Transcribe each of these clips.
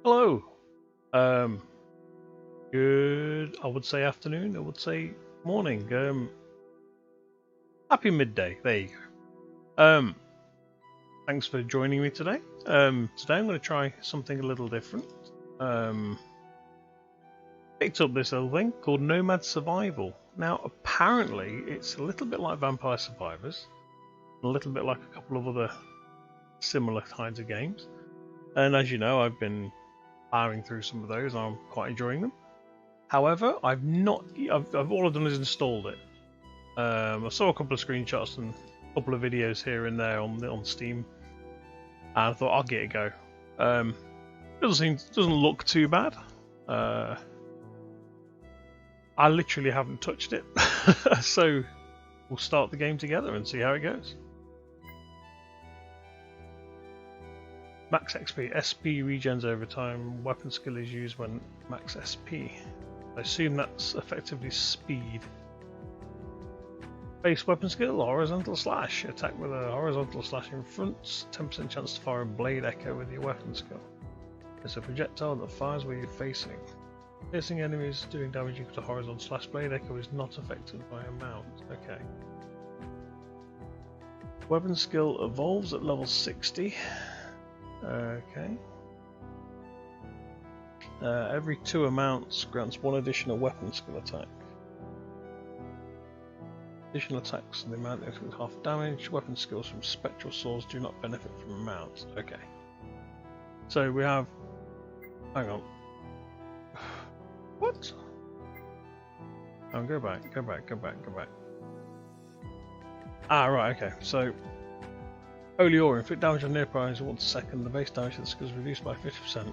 Hello. Um, Good. I would say afternoon. I would say morning. Happy midday. There you go. Thanks for joining me today. Today I'm going to try something a little different. Picked up this little thing called Nomad Survival. Now, apparently, it's a little bit like Vampire Survivors, a little bit like a couple of other similar kinds of games. And as you know, I've been powering through some of those. I'm quite enjoying them. However, I've all I've done is installed it. I saw a couple of screenshots and a couple of videos here and there on Steam, and I thought I'll give it a go. Doesn't look too bad. I literally haven't touched it, so we'll start the game together and see how it goes. Max XP. SP regens over time. Weapon skill is used when max SP. I assume that's effectively speed. Base weapon skill, horizontal slash. Attack with a horizontal slash in front. 10% chance to fire a blade echo with your weapon skill. It's a projectile that fires where you're facing. Piercing enemies doing damage equal to horizontal slash blade echo is not affected by a mount. Okay. Weapon skill evolves at level 60. Okay. Every 2 amounts grants 1 additional weapon skill attack. Additional attacks and the amount of half damage. Weapon skills from spectral swords do not benefit from amounts. Okay. So we have. Hang on. What? Oh, go back. Ah, right, okay. So, Holy Aura, inflict damage on near prize 1 second. The base damage of the skill is reduced by 50%.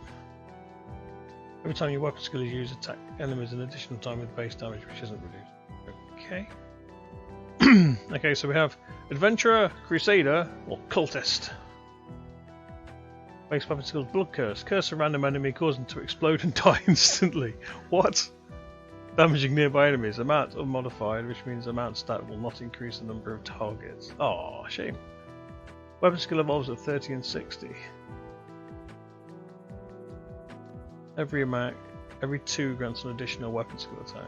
Every time your weapon skill is used, attack enemies an additional time with base damage, which isn't reduced. Okay. Okay, so we have Adventurer, Crusader, or Cultist. Base weapon skill is Blood Curse. Curse a random enemy, cause them to explode and die instantly. What? Damaging nearby enemies. Amount unmodified, which means amount stat will not increase the number of targets. Oh, shame. Weapon skill evolves at 30 and 60. Every 2 grants an additional weapon skill attack.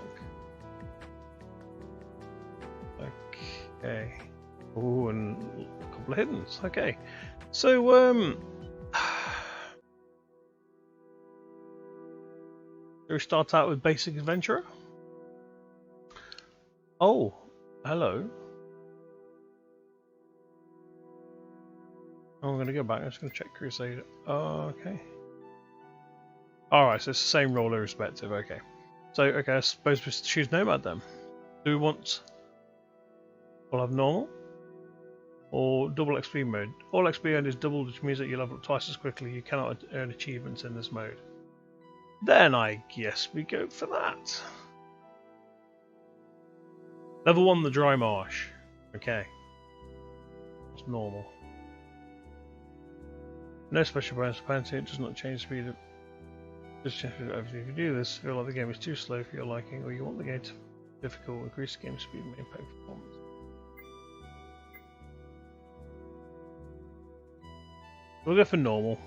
Okay. Ooh, and a couple of hiddens. Okay. So, do we start out with basic adventurer? Oh, hello. Oh, I'm going to go back. I'm just going to check Crusader. Oh, okay. Alright, so it's the same role irrespective. Okay. So, okay, I suppose we choose Nomad then. Do we want... We'll have normal or double XP mode. All XP earned is doubled, which means that you level up twice as quickly. You cannot earn achievements in this mode. Then I guess we go for that. Level 1, the Dry Marsh. Okay. It's normal. No special bonus penalty, it does not change speed of... Just check everything. If you do this, feel like the game is too slow for your liking, or you want the game to be difficult, increase game speed and impact performance. We'll go for normal.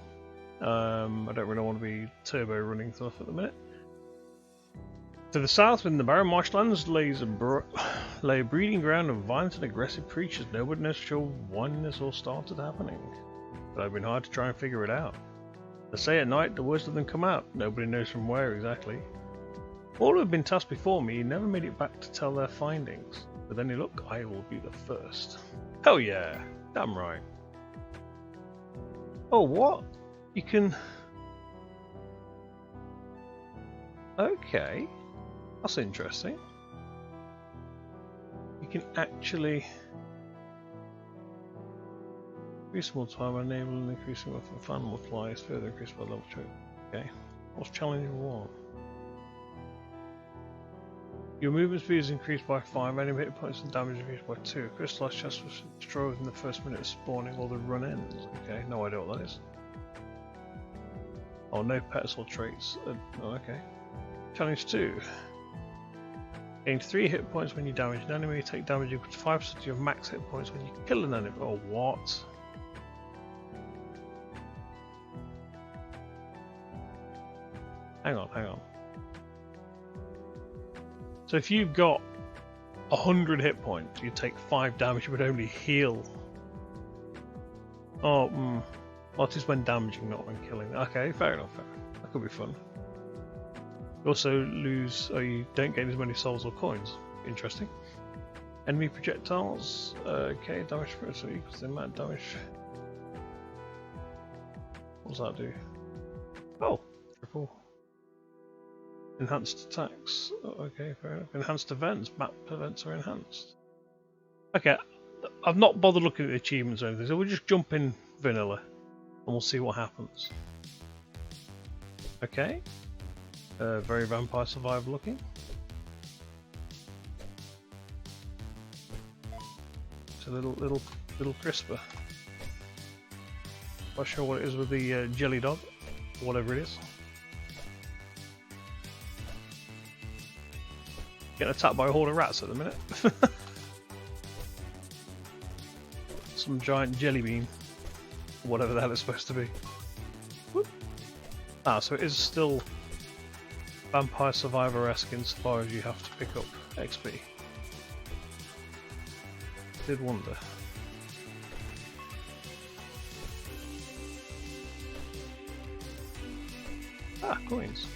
I don't really want to be turbo running stuff at the minute. To the south, within the barren marshlands, lay a breeding ground of violent and aggressive creatures. Nobody knows for sure when this all started happening, but I've been hard to try and figure it out. They say at night the worst of them come out. Nobody knows from where exactly. All who have been tasked before me never made it back to tell their findings. With any luck, I will be the first. Hell yeah! Damn right. Oh, what? You can... Okay. That's interesting. You can actually... Increase more time, enabling increasing weapon fan multipliers, further increase by level 2. Okay. What's challenging 1? Your movement speed is increased by 5, enemy hit points and damage increased by 2. Crystallized chest was destroyed within the first minute of spawning or the run ends. Okay, no idea what that is. Oh, no pets or traits. Oh, okay. Challenge 2. Gain 3 hit points when you damage an enemy. Take damage equal to 5% of your max hit points when you kill an enemy. Oh, what? Hang on, hang on. So if you've got 100 hit points, you take 5 damage but only heal. Oh, well, it is when damaging, not when killing. Okay, fair enough, fair enough. That could be fun. You also lose, you don't gain as many souls or coins. Interesting. Enemy projectiles. Okay, damage per so equals the amount of damage. What does that do? Oh, triple. Enhanced attacks. Oh, okay, fair enough. Enhanced events. Map events are enhanced. Okay, I've not bothered looking at the achievements or anything, so we'll just jump in vanilla and we'll see what happens. Okay. Very Vampire Survivor looking. It's a little crisper. Not sure what it is with the jelly dog, whatever it is. Getting attacked by a horde of rats at the minute. Some giant jelly bean, whatever the hell it's supposed to be. Whoop. Ah, so it is still Vampire Survivor-esque insofar as you have to pick up XP. Did wonder. Ah, coins.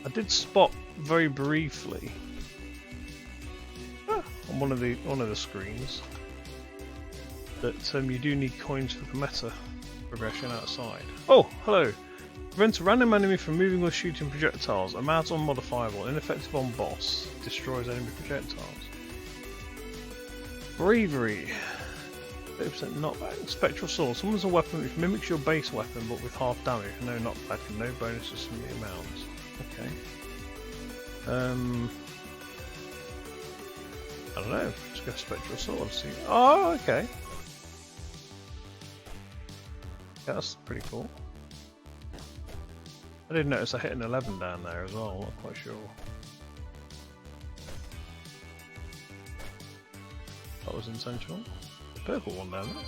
I did spot very briefly on one of the screens that you do need coins for the meta progression outside. Oh, hello. Prevents a random enemy from moving or shooting projectiles. Amount unmodifiable. Ineffective on boss. Destroys enemy projectiles. Bravery. 30% knockback. Spectral sword. Summons a weapon which mimics your base weapon but with half damage. No knockback and no bonuses from the amounts. Okay. I don't know. Let's go spectral sword. See. Oh, okay. Yeah, that's pretty cool. I did notice I hit an 11 down there as well. Not quite sure. That was intentional. Purple one down there.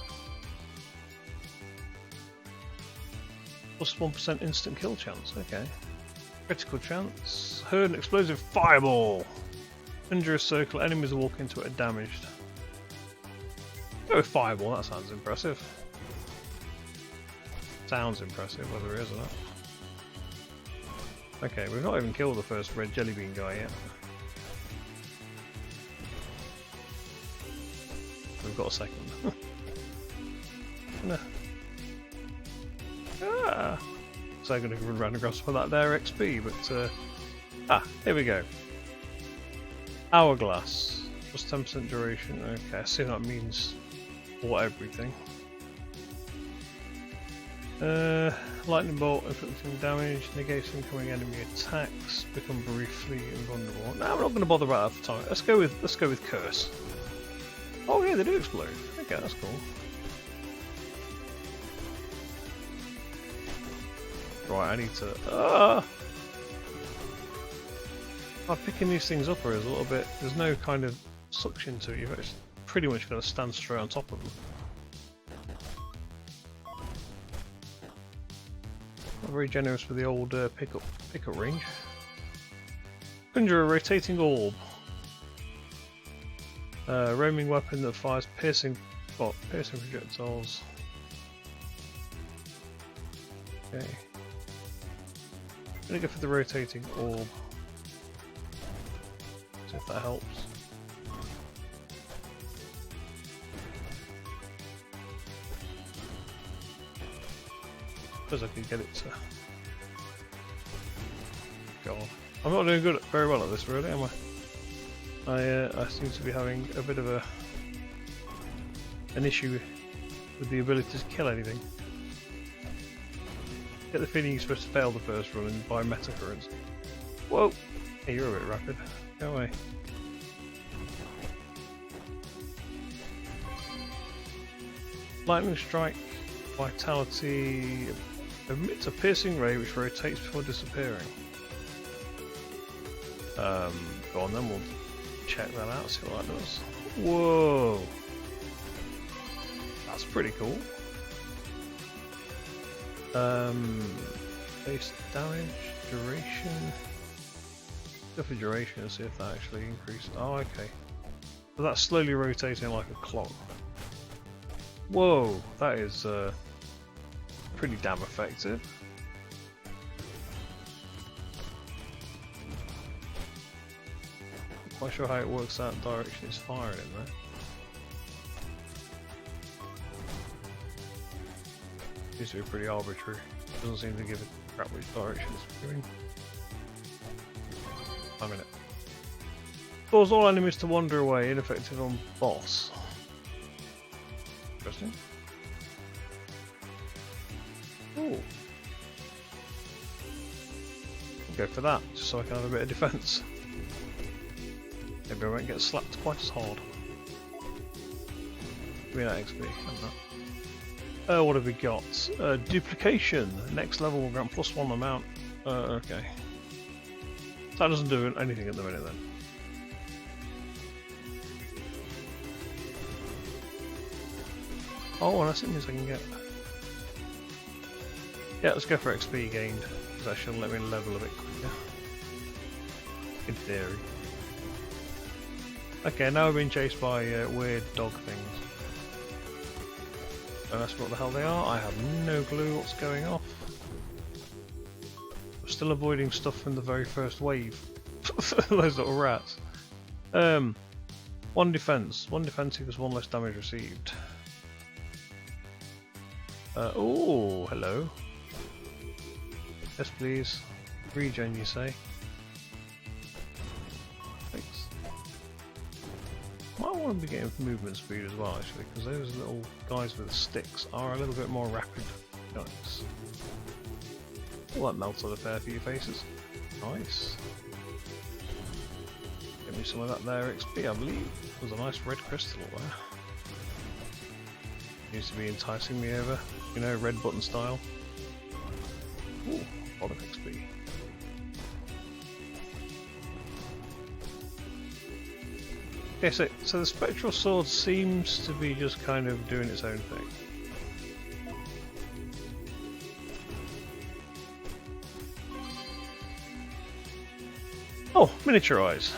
Plus 1% instant kill chance. Okay. Critical chance. Heard an explosive fireball. Under a circle, enemies walk into it are damaged. Go with fireball, that sounds impressive. Sounds impressive, whether it is or not. Okay, we've not even killed the first red jelly bean guy yet. We've got a second. No. Ah! So I'm going to run across for that there XP, but here we go. Hourglass. Plus 10% duration. Okay, I see that means for everything. Lightning bolt, inflicting damage, negates incoming enemy attacks, become briefly invulnerable. No, I'm not going to bother about that for time. Let's go with curse. Oh yeah, they do explode. Okay, that's cool. Right, I need to. Picking these things up is a little bit. There's no kind of suction to it. You've pretty much got to stand straight on top of them. Not very generous with the old pickup range. Conjure a rotating orb. Roaming weapon that fires piercing projectiles. Okay. I'm gonna go for the rotating orb. See if that helps. Suppose I can get it to go on. I'm not doing very well at this, really, am I? I seem to be having a bit of an issue with the ability to kill anything. Get the feeling you're supposed to fail the first run and buy meta currency. Whoa! Hey, you're a bit rapid. Go away. Lightning strike, vitality, emits a piercing ray which rotates before disappearing. Go on then, we'll check that out, see what that does. Whoa! That's pretty cool. Base damage, duration. Go for duration and see if that actually increased. Oh, okay. So that's slowly rotating like a clock. Whoa, that is pretty damn effective. Not quite sure how it works out direction it's firing in there. Seems to be pretty arbitrary. Doesn't seem to give a crap which direction it's going. I'm in it. Cause all enemies to wander away, ineffective on boss. Interesting. Ooh. I'll go for that, just so I can have a bit of defense. Maybe I won't get slapped quite as hard. Give me that XP, and that. What have we got? Duplication. Next level will grant +1 amount. Okay. So that doesn't do anything at the minute then. Oh, unless it means I can get... Yeah, let's go for XP gained, because that should let me level a bit quicker. In theory. Okay, now we're being chased by weird dog things. Don't ask what the hell they are, I have no clue what's going off. I'm still avoiding stuff from the very first wave. Those little rats. 1 defense. 1 defense equals 1 less damage received. Oh, hello. Yes, please. Regen, you say? Thanks. Might want to be getting movement speed as well, actually, because those little guys with sticks are a little bit more rapid. Nice. Oh, that melts on a fair few faces. Nice. Give me some of that there XP, I believe. There's a nice red crystal there. Seems to be enticing me over, you know, red button style. Ooh, a lot of XP. Okay, so the spectral sword seems to be just kind of doing its own thing. Oh, miniaturize.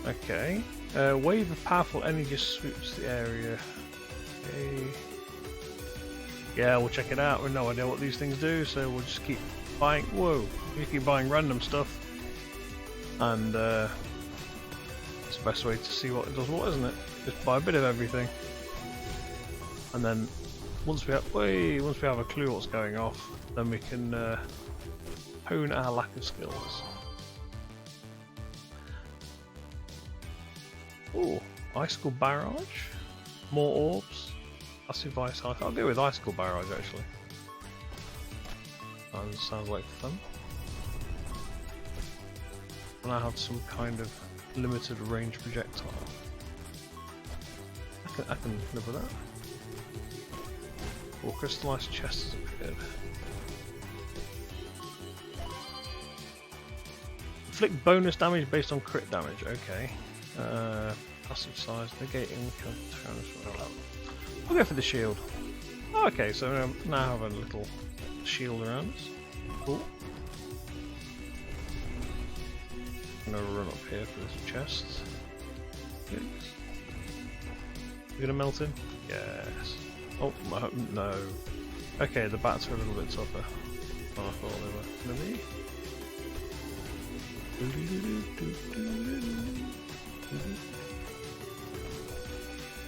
Okay. Wave of powerful energy swoops the area. Okay. Yeah, we'll check it out. We've no idea what these things do, so we'll just keep buying. Whoa! We keep buying random stuff, and it's the best way to see what it does. What, isn't it? Just buy a bit of everything, and then once we have a clue what's going off, then we can hone our lack of skills. Oh, icicle barrage, more orbs. Passive ice. I'll go with icicle barrage actually. Sounds like fun. And I have some kind of limited range projectile. I can live with that. Or crystallized chest has appeared. Inflict bonus damage based on crit damage. Okay. Passive size, negating. I'll go for the shield. Oh, okay, so now I have a little shield around us. Cool. I'm gonna run up here for this chest. Yes. You gonna melt in? Yes. Oh, no. Okay, the bats are a little bit tougher than I thought they were gonna be.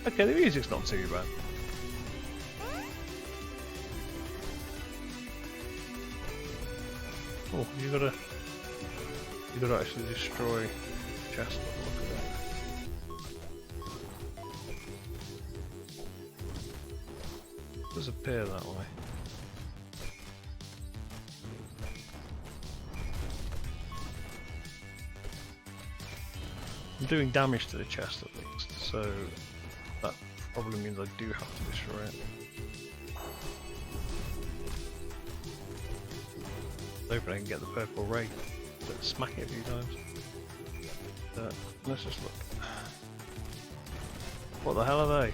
Okay, the music's not too bad. Oh, you gotta actually destroy the chest. Look at that. Does appear that way. I'm doing damage to the chest at least, so that probably means I do have to destroy it. Hoping I can get the purple ray, but smack it a few times. Let's just look. What the hell are they?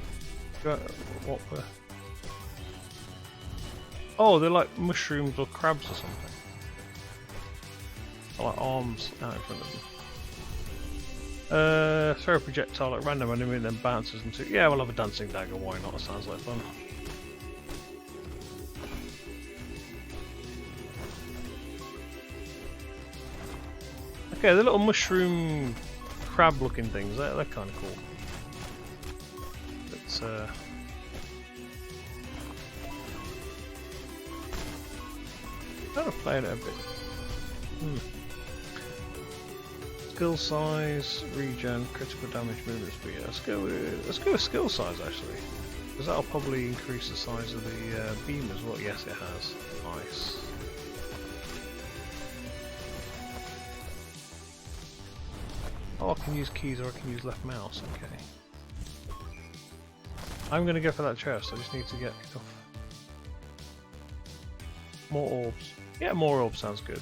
What the... Oh, they're like mushrooms or crabs or something. Or like arms out in front of them. Throw a projectile at random enemy and then bounces into. Yeah, we'll have a dancing dagger. Why not? It sounds like fun. Okay, the little mushroom crab-looking things. They're kind of cool. But kind of playing it a bit. Skill size, regen, critical damage, movement speed. Let's go with skill size actually, because that'll probably increase the size of the beam as well. Yes, it has. Nice. Oh, I can use keys or I can use left mouse. Okay. I'm gonna go for that chest. I just need to get enough. More orbs. Yeah, more orbs sounds good.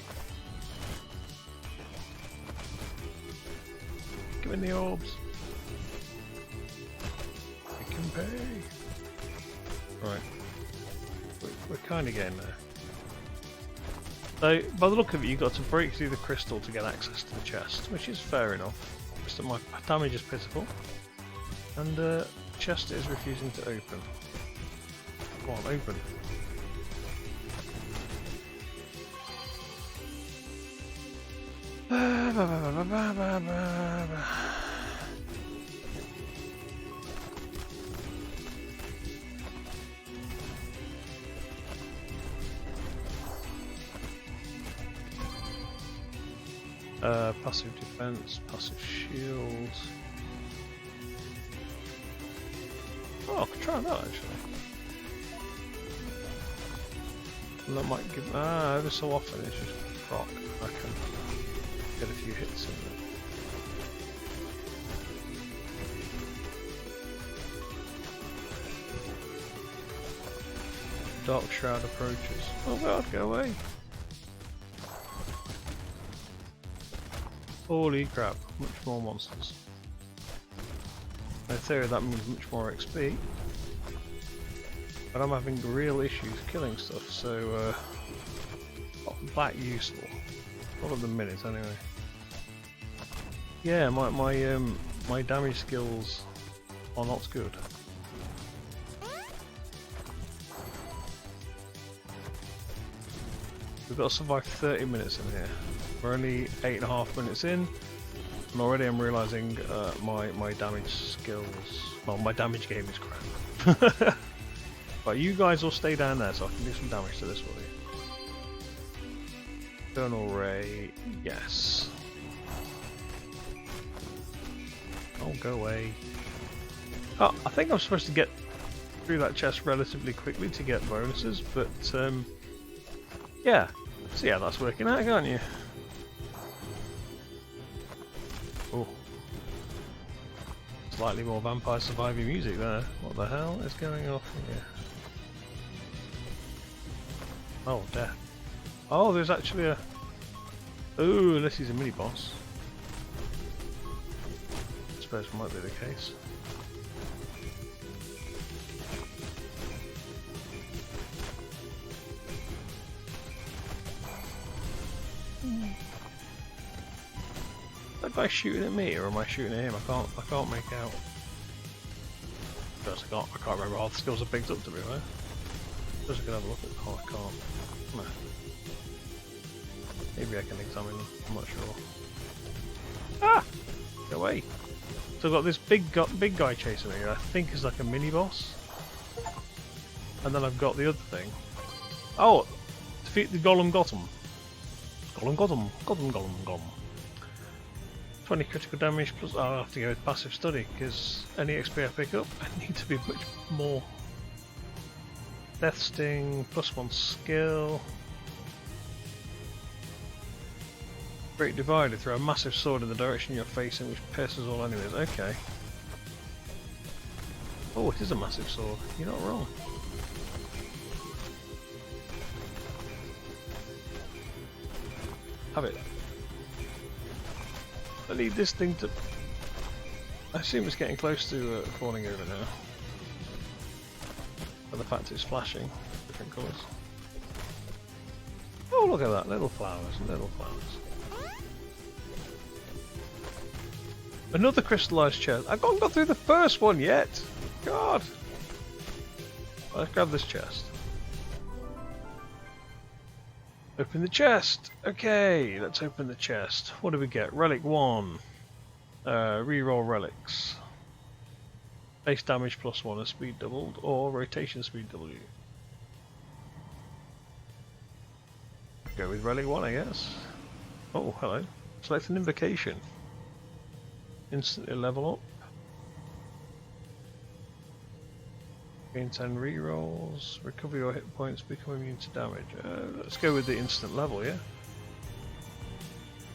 Give me the orbs. We can pay. Right. We're kind of getting there. So, by the look of it, you've got to break through the crystal to get access to the chest, which is fair enough. Just that my damage is pitiful. And the chest is refusing to open. Come on, open. Passive defense, passive shield. Oh, I could try that actually. And that might give. Every so often it's just proc. I can get a few hits in there. Dark Shroud approaches. Oh god, go away! Holy crap, much more monsters. In theory that means much more XP. But I'm having real issues killing stuff, so not that useful. Not at the minute anyway. Yeah, my damage skills are not good. We've got to survive 30 minutes in here. We're only 8.5 minutes in, and already I'm realising my damage skills. Well, my damage game is crap. But you guys will stay down there so I can do some damage to this body. Infernal Ray, yes. Oh, go away. Oh, I think I'm supposed to get through that chest relatively quickly to get bonuses, but yeah. See how that's working out, can't you? Oh. Slightly more Vampire Survivor music there. What the hell is going off here? Oh, death. Oh, there's actually a... Ooh, this is a mini-boss. I suppose it might be the case. That guy shooting at me, or am I shooting at him? I can't make out. First, I can't remember how the skills are picked up to be fair. Just gonna have a look at. Oh, I can't. No. Maybe I can examine them. I'm not sure. Ah! Go away. So I've got this big guy chasing me. I think is like a mini boss. And then I've got the other thing. Oh, defeat the Golem Gotham. Golem Gotham. Golem. 20 critical damage plus. I'll have to go with passive study because any XP I pick up, I need to be much more. Death Sting, +1 skill. Great Divider, throw a massive sword in the direction you're facing which pierces all enemies. Okay. Oh, it is a massive sword. You're not wrong. Have it. I need this thing to... I assume it's getting close to falling over now. But the fact it's flashing different colours. Oh, look at that, little flowers, little flowers. Another crystallized chest. I've not got through the first one yet. God. Let's grab this chest. Open the chest. Okay, let's open the chest. What do we get? Relic 1. Reroll relics. Base damage +1 and speed doubled, or rotation speed W. Go with relic 1, I guess. Oh, hello. Select an invocation. Instantly level up. Gain 10 rerolls. Recover your hit points, become immune to damage. Let's go with the instant level, yeah?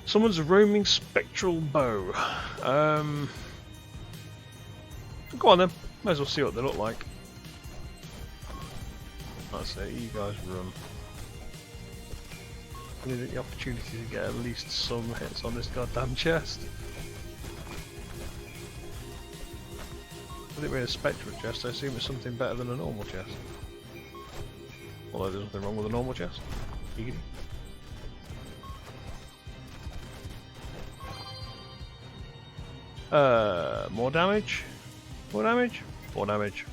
Someone's roaming spectral bow. Go on then. Might as well see what they look like. That's it. You guys run. I need the opportunity to get at least some hits on this goddamn chest. With it being a spectral chest, I assume it's something better than a normal chest. Although there's nothing wrong with a normal chest. Easy. More damage? More damage? More damage.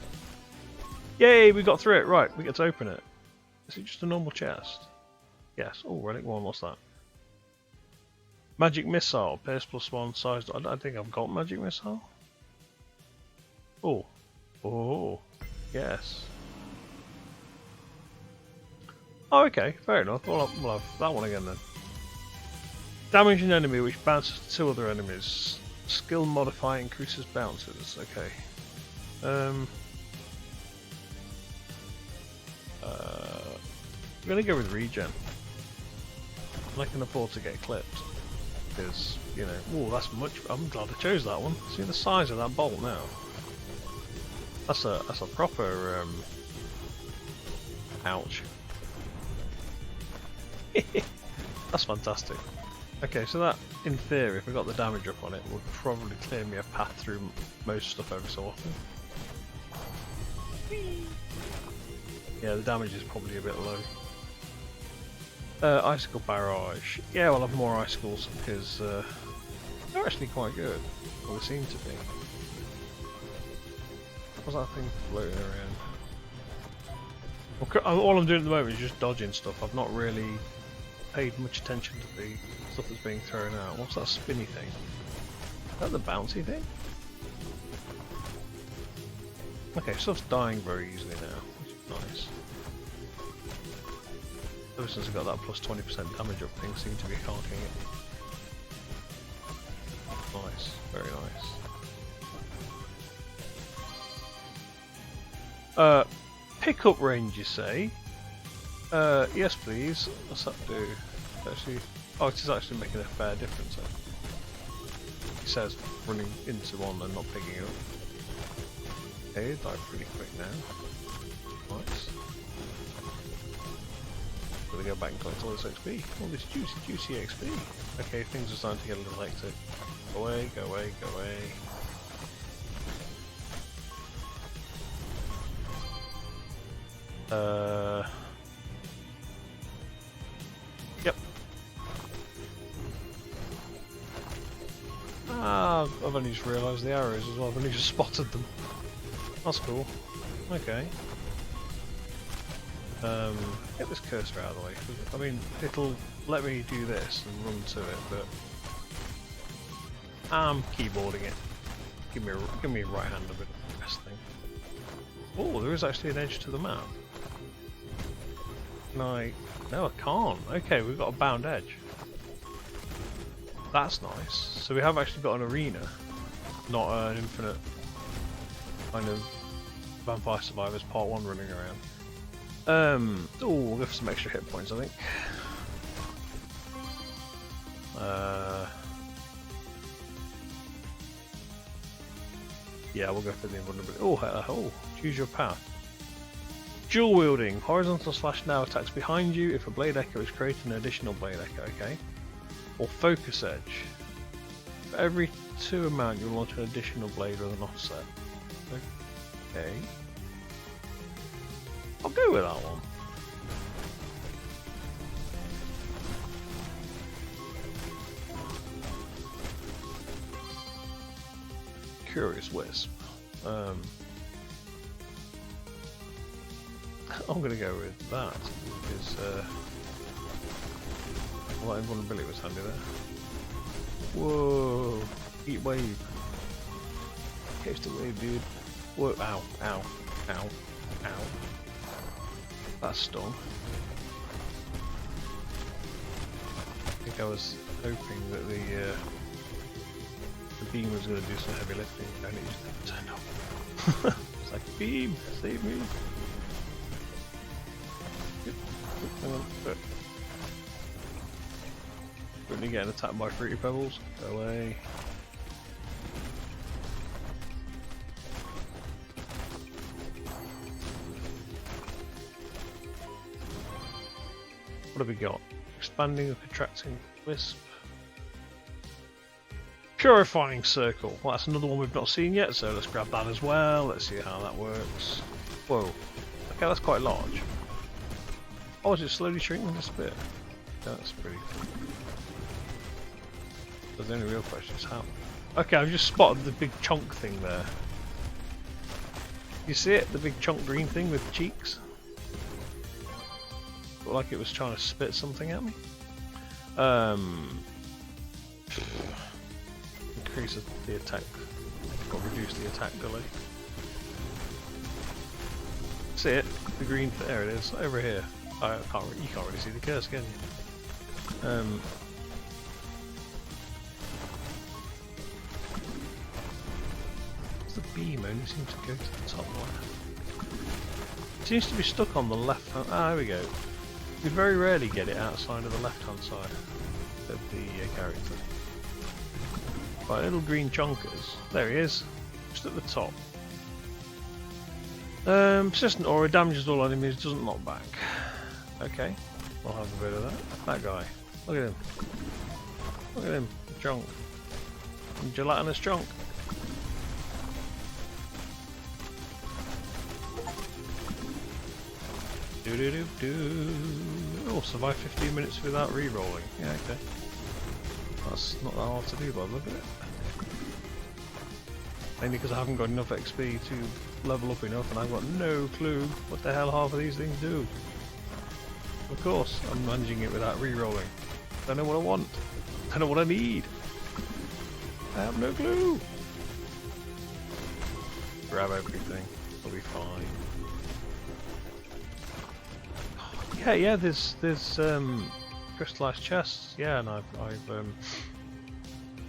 Yay, we got through it. Right, we get to open it. Is it just a normal chest? Yes. Oh, relic 1, what's that? Magic missile, pierce +1, size. I don't think I've got magic missile. Oh. Oh. Yes. Oh, okay. Fair enough. We'll have that one again then. Damage an enemy which bounces to 2 other enemies. Skill modifier increases bounces. Okay. I'm gonna go with regen. I can afford to get clipped. Because, you know, oh, that's much. I'm glad I chose that one. See the size of that bolt now. That's a proper ouch. That's fantastic. Okay, so that, in theory, if we got the damage up on it, would probably clear me a path through most stuff every so often. Yeah, the damage is probably a bit low. Icicle barrage. Yeah, we'll have more icicles because they're actually quite good. Well, they seem to be. What's that thing floating around? All I'm doing at the moment is just dodging stuff. I've not really paid much attention to the stuff that's being thrown out. What's that spinny thing? Is that the bouncy thing? Okay, stuff's dying very easily now, which is nice. Ever since I got that plus 20% damage up thing, seem to be carting it. Nice, very nice. Pickup range, you say? Yes, please. What's that do? Actually, oh, it is actually making a fair difference. It says running into one and not picking it up. Okay, died pretty quick now. Nice. Gotta go back and collect all this XP. All this juicy XP. Okay, things are starting to get a little hectic. Go away, go away, go away. Yep. Ah, I've only just realised the arrows as well. I've only just spotted them. That's cool. Okay. Get this cursor out of the way. I mean, it'll let me do this and run to it, but I'm keyboarding it. Give me a right hand a bit of the best thing. Oh, there is actually an edge to the map. No, I can't. Okay, we've got a bound edge. That's nice. So we have actually got an arena, not an infinite kind of Vampire Survivors Part 1 running around. Oh, we'll go for some extra hit points, I think. Yeah, we'll go for the invulnerability. Oh, choose your path. Dual wielding. Horizontal slash now attacks behind you. If a blade echo is created, an additional blade echo, okay? Or focus edge. For every 2 amount, you'll launch an additional blade with an offset. Okay. I'll go with that one. curious wisp. I'm gonna go with that because well, invulnerability was handy there. Whoa! Heat wave. Catch the wave, dude. Whoa! Ow! Ow! Ow! Ow! That stung. I think I was hoping that the beam was going to do some heavy lifting, and it just never turned up. It's like, beam, save me! Yep. Hang on. Currently getting attacked by Fruity Pebbles. Go away. What have we got? Expanding or contracting wisp. Purifying circle. Well, that's another one we've not seen yet, so let's grab that as well. Let's see how that works. Whoa. Okay, that's quite large. Oh, is it slowly shrinking this bit? That's pretty cool. But the only real question is how. Okay, I've just spotted the big chunk thing there. You see it? The big chunk green thing with cheeks? Looked like it was trying to spit something at me. Increase the attack, or reduce the attack delay. See it? The green, there it is, over here. You can't really see the curse, can you? The beam only seems to go to the top one. It seems to be stuck on the left hand. Ah, there we go. You very rarely get it outside of the left hand side of the character. Right, little green chonkers. There he is, just at the top. Persistent aura damages all enemies, doesn't knock back. Okay, we'll have a bit of that. That guy. Look at him. Look at him. Chunk. Gelatinous chunk. Oh, survive 15 minutes without re-rolling. Yeah, okay. That's not that hard to do by the look of it. Mainly because I haven't got enough XP to level up enough and I've got no clue what the hell half of these things do. Of course, I'm managing it without re-rolling. Don't know what I want. Don't know what I need. I have no clue. Grab everything. It'll be fine. Yeah, there's crystallized chests. Yeah, and I've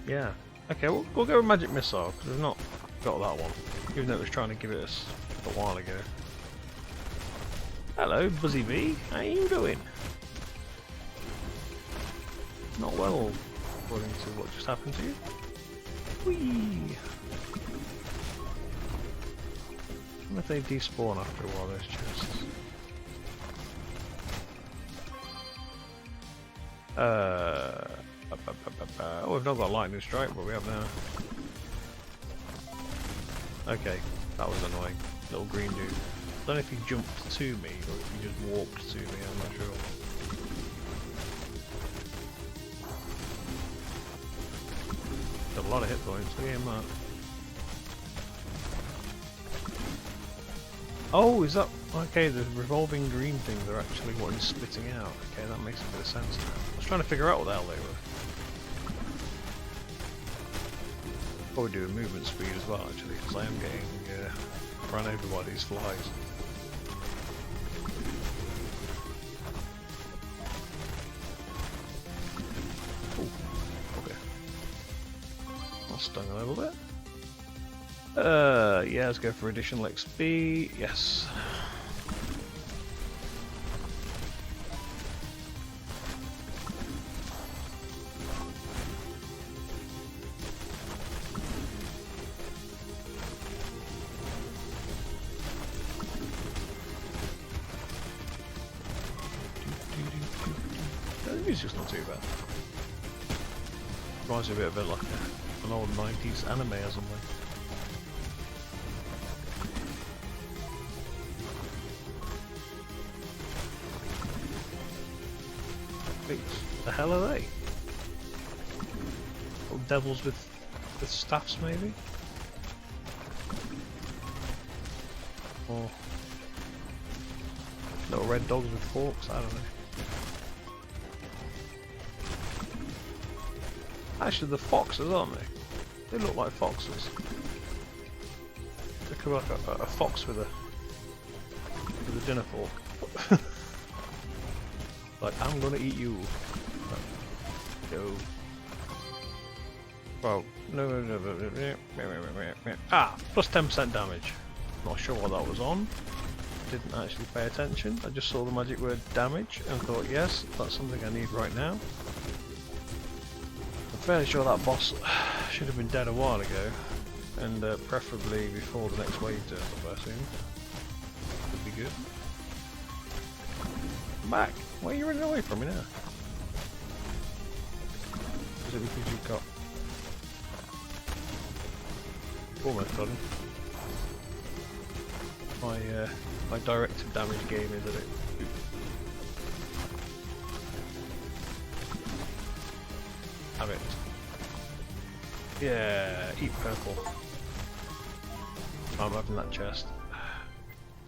yeah. Okay, we'll go with magic missile because we've not got that one, even though it was trying to give it us a while ago. Hello, Buzzy Bee. How you doing? Not well, according to what just happened to you. Whee! I wonder if they despawn after a while, those chests. Oh, we've not got lightning strike, but we have now. Okay, that was annoying. Little green dude. I don't know if he jumped to me or if he just walked to me, I'm not sure. Got a lot of hit points, look at him that. Oh, is that... Okay, the revolving green things are actually what he's spitting out. Okay, that makes a bit of sense now. I was trying to figure out what the hell they were. Probably do a movement speed as well, actually, because I am getting run over by these flies. Ooh, okay. That stung a little bit. Yeah, let's go for additional XP. Yes. The music's not too bad. Reminds me a bit like an old 90s anime or something. The hell are they? Little devils with staffs, maybe? Or little red dogs with forks, I don't know. Actually, the foxes, aren't they? They look like foxes. They look like a fox with a dinner fork. Like, I'm gonna eat you. Go. Well, no. Ah, plus 10% damage. Not sure what that was on. Didn't actually pay attention. I just saw the magic word damage and thought, yes, that's something I need right now. I'm fairly sure that boss should have been dead a while ago, and preferably before the next wave turns up, I assume. Would be good. Come back! Why are you running away from me now? Is it because you've got... Almost got him. My directed damage game is a bit... Have it. Yeah, eat purple. I'm having that chest.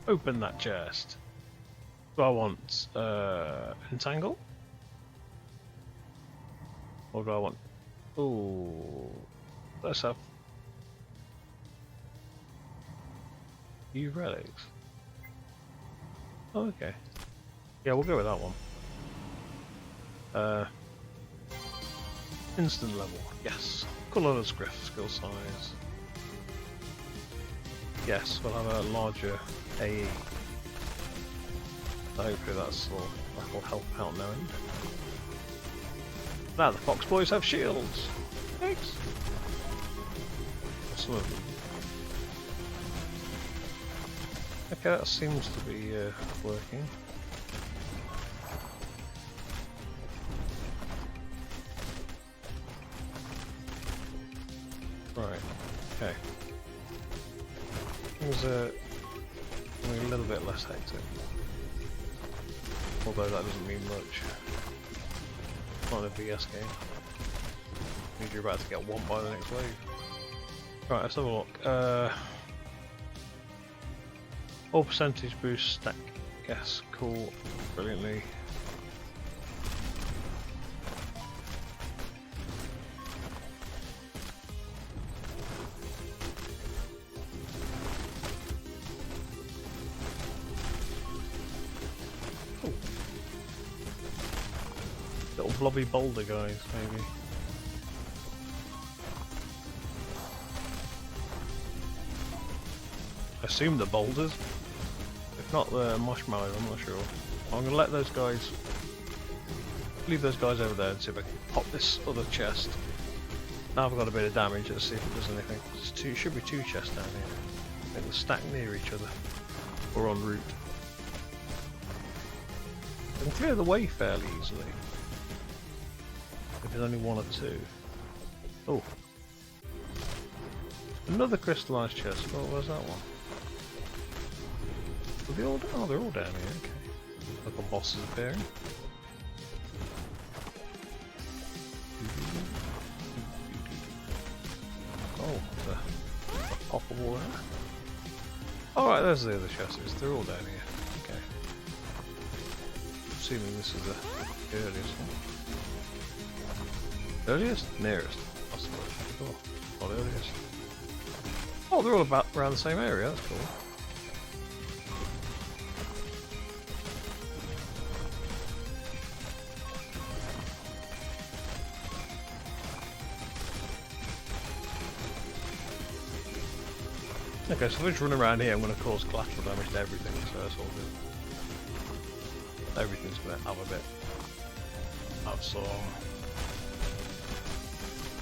Open that chest. Do I want entangle? Or do I want... Ooh, let's have... Use relics. Oh, okay. Yeah, we'll go with that one. Instant level. Yes. Colourless griff skill size. Yes, we'll have a larger AE. So hopefully that will help out no end. Now the fox boys have shields. Thanks. Some of them. Okay, that seems to be working. Right, okay. Things are a little bit less hectic. Although that doesn't mean much. Not in a VS game. Means you're about to get whomped by the next wave. Right, let's have a look. All percentage boost stack. Yes, cool. Brilliantly. Ooh. Little blobby boulder guys, maybe. I assume the boulders. If not the marshmallow, I'm not sure. I'm going to let those guys... leave those guys over there and see if I can pop this other chest. Now I've got a bit of damage, let's see if it does anything. There's should be two chests down here. I think they're stacked near each other. Or en route. I can clear the way fairly easily. If there's only one or two. Oh. Another crystallised chest. Oh, where's that one? Are they all, oh, they're all down here, okay. Look, a boss is appearing. Oh, there's a poppable there. Alright, there's the other chests. They're all down here. Okay. Assuming this is the earliest one. Earliest? Nearest. Possibly. Oh, not earliest. Oh, they're all about around the same area. That's cool. Okay, so if I just run around here, I'm going to cause collateral damage to everything, so that's all good. Everything's going to have a bit of some...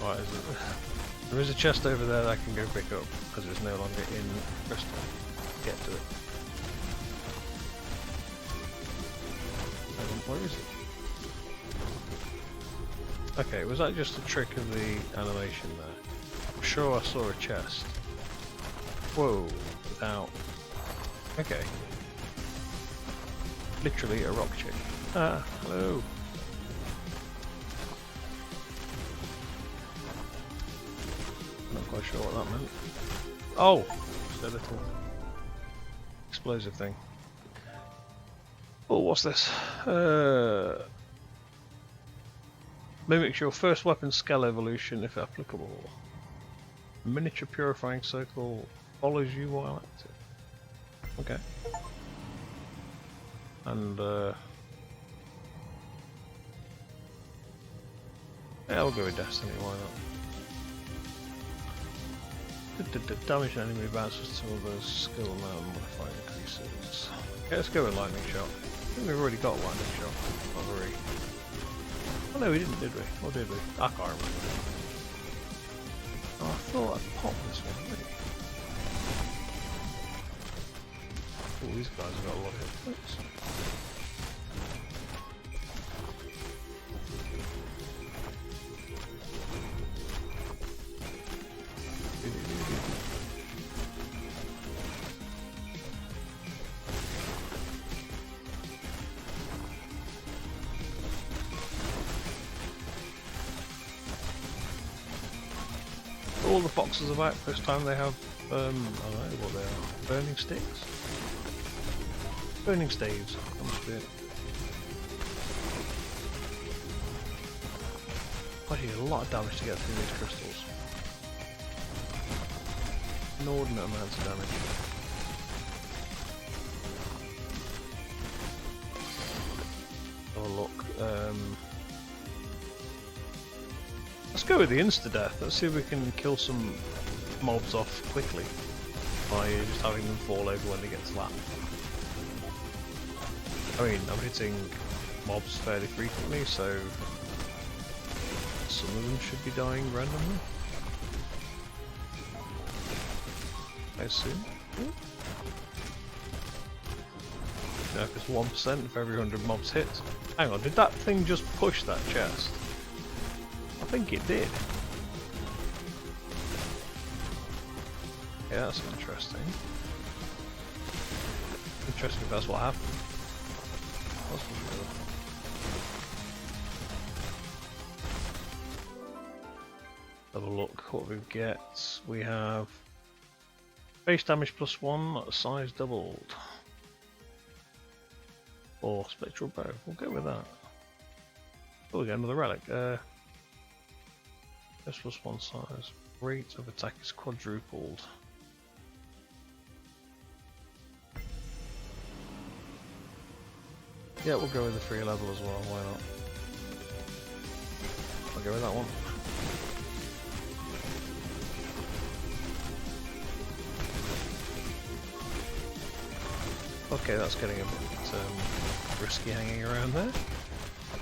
Right, there is a chest over there that I can go pick up, because it's no longer in crystal. Get to it. Where is it? Okay, was that just a trick of the animation there? I'm sure I saw a chest. Whoa, without... Okay. Literally a rock chick. Ah, hello. Not quite sure what that meant. Oh! Just a little explosive thing. Oh, what's this? Mimics your first weapon scale evolution if applicable. Miniature purifying circle follows you while active. Okay. And yeah, I'll go with Destiny, why not? Damage an enemy bounces to others, skill now and modify increases. Okay, let's go with lightning shot. I think we've already got lightning shot. Already. Oh no, we didn't, did we? Or did we? I can't remember. Oh, I thought I'd popped this one already. Oh, these guys have got a lot of hit points. All the boxes are back. This time they have, I don't know what they are. Burning sticks? Burning staves. That must be it. Actually, a lot of damage to get through these crystals. Inordinate amounts of damage. Have a look. Let's go with the insta-death. Let's see if we can kill some mobs off quickly by just having them fall over when they get slapped. I mean, I'm hitting mobs fairly frequently, so some of them should be dying randomly. I assume. You know, if it's 1% for every 100 mobs hit. Hang on, did that thing just push that chest? I think it did. Yeah, that's interesting. Interesting if that's what happened. Have a look what we get. We have base damage +1, size doubled. Or spectral bow. We'll go with that. Oh, we get another relic. This +1 size. Rate of attack is quadrupled. Yeah, we'll go with the free level as well, why not? I'll go with that one. Okay, that's getting a bit risky hanging around there.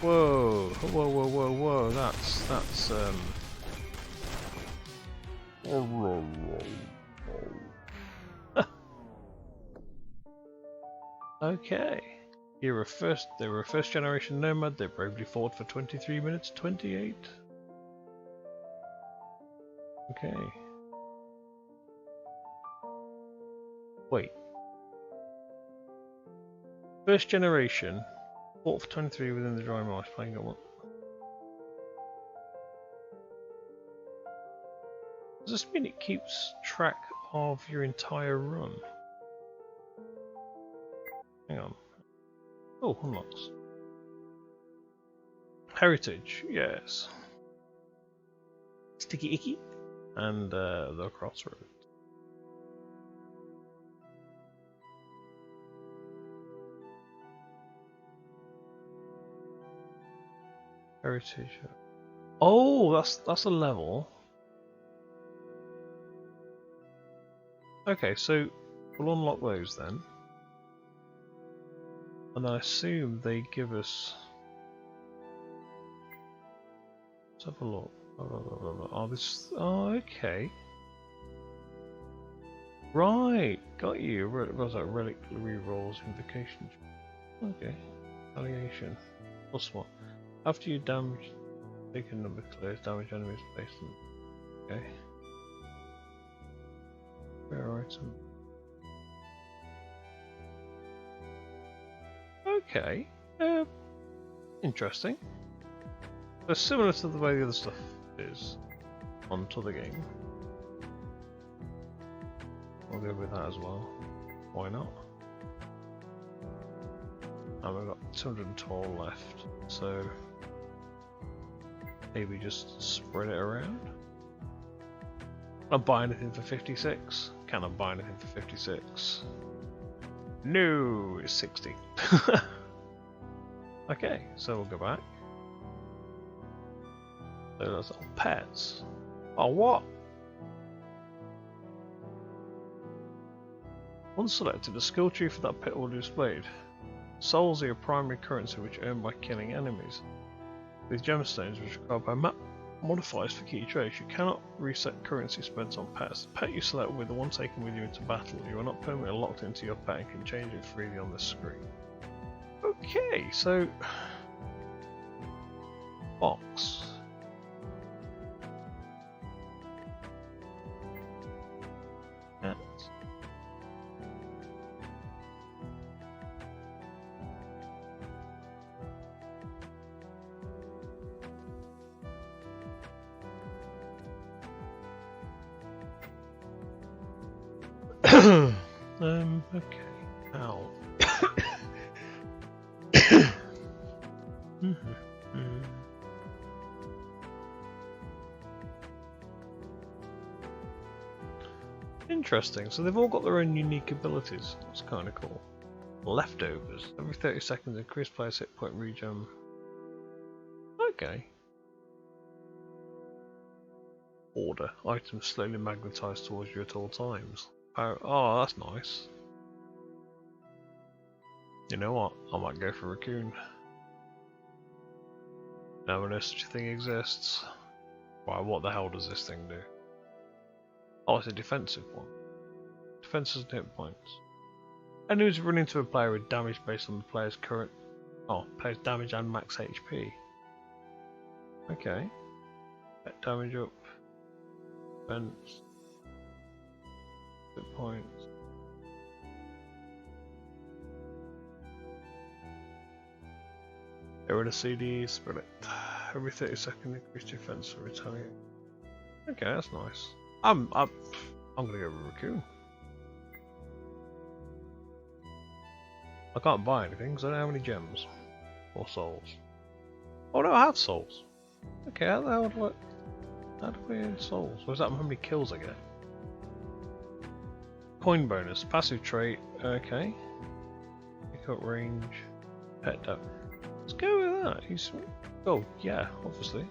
Whoa, whoa, whoa, whoa, whoa, that's okay. They were a first generation nomad, they bravely fought for 23 minutes 28. Okay. Wait. First generation, fought for 23 within the dry marsh, playing at what? Does this mean it keeps track of your entire run? Hang on. Oh, unlocks. Heritage, yes. Sticky Icky. And the Crossroads. Heritage. Oh, that's a level. Okay, so we'll unlock those then. And I assume they give us. Let's have a look. Oh, this. Oh, okay. Right, got you. What was that? Relic rerolls, invocation. Okay. Alliation. +1. After you damage, take a number clears damage enemies based on. Okay. Rare item. Okay. Interesting. So similar to the way the other stuff is onto the game. I'll go with that as well. Why not? And we've got 212 left, so maybe just spread it around. Can I buy anything for 56? Can I buy anything for 56? No, it's 60. Okay, so we'll go back. So that's all pets. Oh, what? Once selected, the skill tree for that pet will be displayed. Souls are your primary currency, which are earned by killing enemies. These gemstones, which are required by map modifiers for key traits, you cannot reset currency spent on pets. The pet you select will be the one taken with you into battle. You are not permanently locked into your pet and can change it freely on the screen. Okay, so box. Cat. Okay. Ow. Interesting. So they've all got their own unique abilities. That's kind of cool. Leftovers. Every 30 seconds, increase player's hit point regen. Okay. Order. Items slowly magnetized towards you at all times. Oh, that's nice. You know what? I might go for raccoon. Now I know such a thing exists. Wow, what the hell does this thing do? Oh, it's a defensive one. Defenses and hit points. Enemies run into a player with damage based on the player's current... Oh, player's damage and max HP. Okay. Hit damage up. Defense. Hit points. Get rid of CD, spread it. Every 30 seconds, increase defense for retaliate. Okay, that's nice. I'm gonna go with raccoon. I can't buy anything because I don't have any gems or souls. Oh no, I have souls. Okay, how the hell do I earn souls? Was that how many kills I get? Coin bonus, passive trait. Okay. Pick up range, pet depth. Let's go with that. He's... Oh, yeah, obviously.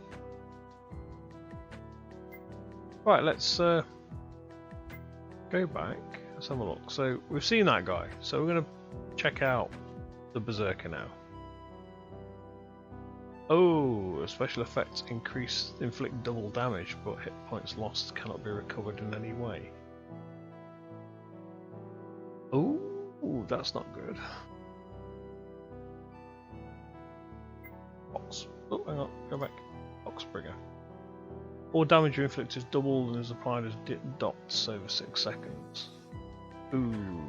Right, let's go back. Let's have a look. So, we've seen that guy. So, we're going to check out the Berserker now. Oh, special effects inflict double damage, but hit points lost cannot be recovered in any way. Oh, that's not good. Box. Oh, hang on, go back. Boxbringer. All damage you inflict is doubled and is applied as dots over 6 seconds. Ooh.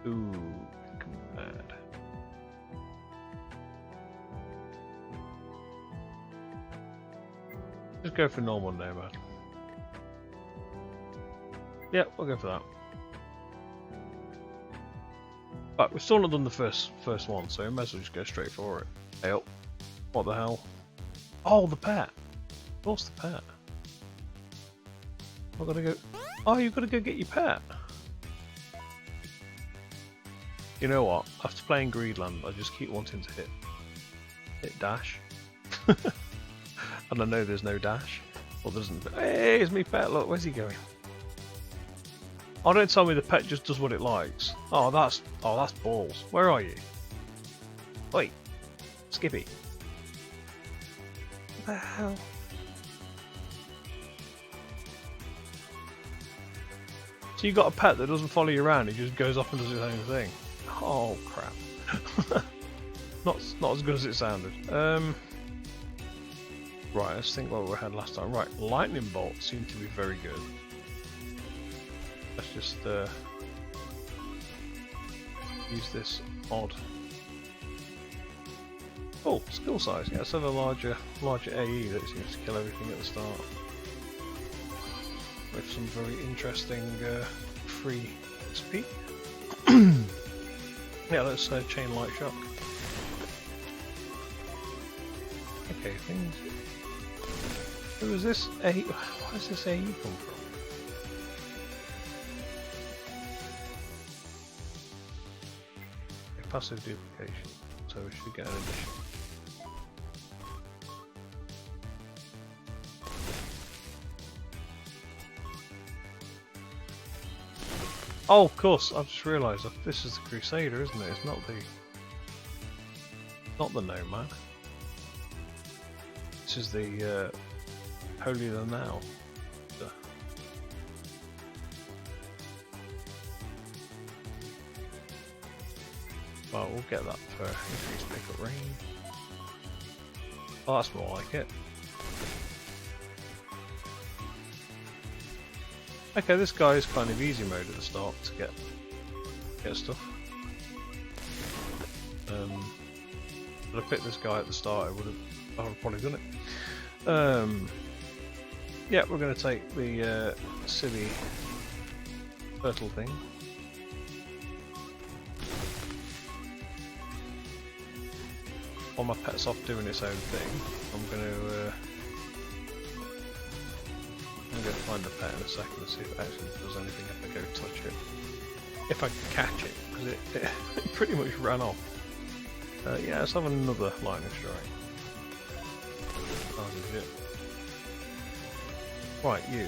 Ooh, bad. Just go for normal Nomad. Yeah, we'll go for that. But we've still not done the first one, so we might as well just go straight for it. Hey up. What the hell? Oh, the pet! What's the pet? I've got to go... Oh, you've got to go get your pet! You know what? After playing Greedland, I just keep wanting to hit dash. And I know there's no dash. Well, there isn't. Hey, it's me pet, look, where's he going? Oh, don't tell me the pet just does what it likes. Oh, that's balls. Where are you? Wait, Skippy. What the hell? So you got a pet that doesn't follow you around, he just goes off and does his own thing. Oh crap. not as good as it sounded. Right, let's think what we had last time. Right, lightning bolts seem to be very good. Let's just use this odd. Oh, skill size. Yeah, let's have a larger AE that seems to kill everything at the start. With some very interesting free XP. Yeah, let's chain light shock. Okay, things. Who is this? Where does this AE come from? Okay, passive duplication. So we should get an addition. Oh, of course! I've just realised that this is the Crusader, isn't it? It's not the Nomad. This is the Holier Than Thou. Well, we'll get that for increased pickup range. Oh, that's more like it. Okay, this guy is kind of easy mode at the start to get stuff. If I picked this guy at the start, I would have probably done it. Yeah, we're going to take the silly turtle thing. While my pet's off doing its own thing, I'm going to find the pet in a second and see if it actually does anything if I go touch it. If I can catch it, because it pretty much ran off. Yeah, let's have another lightning strike. Oh, legit. Right, you.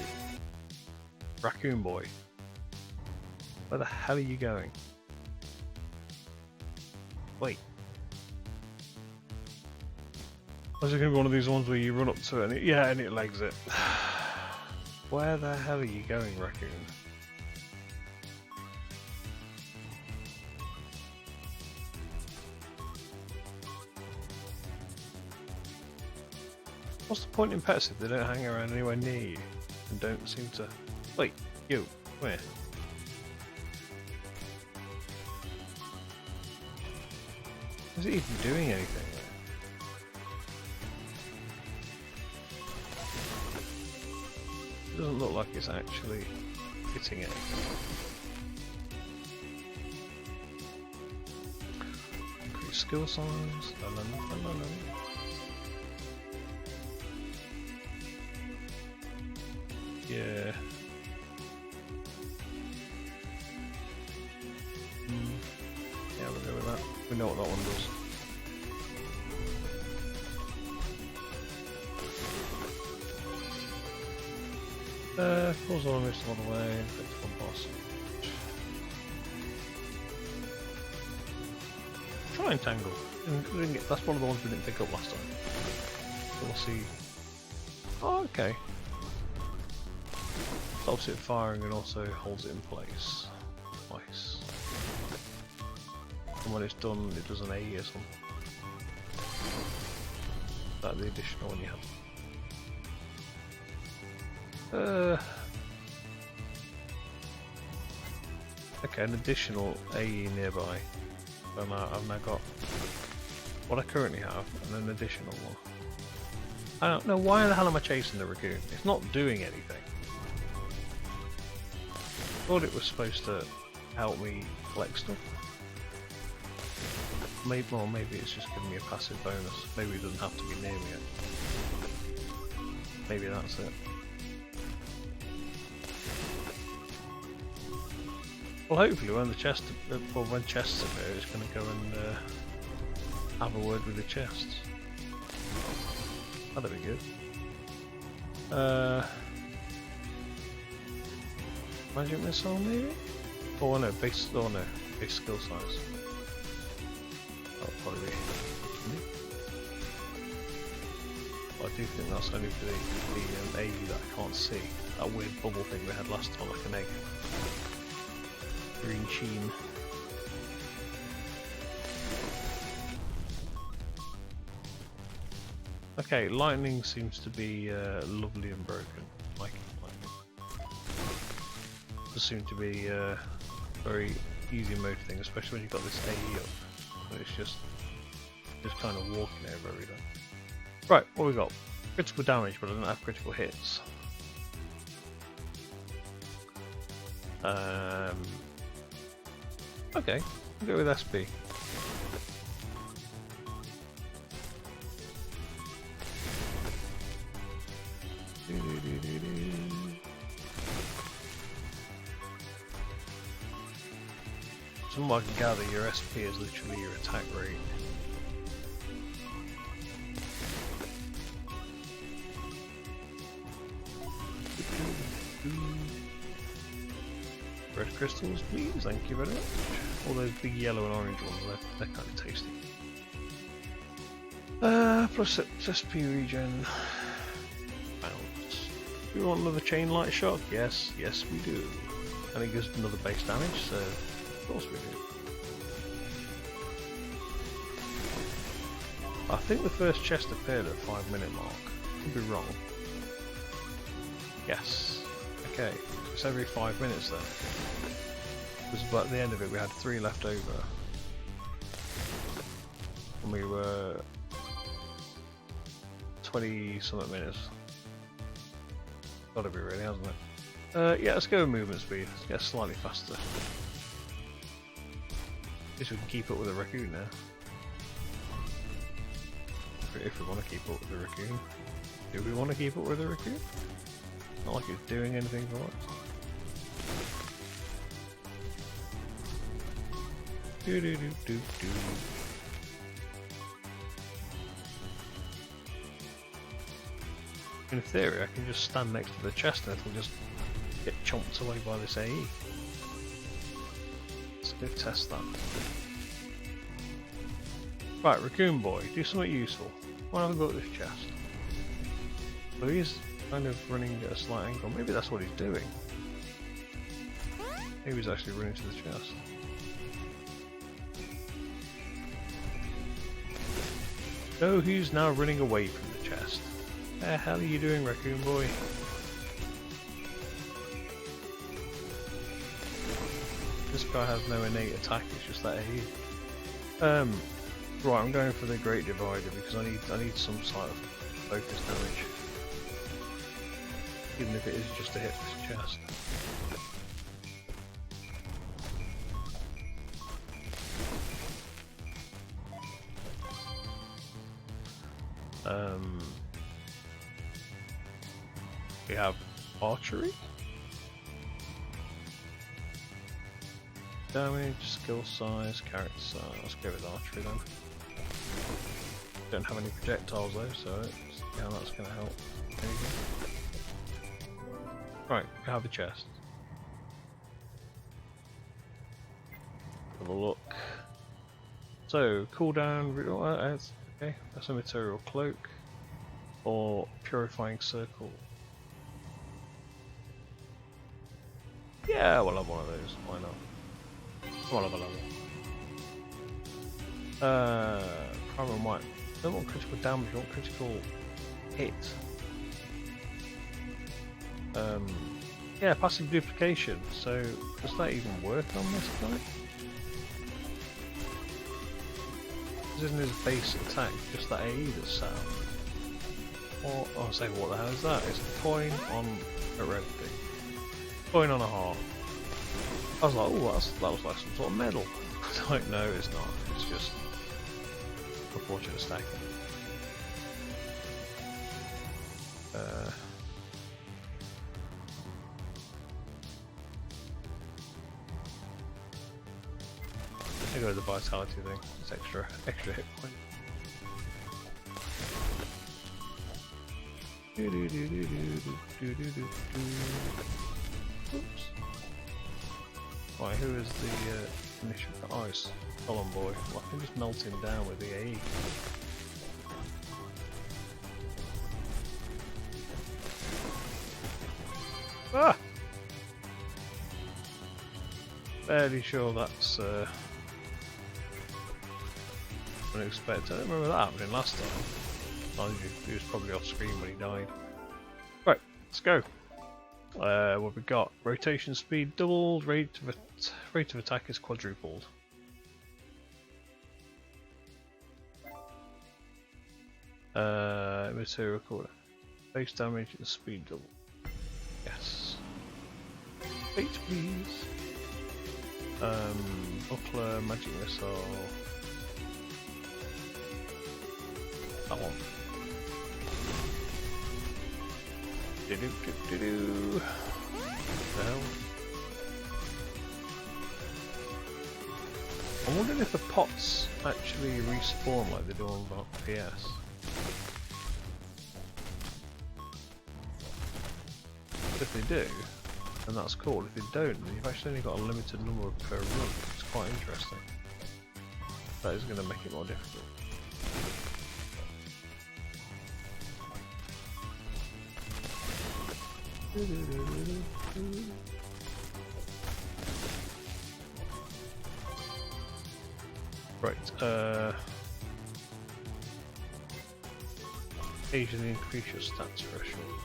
Raccoon boy. Where the hell are you going? Wait. Is it going to be one of these ones where you run up to it and it legs it? Where the hell are you going, raccoon? What's the point in pets if they don't hang around anywhere near you and don't seem to... Wait, you, where? Is it even doing anything there? It doesn't look like it's actually hitting it. Increase skill size. Yeah. Yeah, we'll go with that. We know what that one does. Pulls almost all the way, fix one boss. Try and tangle. That's one of the ones we didn't pick up last time. So we'll see. Oh, okay. Stops it firing and also holds it in place. Nice. And when it's done, it does an AE or something. That's the additional one you have. Okay, an additional AE nearby. I've now got what I currently have and an additional one. I don't know, why the hell am I chasing the raccoon? It's not doing anything. I thought it was supposed to help me collect stuff. Maybe it's just giving me a passive bonus. Maybe it doesn't have to be near me yet. Maybe that's it. Well, hopefully when chests appear, it's going to go and have a word with the chests. That'd be good. Magic missile, maybe? Oh no, base skill size. That'll probably be. But I do think that's only for the AE that I can't see. That weird bubble thing we had last time, like an egg. Green sheen. Okay, lightning seems to be lovely and broken. Like lightning. Does seem to be a very easy mode thing, especially when you've got this AE up. So it's just kind of walking over everything. Right, what we got? Critical damage, but I don't have critical hits. Okay, Go with SP. From what I can gather, your SP is literally your attack rate. Red crystals, please. Thank you very much. All those big yellow and orange ones, they're kind of tasty. Plus SP regen. Bounce. Do we want another chain light shock? Yes, yes we do. And it gives another base damage, so of course we do. I think the first chest appeared at the 5-minute mark. Could be wrong. Yes. Okay. It's every 5 minutes then. Because at the end of it we had 3 left over. And we were 20 something minutes. Gotta be really, hasn't it? Yeah, let's go with movement speed. Let's get slightly faster. Guess we can keep up with the raccoon now. If we want to keep up with the raccoon. Do we want to keep up with the raccoon? Not like it's doing anything for us. Do do do do do. In theory, I can just stand next to the chest and it'll just get chomped away by this AE. Let's go test that. Right, Raccoon Boy, do something useful. Why don't I go at this chest? So he's kind of running at a slight angle. Maybe that's what he's doing. Maybe he's actually running to the chest. Oh, who's now running away from the chest? The hell are you doing, Raccoon Boy? This guy has no innate attack, it's just that AE. Right, I'm going for the Great Divider because I need some sort of focus damage. Even if it is just to hit this chest. We have archery, damage, skill size, character size. Let's go with archery then. Don't have any projectiles though, so yeah, that's going to help. Anything. Right, we have a chest. Have a look. So cooldown. Okay, that's a material cloak or purifying circle. Yeah, we'll have one of those. Why not? We'll have a level. Primary might. Don't want critical damage. I want critical hit. Yeah, passive duplication. So does that even work on this guy? Isn't his base attack just that AE that's sound? Or I'll say, what the hell is that? It's a coin on a red thing. Coin on a heart. I was like, oh, that was like some sort of medal. Like, no, it's not. It's just proportionate stacking. I go with the vitality thing. It's extra hit point. Oops. Right, who is the initial? Oh, it's Column Boy. Well, I can just melt him down with the AE. Ah! Fairly sure that's unexpected. I don't remember that happening last time. He was probably off screen when he died. Right, let's go. What have we got? Rotation speed doubled, rate of attack is quadrupled. Material recorder. Base damage and speed double. Yes. Wait, please. Buckler, Magic Missile. That one. Do-do-do-do-do. The hell? I'm wondering if the pots actually respawn like they do on PS. If they do, then that's cool. If they don't, then you've actually only got a limited number per run. It's quite interesting. That is going to make it more difficult. Right, occasionally increase your stats threshold.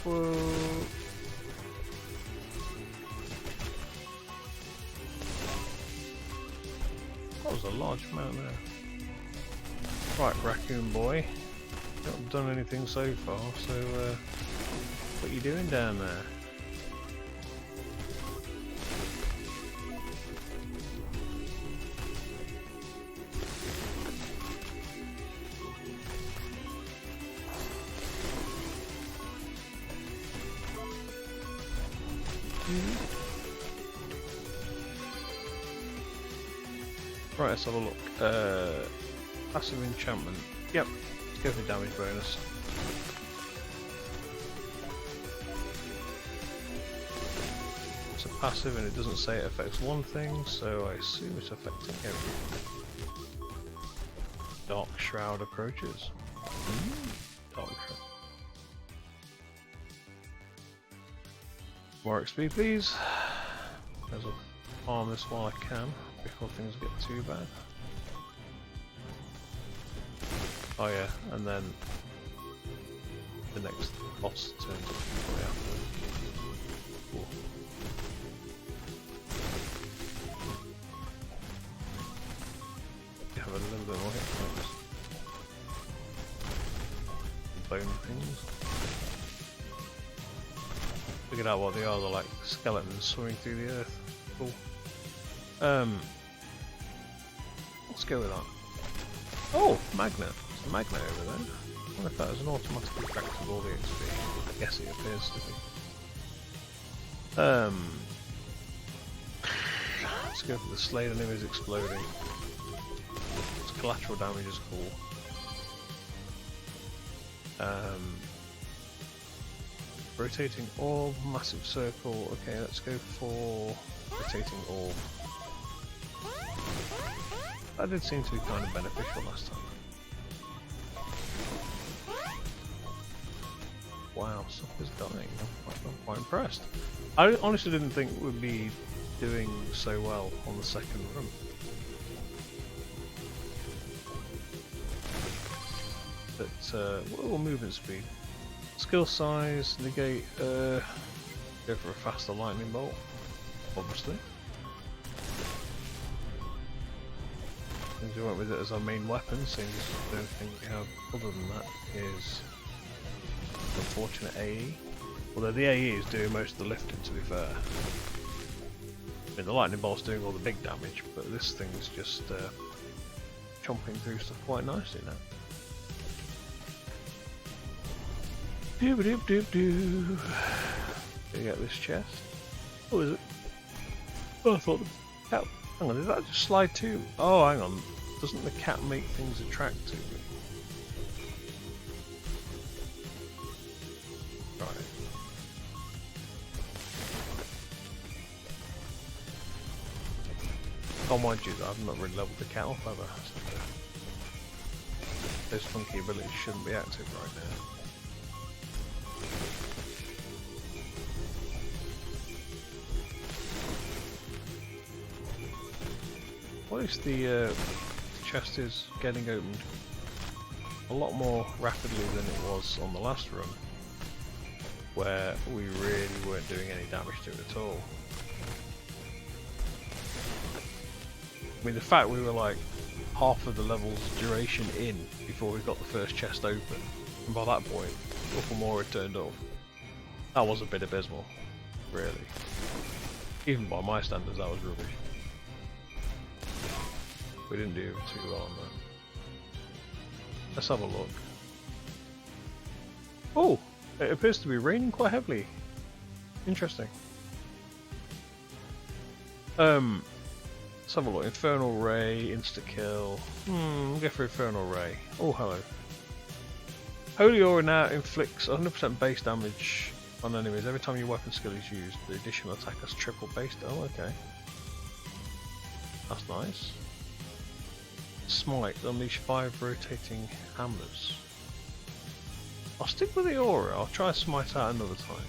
Whoa. That was a large amount there. Right, raccoon boy. Not done anything so far, so what are you doing down there? Right, let's have a look. Passive enchantment. Yep, let's go for damage bonus. It's a passive and it doesn't say it affects one thing, so I assume it's affecting everything. Dark Shroud approaches. Dark Shroud. More XP please. There's a farm this while I can, before things get too bad. Oh yeah, and then the next boss turns up shortly after. Cool. You have a little bit more hit points. Bone things. Figured out what they are, they're like skeletons swimming through the earth. Cool. Let's go with that. Oh, magnet. There's a magnet over there. I wonder if that is an automatic effect of all the XP. I guess it appears to be. Let's go for the Slayer enemies exploding. Its collateral damage is cool. Rotating orb, massive circle. Okay, let's go for rotating orb. That did seem to be kind of beneficial last time. Wow, stuff is dying. I'm quite impressed. I honestly didn't think we'd be doing so well on the second run. But, well, movement speed. Skill size, negate, go for a faster lightning bolt, obviously. Since we went with it as our main weapon, seeing as the only thing we have other than that is unfortunate AE. Although the AE is doing most of the lifting, to be fair. I mean, the lightning bolt's doing all the big damage, but this thing's just chomping through stuff quite nicely now. Doop doop doop doop. You get this chest. What is it? Oh, I thought the cat. Hang on, did that just slide too? Oh, hang on. Doesn't the cat make things attract to me? Right. Oh, mind you, I've not really leveled the cat up ever. Those funky abilities shouldn't be active right now. At least the chest is getting opened a lot more rapidly than it was on the last run, where we really weren't doing any damage to it at all. I mean, the fact we were like half of the level's duration in before we got the first chest open, and by that point, a couple more had turned off. That was a bit abysmal. really. Even by my standards, that was rubbish. We didn't do too well on that. Let's have a look. Oh! It appears to be raining quite heavily. Interesting. Let's have a look. Infernal Ray, insta-kill. We'll go for Infernal Ray. Oh, hello. Holy Aura now inflicts 100% base damage on enemies. Every time your weapon skill is used, the additional attack has triple base. Oh, okay. That's nice. Smite. Unleash 5 rotating hammers. I'll stick with the Aura. I'll try Smite out another time.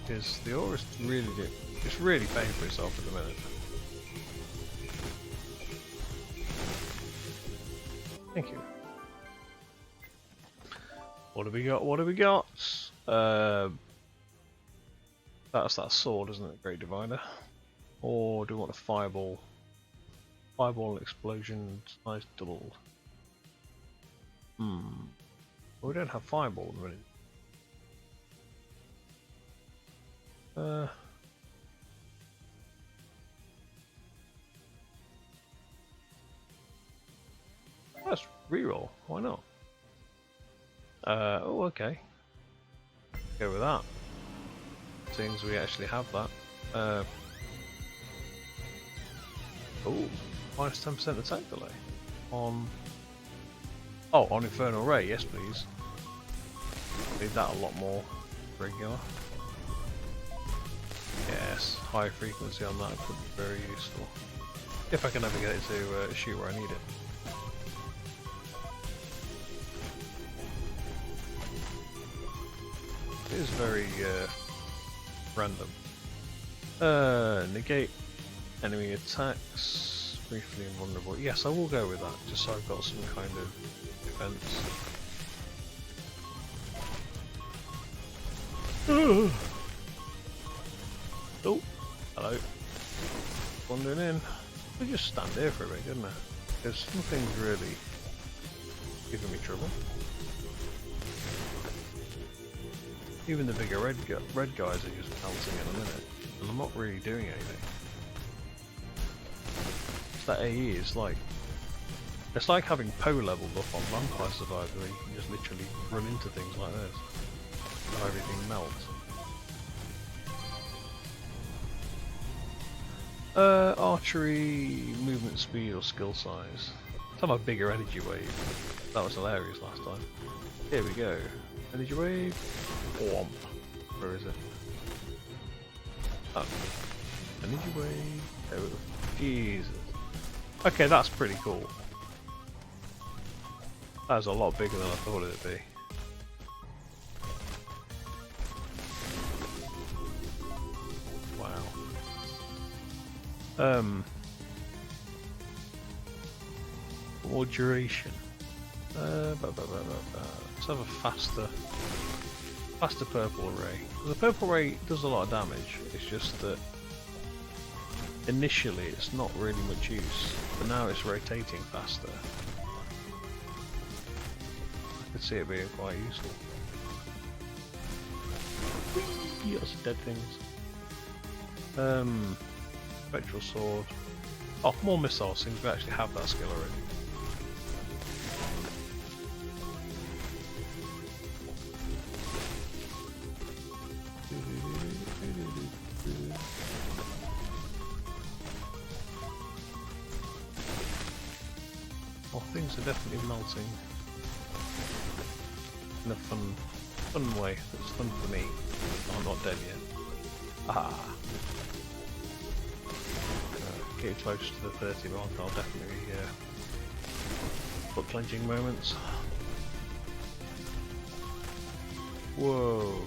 Because the Aura is really good. It's really paying for itself at the minute. Thank you. What have we got? What have we got? That's that sword, isn't it? Great Divider. Or do we want a Fireball? Fireball explosion, nice double. Well, we don't have Fireball at the minute. Let's reroll. Why not? Oh, okay. Go with that. Seeing as we actually have that. Oh, minus 10% attack delay on. Oh, on Infernal Ray, yes please. Need that a lot more regular. Yes, high frequency on that could be very useful. If I can ever get it to shoot where I need it. It is very random. Negate enemy attacks, briefly invulnerable. Yes, I will go with that, just so I've got some kind of defense. Oh, hello. Wandering in. I'll just stand here for a bit, didn't I? Because something's really giving me trouble. Even the bigger red guys are just bouncing in a minute, and I'm not really doing anything. That AE is like, it's like having Poe leveled up on Vampire Survivor, where you can just literally run into things like this, and everything melts. Archery, movement speed or skill size. Let's have a bigger energy wave. That was hilarious last time. Here we go. Energy wave. Whomp. Where is it? Oh. Energy wave. There we go. Jesus. Okay, that's pretty cool. That was a lot bigger than I thought it'd be. Wow. More duration. Let's have a faster purple ray. The purple ray does a lot of damage. It's just that initially it's not really much use, but now it's rotating faster. I could see it being quite useful. Whee! Lots of dead things. Spectral sword. Oh, more missiles, since we actually have that skill already. Oh, things are definitely melting in a fun way. That's fun for me. I'm not dead yet. Ah. Get close to the 30 mark, I'll definitely put clenching moments. Whoa.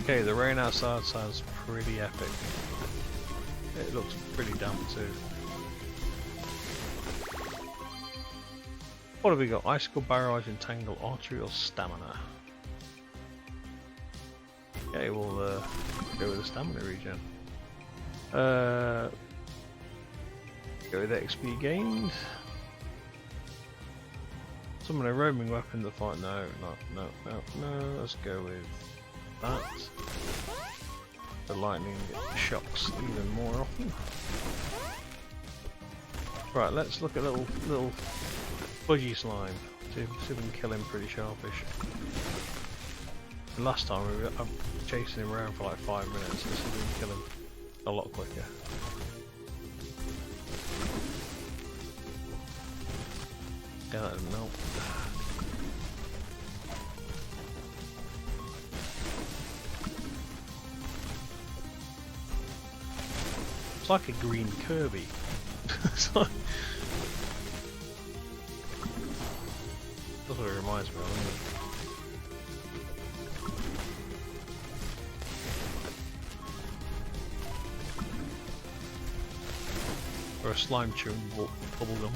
Okay, the rain outside sounds pretty epic. It looks pretty damp too. What have we got? Icicle, Barrage, Entangle, Archery or Stamina? Okay, we'll go with the Stamina regen. Go with XP gained. Summon a roaming weapon to fight. No. Let's go with that. The lightning shocks even more often. Right, let's look at little fudgy slime. See if we can kill him pretty sharpish. Last time we were chasing him around for like 5 minutes. Let's see if we can kill him a lot quicker. Yeah, that didn't help. It's like a green Kirby. That's what it reminds me of. Or a slime chewing bubblegum.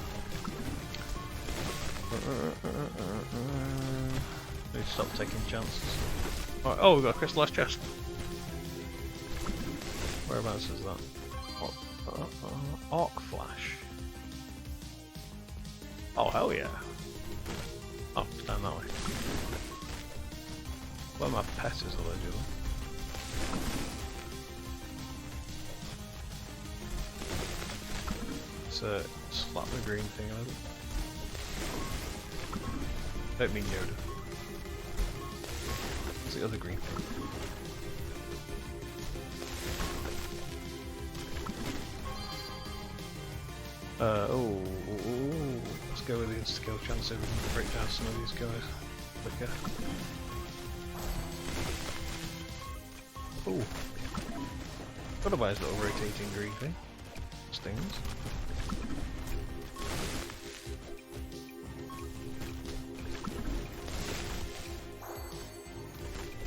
Need to stop taking chances. Right, oh, we've got a crystallized chest. Whereabouts is that? Arc flash. Oh, hell yeah. Oh, it's down that way. Where my pet is allegedly. So, slap the green thing over. Don't mean Yoda. It's the other green thing. Let's go with the insta-kill chance so we can break down some of these guys quicker. Ooh. What about his little rotating green thing? Stings.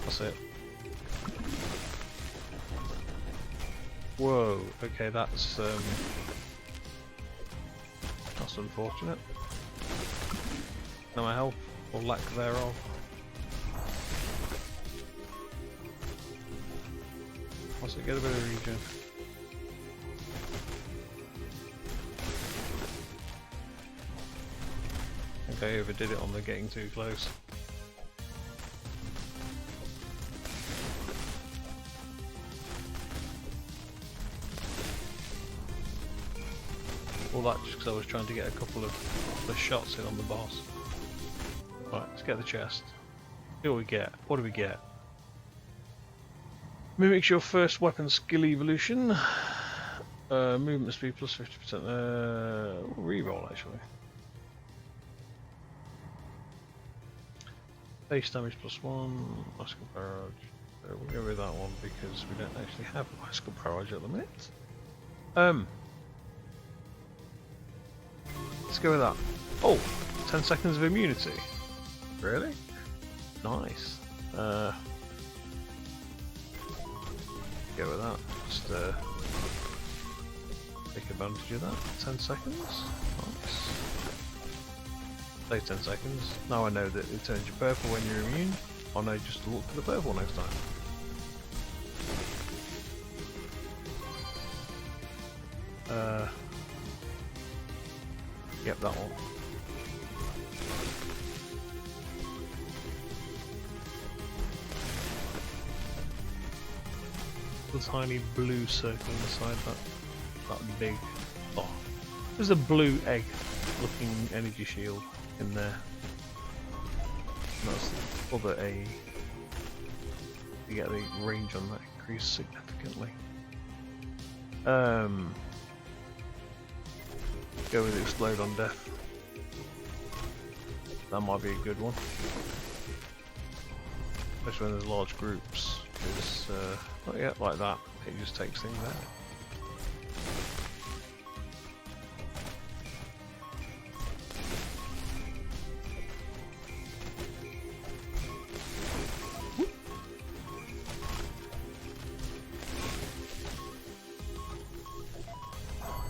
That's it. Whoa, okay, that's unfortunate. No health, or lack thereof. What's it, get a bit of regen. I think I overdid it on the getting too close. All that just because I was trying to get a couple of the shots in on the boss. Right, let's get the chest. See what we get. What do we get? Mimics your first weapon skill evolution. Movement speed plus 50%. Reroll actually. Base damage plus 1. Bicycle barrage. So we'll go with that one because we don't actually have a bicycle barrage at the minute. Let's go with that. Oh, 10 seconds of immunity. Really? Nice. Go with that. Just take advantage of that. 10 seconds. Nice. Say 10 seconds. Now I know that it turns you purple when you're immune. I'll know just to look for the purple next time. Yep, that one. The tiny blue circle inside that big. Oh, there's a blue egg-looking energy shield in there. And that's the other A. You get the range on that increased significantly. Go with explode on death. That might be a good one. Especially when there's large groups. Because, not yet like that, it just takes things out.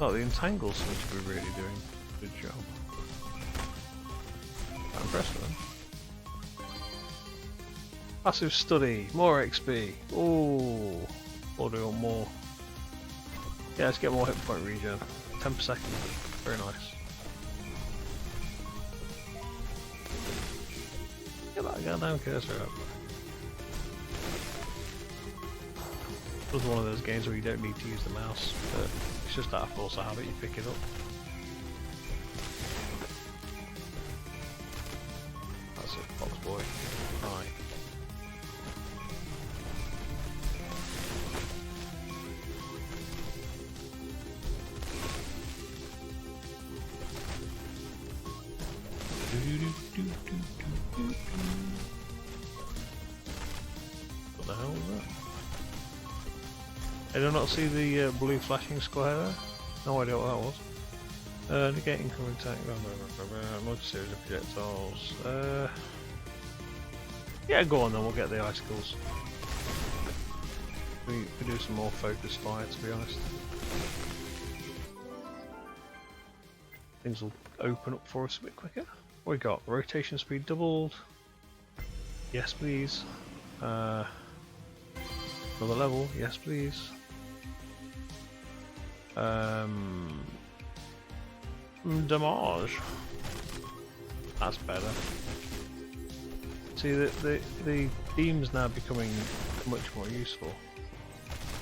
Oh, the entangles seem to be really doing a good job. I'm impressed with them. Passive study, more XP. Ooh, or do we want more? Yeah, let's get more hit point regen. 10 per second. Very nice. Get that goddamn cursor up. It was one of those games where you don't need to use the mouse, but it's just out of force of habit, you pick it up. That's it, Fox Boy. Hi. What the hell was that? I do not see the blue flashing square there. No idea what that was. Negate incoming tank. Multi-series of projectiles. Yeah, go on then. We'll get the icicles. We could do some more focus fire, to be honest. Things will open up for us a bit quicker. What we got? Rotation speed doubled. Yes, please. Another level. Yes, please. Damage. That's better. See, the beam's now becoming much more useful.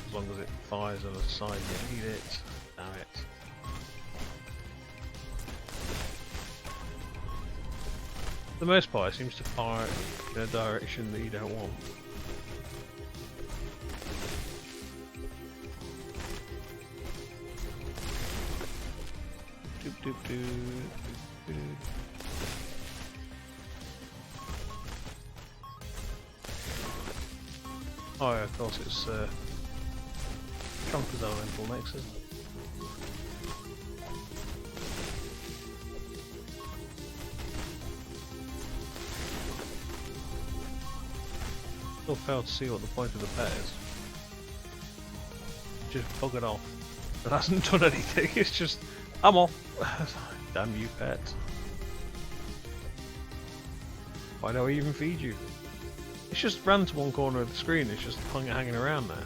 As long as it fires on the side you need it. Damn it. For the most part, it seems to fire in a direction that you don't want. Doop, doop, doop, doop, doop. Oh yeah, of course it's Trumper's elemental next, isn't it? Still failed to see what the point of the pet is. Just buggered off. It hasn't done anything, it's just, I'm off. Damn you, pet. Why do I even feed you? It's just ran to one corner of the screen, it's just hanging around there.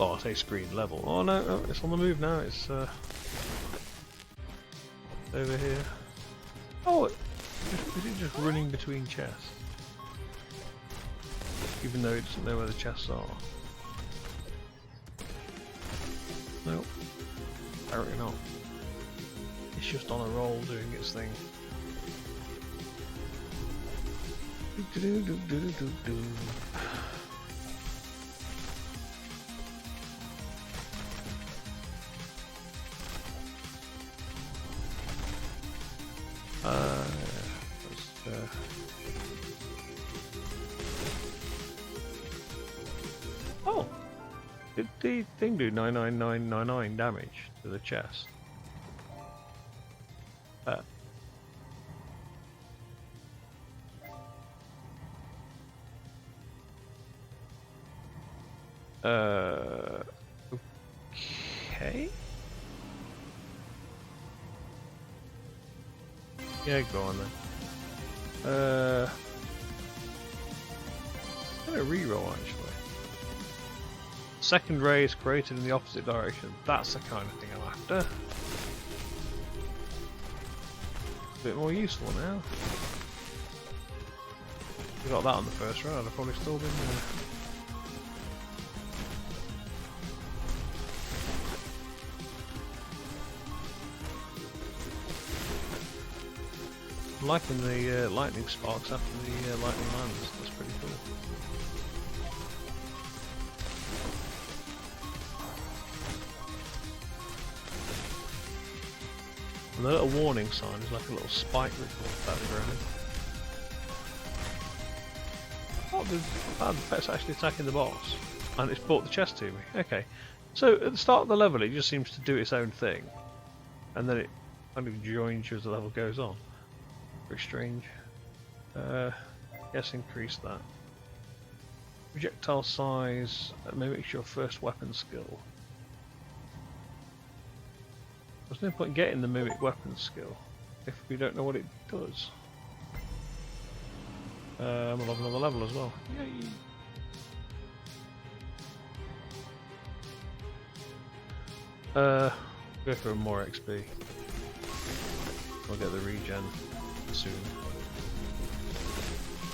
Oh, I say screen level. Oh no, no, it's on the move now, it's over here. Oh, is it just running between chests? Even though it doesn't know where the chests are. Nope, apparently not. It's just on a roll doing its thing. Oh! Did the thing do 99999 damage to the chest? Okay. Yeah, go on then. I'm gonna reroll actually. Second ray is created in the opposite direction. That's the kind of thing I'm after. A bit more useful now. If we got that on the first round, I'd probably still been there. I'm liking the lightning sparks after the lightning lands. That's pretty cool. And the little warning sign is like a little spike ripple about the ground. Oh, the pet's actually attacking the boss, and it's brought the chest to me. Okay, so at the start of the level, it just seems to do its own thing, and then it kind of joins you as the level goes on. Very strange. Yes, increase that. Projectile size mimics your first weapon skill. There's no point getting the mimic weapon skill if we don't know what it does. We'll have another level as well. Yay! Go for more XP. I'll get the regen soon.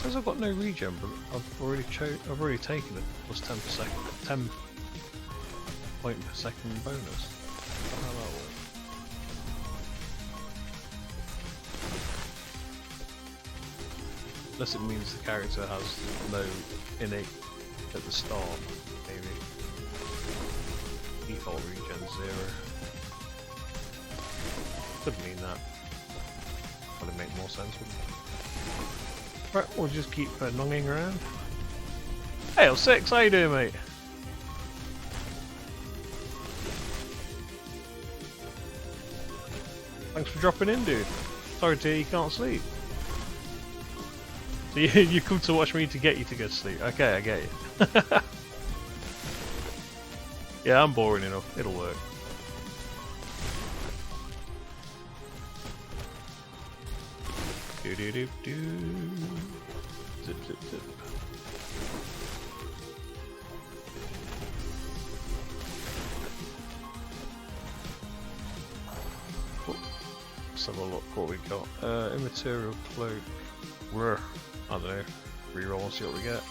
says I've got no regen, but I've already taken it plus 10 point per second bonus. How that work? Unless it means the character has no innate at the start, maybe. Default regen 0. Could mean that. Would make more sense, wouldn't it? Right, we'll just keep nonging around. Hey, L6, how you doing, mate? Thanks for dropping in, dude. Sorry to hear you can't sleep. So you come to watch me to get you to go to sleep. Okay, I get you. Yeah, I'm boring enough. It'll work. Do do do do. Zip zip zip. Oh, let's have a look what we got. Immaterial cloak. I don't know. Reroll and see what we get.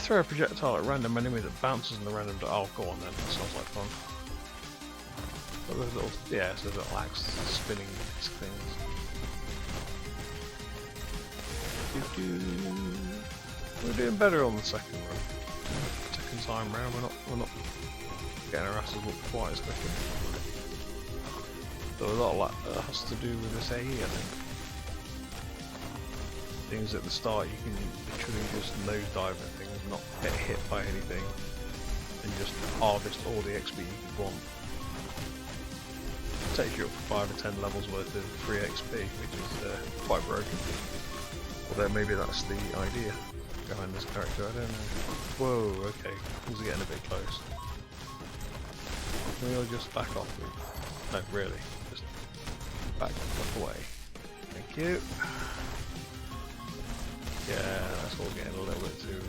Throw a projectile at random enemy that bounces in the random. Oh, go on then. That sounds like fun. Those little, yeah, so little axe spinning things. We're doing better on the second run. Second time round, we're not getting our asses whooped quite as quickly. So a lot of that has to do with this AE, I think. Things at the start, you can literally just nosedive at things, not get hit by anything, and just harvest all the XP you want. It takes you up for 5 or 10 levels worth of free XP, which is quite broken. Although maybe that's the idea behind this character, I don't know. Whoa, okay, things are getting a bit close. We'll just back off. No, really, just back away. Thank you. Yeah, that's all getting a little bit too.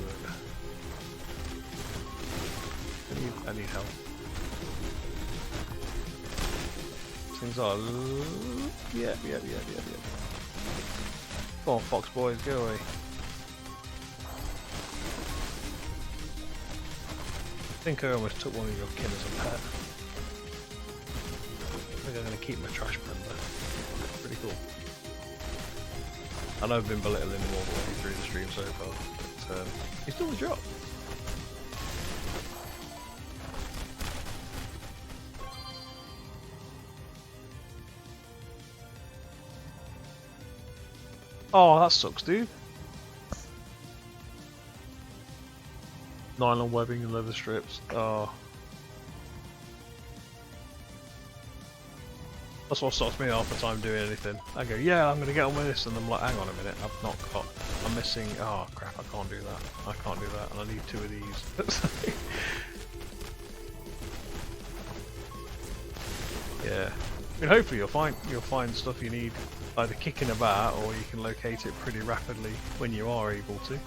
I need help. Things are. Yeah. Come on, fox boys, go away. I think I almost took one of your kin as a pet. I think I'm going to keep my trash panda. Pretty cool. I know I've been belittling him all the way through the stream so far, but he's done the job. Oh, that sucks, dude. Nylon webbing and leather strips. Oh. That's what stops me half the time doing anything. I go, yeah, I'm going to get on with this, and I'm like, hang on a minute, I'm missing, oh crap, I can't do that, and I need 2 of these. Yeah. I mean, hopefully you'll find stuff you need either kicking about, or you can locate it pretty rapidly when you are able to. You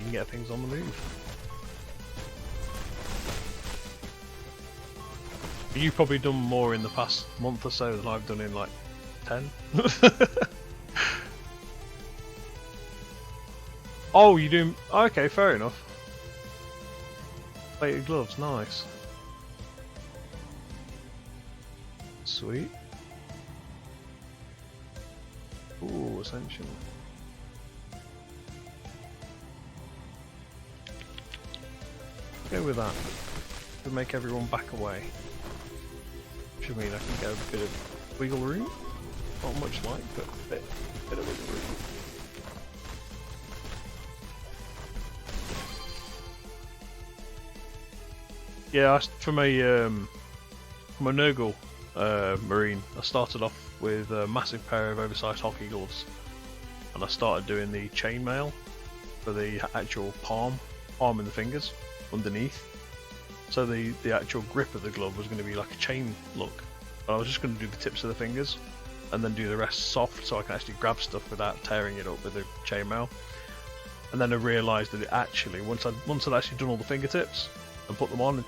can get things on the move. You've probably done more in the past month or so than I've done in like 10. Oh, you do? Okay, fair enough. Plated gloves, nice. Sweet. Ooh, Ascension. Go with that. To make everyone back away. Which I mean, I can get a bit of wiggle room. Not much like, but a bit of wiggle room. Yeah, from a Nurgle Marine, I started off with a massive pair of oversized hockey gloves, and I started doing the chainmail for the actual palm in the fingers underneath. So the actual grip of the glove was going to be like a chain look, but I was just going to do the tips of the fingers and then do the rest soft, so I can actually grab stuff without tearing it up with the chainmail. And then I realised that it actually, once I'd actually done all the fingertips and put them on and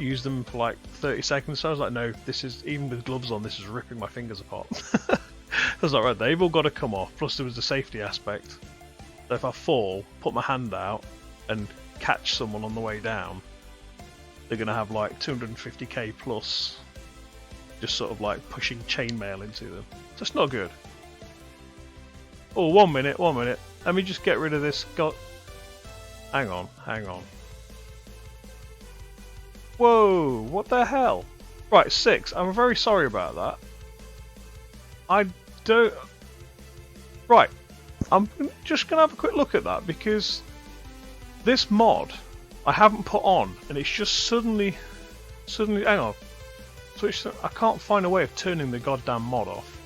used them for like 30 seconds, so I was like, no, this is, even with gloves on, this is ripping my fingers apart. That's not right. They've all got to come off. Plus, there was the safety aspect. So if I fall, put my hand out, and catch someone on the way down, they're going to have like 250k plus, just sort of like pushing chainmail into them. So it's not good. Oh, 1 minute, 1 minute. Let me just get rid of this. Hang on, hang on. Whoa, what the hell? Right, 6. I'm very sorry about that. I don't... Right, I'm just going to have a quick look at that because this mod I haven't put on and it's just suddenly... Hang on. Switch. I can't find a way of turning the goddamn mod off.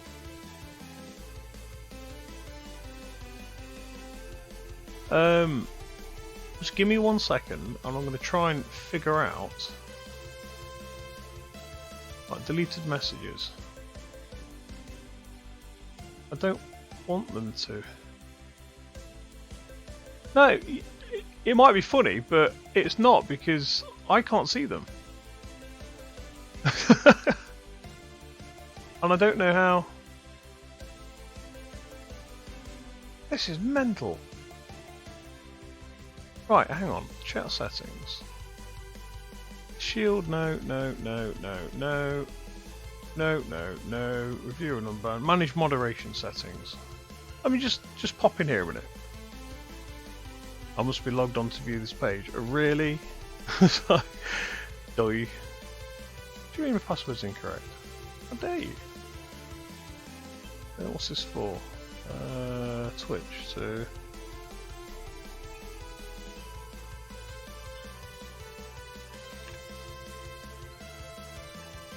Just give me 1 second and I'm going to try and figure out... Like, deleted messages. I don't want them to. No, it might be funny, but it's not because I can't see them. And I don't know how. This is mental. Right, hang on. Chat settings. Shield, no. Review and unban. Manage moderation settings. Let me just pop in here a minute. I must be logged on to view this page. Really? Doi. Do you mean my password's incorrect? How dare you? What's this for? Twitch, so...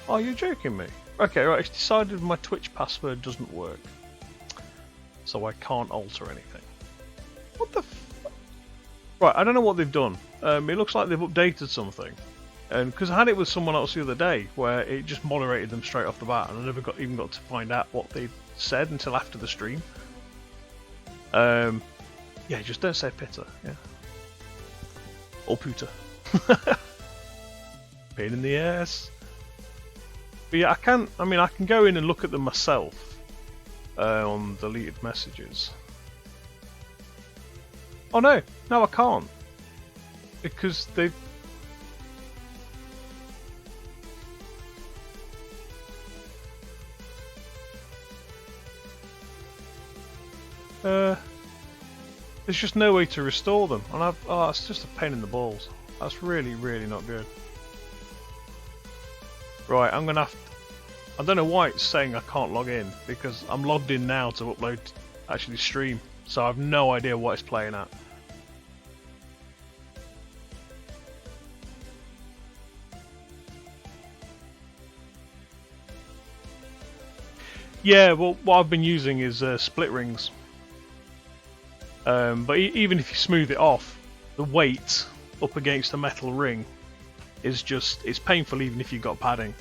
Oh, you're joking me? Okay, right, it's decided my Twitch password doesn't work. So I can't alter anything. What the f... Right, I don't know what they've done. It looks like they've updated something. And because I had it with someone else the other day, where it just moderated them straight off the bat, and I never even got to find out what they said until after the stream. Yeah, just don't say pitter, yeah. Or puta. Pain in the ass. But yeah, I can go in and look at them myself on deleted messages. Oh no, I can't. Because they've... there's just no way to restore them. And it's just a pain in the balls. That's really, really not good. Right, I'm gonna have to... I don't know why it's saying I can't log in, because I'm logged in now to upload, actually stream, so I have no idea what it's playing at. Yeah, well, what I've been using is split rings. But even if you smooth it off, the weight up against a metal ring is just, it's painful even if you've got padding.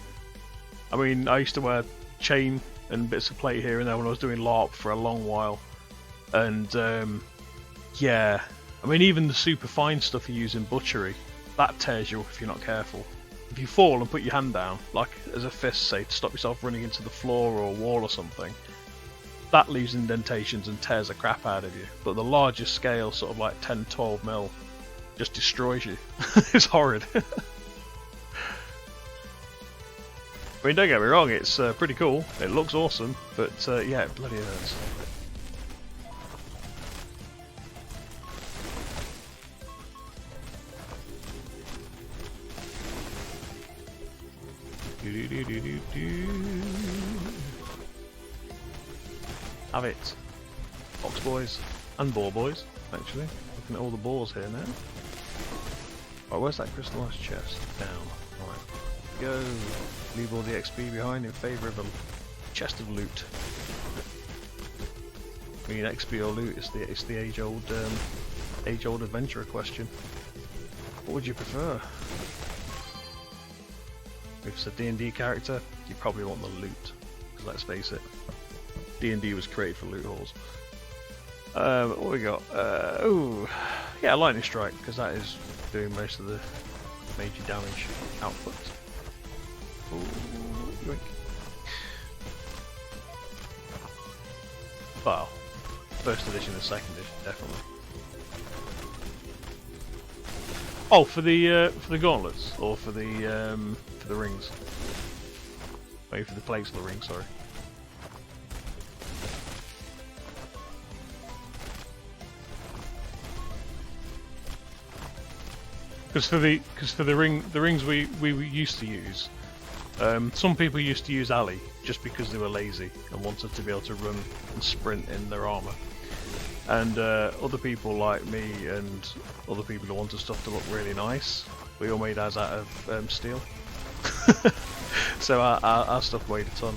I mean, I used to wear chain and bits of plate here and there when I was doing LARP for a long while. And yeah, I mean, even the super fine stuff you use in butchery, that tears you up if you're not careful. If you fall and put your hand down, like as a fist, say, to stop yourself running into the floor or a wall or something, that leaves indentations and tears the crap out of you. But the larger scale, sort of like 10-12 mil, just destroys you. It's horrid. I mean, don't get me wrong, it's pretty cool. It looks awesome, but yeah, it bloody hurts. Have it. Box boys. And boar boys, actually. Looking at all the boars here now. Right, where's that crystallised chest? Down. Right. Go. Leave all the XP behind in favour of a chest of loot. I mean, XP or loot, it's the age-old adventurer question. What would you prefer? If it's a D&D character, you probably want the loot, because let's face it, D&D was created for loot holes. What we got? Oh, yeah, lightning strike, because that is doing most of the major damage output. Ooh, yoink. Well, first edition and second edition, definitely. Oh, for the gauntlets, or for the rings. Wait, for the plates of the ring, sorry. Because for the rings we used to use, some people used to use Ali just because they were lazy and wanted to be able to run and sprint in their armour. And other people like me and other people who wanted stuff to look really nice, we all made ours out of steel. So our stuff weighed a ton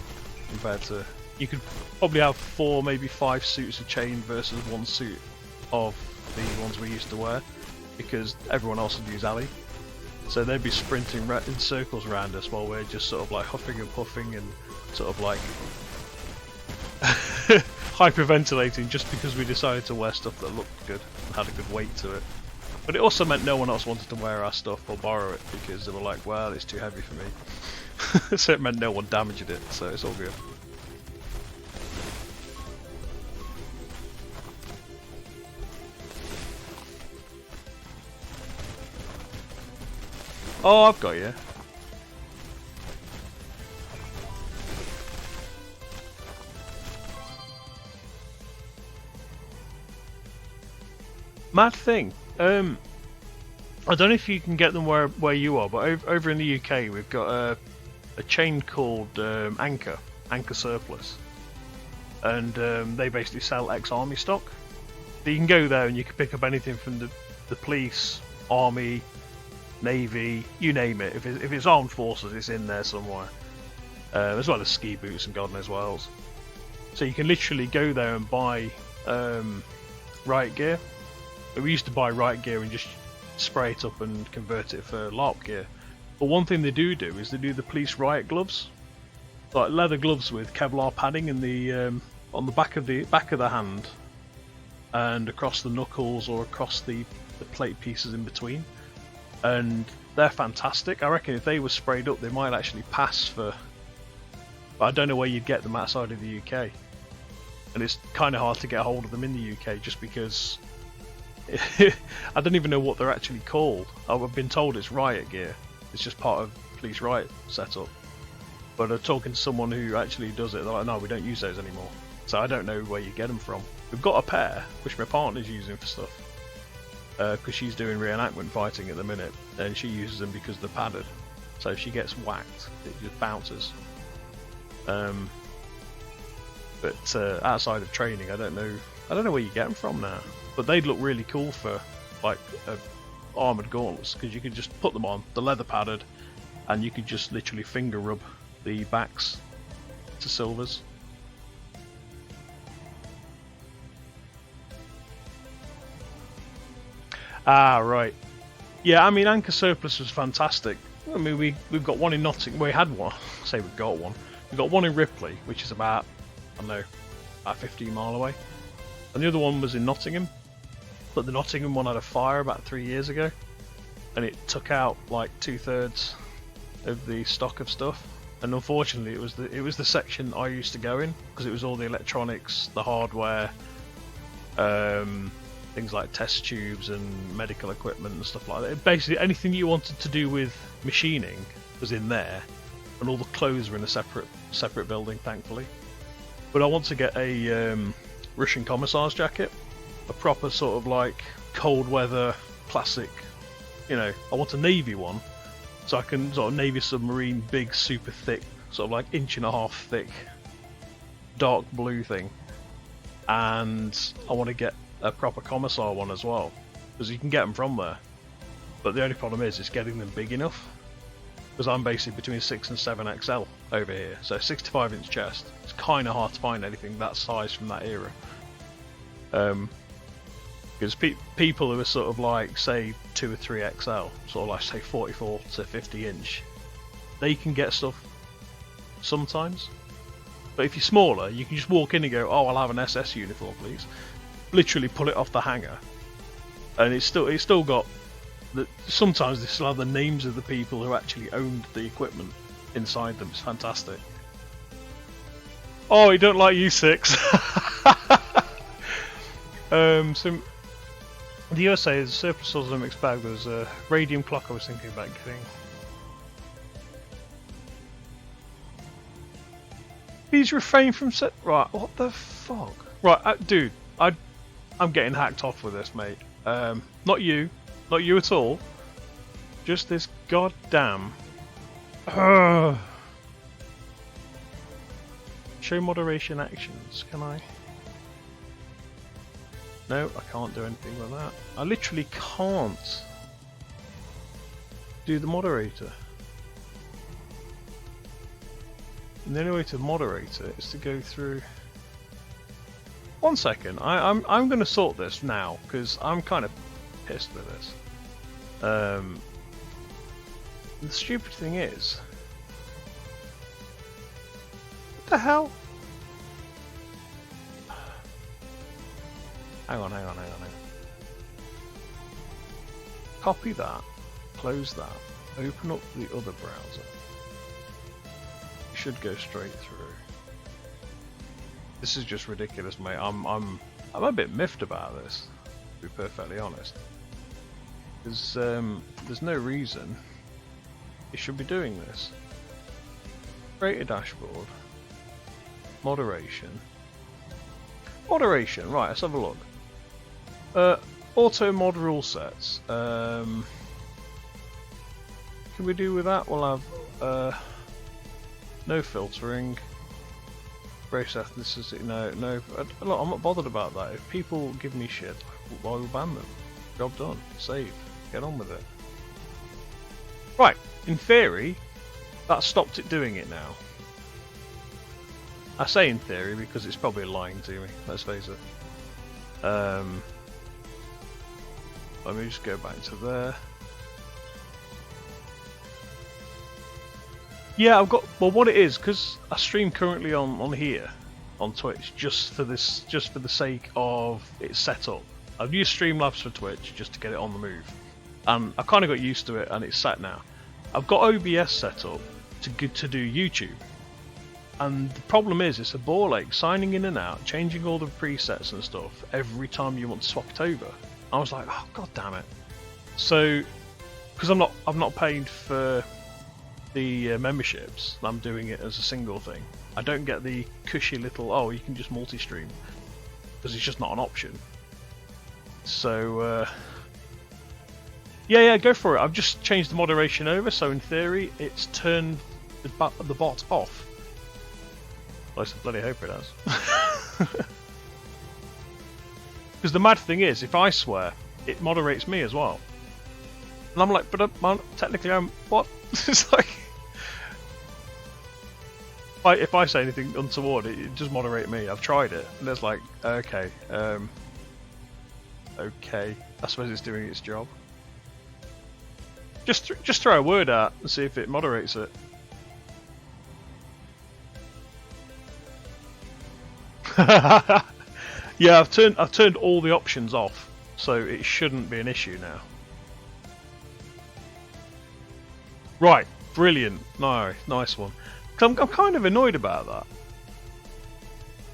compared to... You could probably have 4, maybe 5 suits of chain versus 1 suit of the ones we used to wear, because everyone else would use Ali. So they'd be sprinting in circles around us while we're just sort of like huffing and puffing and sort of like hyperventilating just because we decided to wear stuff that looked good and had a good weight to it. But it also meant no one else wanted to wear our stuff or borrow it because they were like, well, it's too heavy for me. So it meant no one damaged it, so it's all good. Oh, I've got you. Mad thing. I don't know if you can get them where you are, but over in the UK we've got a chain called Anchor Surplus, and they basically sell ex-army stock. So you can go there and you can pick up anything from the police, army, navy, you name it. If it's armed forces, it's in there somewhere. As well as ski boots and God knows what else. So you can literally go there and buy riot gear. We used to buy riot gear and just spray it up and convert it for LARP gear. But one thing they do is they do the police riot gloves, like leather gloves with Kevlar padding in the on the back of the hand and across the knuckles or across the plate pieces in between. And they're fantastic. I reckon if they were sprayed up, they might actually pass for... But I don't know where you'd get them outside of the UK. And it's kind of hard to get a hold of them in the UK just because... I don't even know what they're actually called. I've been told it's riot gear. It's just part of police riot setup. But talking to someone who actually does it, they're like, no, we don't use those anymore. So I don't know where you get them from. We've got a pair, which my partner's using for stuff. Because she's doing reenactment fighting at the minute, and she uses them because they're padded. So if she gets whacked, it just bounces. But outside of training, I don't know where you get them from now. But they'd look really cool for like armored gauntlets, because you could just put them on, the leather padded, and you could just literally finger rub the backs to silvers. Ah, right. Yeah, I mean, Anchor Surplus was fantastic. I mean, we've got one in Nottingham. We had one. I say we've got one. We've got one in Ripley, which is about, I don't know, about 15 mile away. And the other one was in Nottingham. But the Nottingham one had a fire about 3 years ago. And it took out like 2/3 of the stock of stuff. And unfortunately, it was the section I used to go in, because it was all the electronics, the hardware, things like test tubes and medical equipment and stuff like that. Basically anything you wanted to do with machining was in there, and all the clothes were in a separate building, thankfully. But I want to get a Russian commissar's jacket, a proper sort of like cold weather classic, you know. I want a navy one, so I can sort of navy submarine, big, super thick, sort of like 1.5 inch thick, dark blue thing. And I want to get a proper commissar one as well, because you can get them from there. But the only problem is getting them big enough, because I'm basically between 6 and 7 XL over here, so 65 inch chest. It's kind of hard to find anything that size from that era. Because people who are sort of like, say, 2 or 3 XL, sort of like say 44 to 50 inch, they can get stuff sometimes. But if you're smaller, you can just walk in and go, oh, I'll have an SS uniform, please. Literally pull it off the hanger, and it's still got sometimes they still have the names of the people who actually owned the equipment inside them. It's fantastic. Oh, he don't like you, Six. So the USA is surplus of a mixed bag. There's a radium clock I was thinking about getting. Please refrain from set. Right, what the fuck? Right, dude, I'm getting hacked off with this, mate. Not you at all. Just this goddamn. Show moderation actions. Can I? No, I can't do anything with that. I literally can't do the moderator. And the only way to moderate it is to go through. 1 second, I'm going to sort this now because I'm kind of pissed with this. The stupid thing is, what the hell? Hang on. Copy that, close that, open up the other browser. It should go straight through. This is just ridiculous, mate. I'm a bit miffed about this, to be perfectly honest. There's no reason it should be doing this. Create a dashboard. Moderation. Right, let's have a look. Auto mod rule sets. Can we do with that? We'll have no filtering. Race ethnicity. No. Look, I'm not bothered about that. If people give me shit, I will ban them. Job done. Save. Get on with it. Right. In theory, that stopped it doing it now. I say in theory because it's probably lying to me, let's face it. Let me just go back to there. Yeah, I've got. Well, what it is, because I stream currently on here, on Twitch, just for the sake of its setup. I've used Streamlabs for Twitch just to get it on the move, and I kind of got used to it, and it's set now. I've got OBS set up to do YouTube. And the problem is, it's a ball ache signing in and out, changing all the presets and stuff every time you want to swap it over. I was like, oh god damn it! So, because I've not paid for the memberships, I'm doing it as a single thing. I don't get the cushy little you can just multi-stream because it's just not an option. So, yeah, go for it. I've just changed the moderation over, so in theory, it's turned the bot off. Well, I bloody hope it has. Because the mad thing is, if I swear, it moderates me as well. And I'm like, but technically I'm... What? It's like... If I say anything untoward, it just moderate me. I've tried it. And it's like, okay. Okay. I suppose it's doing its job. Just throw a word out and see if it moderates it. Yeah, I've turned all the options off, so it shouldn't be an issue now. Right, brilliant. No, nice one. I'm kind of annoyed about that.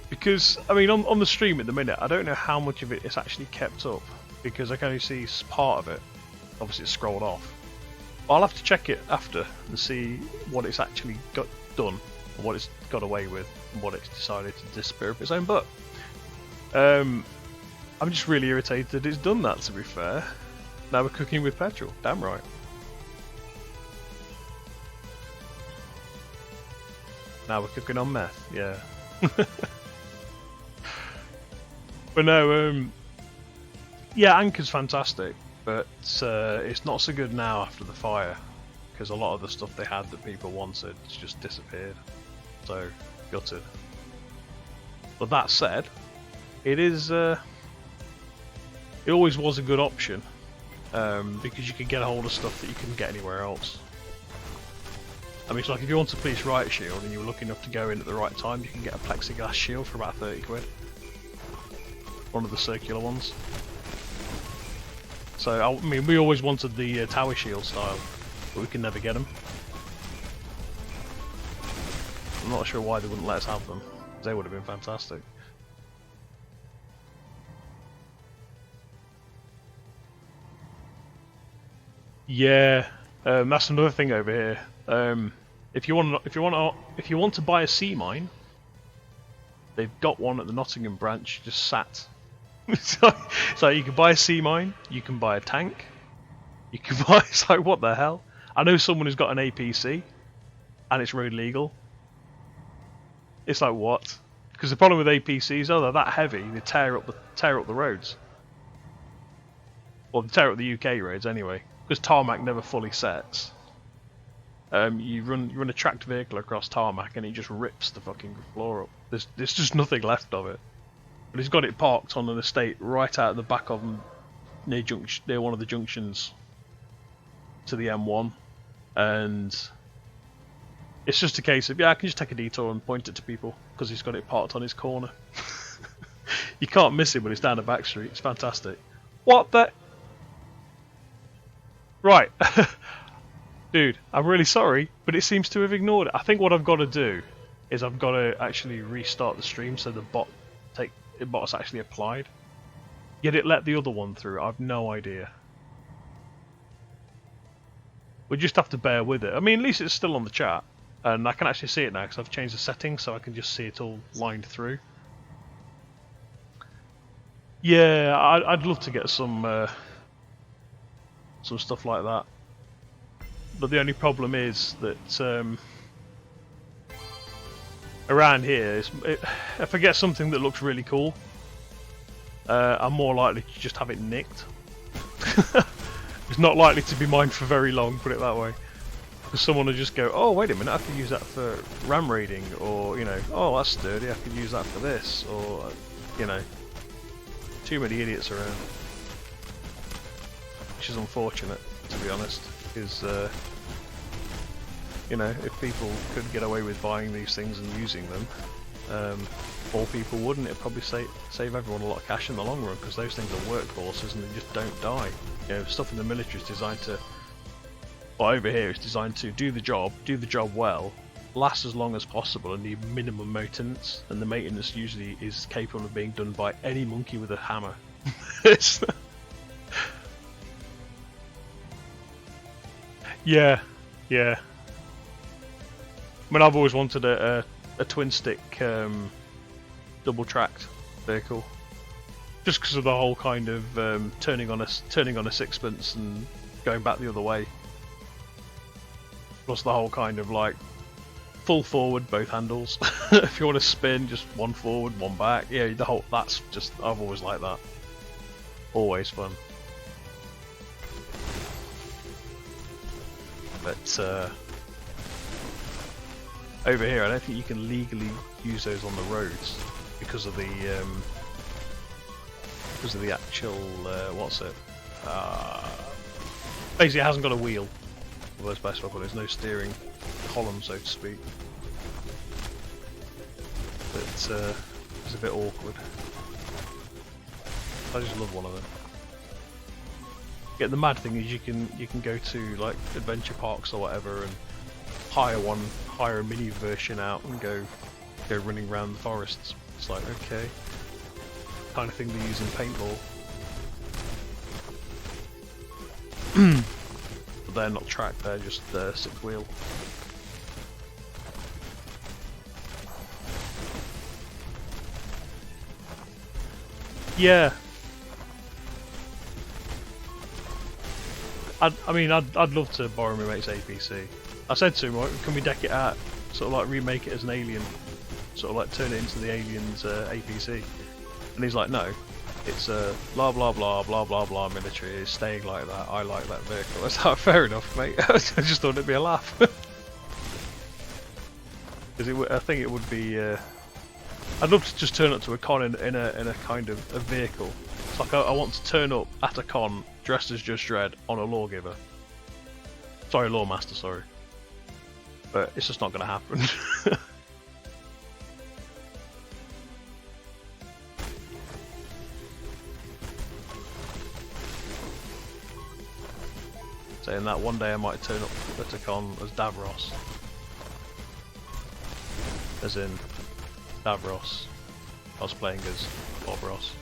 Because, I mean, on the stream at the minute, I don't know how much of it is actually kept up, because I can only see part of it. Obviously it's scrolled off. But I'll have to check it after and see what it's actually got done, or what it's got away with, and what it's decided to disappear of its own butt. I'm just really irritated that it's done that, to be fair. Now we're cooking with petrol, damn right. Now we're cooking on meth, yeah. But no, yeah, Anchor's fantastic, but it's not so good now after the fire, because a lot of the stuff they had that people wanted has just disappeared. So, gutted. But that said, it is. It always was a good option, because you could get a hold of stuff that you couldn't get anywhere else. I mean, it's like if you want a police riot shield and you were lucky enough to go in at the right time, you can get a plexiglass shield for about 30 quid. One of the circular ones. So, I mean, we always wanted the tower shield style, but we can never get them. I'm not sure why they wouldn't let us have them. They would have been fantastic. Yeah, that's another thing over here. If you want to buy a sea mine, they've got one at the Nottingham branch just sat. so you can buy a sea mine, you can buy a tank, you can buy. It's like, what the hell? I know someone who's got an APC, and it's road legal. It's like, what? Because the problem with APCs, they're that heavy, they tear up the roads. Well, they tear up the UK roads anyway, because tarmac never fully sets. You run a tracked vehicle across tarmac and it just rips the fucking floor up. There's just nothing left of it. But he's got it parked on an estate right out the back of him, near one of the junctions to the M1, and it's just a case of, yeah, I can just take a detour and point it to people because he's got it parked on his corner. You can't miss it when it's down a back street. It's fantastic. What the? Right. Dude, I'm really sorry, but it seems to have ignored it. I think what I've got to do is I've got to actually restart the stream so the bot's actually applied. Yet it let the other one through. I've no idea. We just have to bear with it. I mean, at least it's still on the chat, and I can actually see it now because I've changed the settings, so I can just see it all lined through. Yeah, I'd love to get some stuff like that. But the only problem is that around here, if I get something that looks really cool, I'm more likely to just have it nicked. It's not likely to be mine for very long, put it that way. Because someone will just go, oh, wait a minute, I could use that for ram raiding, or, you know, oh, that's sturdy, I could use that for this, or, you know, too many idiots around. Which is unfortunate, to be honest, because, you know, if people could get away with buying these things and using them, more people wouldn't. It'd probably save everyone a lot of cash in the long run, because those things are workhorses and they just don't die. You know, stuff in the military is designed to, well, over here it's designed to do the job well, last as long as possible, and need minimum maintenance. And the maintenance usually is capable of being done by any monkey with a hammer. Yeah. I mean, I've always wanted a twin stick double tracked vehicle, just because of the whole kind of turning on a sixpence and going back the other way. Plus the whole kind of like full forward both handles. If you want to spin, just one forward, one back. Yeah, that's just, I've always liked that. Always fun. But over here, I don't think you can legally use those on the roads because of the actual what's it? Basically, it hasn't got a wheel. Well, that's best way, but there's no steering column, so to speak. But it's a bit awkward. I just love one of them. Yeah, the mad thing is you can go to like adventure parks or whatever and hire a mini version out and go running around the forests. It's like, okay, kind of thing they use in paintball. But they're not tracked, they're just sixth wheel. Yeah. I'd love to borrow my mate's APC. I said to him, can we deck it out, sort of like remake it as an alien, sort of like turn it into the alien's APC? And he's like, no, it's blah blah blah blah blah blah military, it's staying like that, I like that vehicle. I was like, fair enough, mate. I just thought it'd be a laugh. Because I think it would be, I'd love to just turn up to a con in a kind of a vehicle. It's like I want to turn up at a con dressed as Judge Dredd on a lawgiver. Sorry, lawmaster, sorry. But it's just not going to happen. Saying that one day I might turn up at a con as Davros. As in Davros. I was playing as Bob Ross.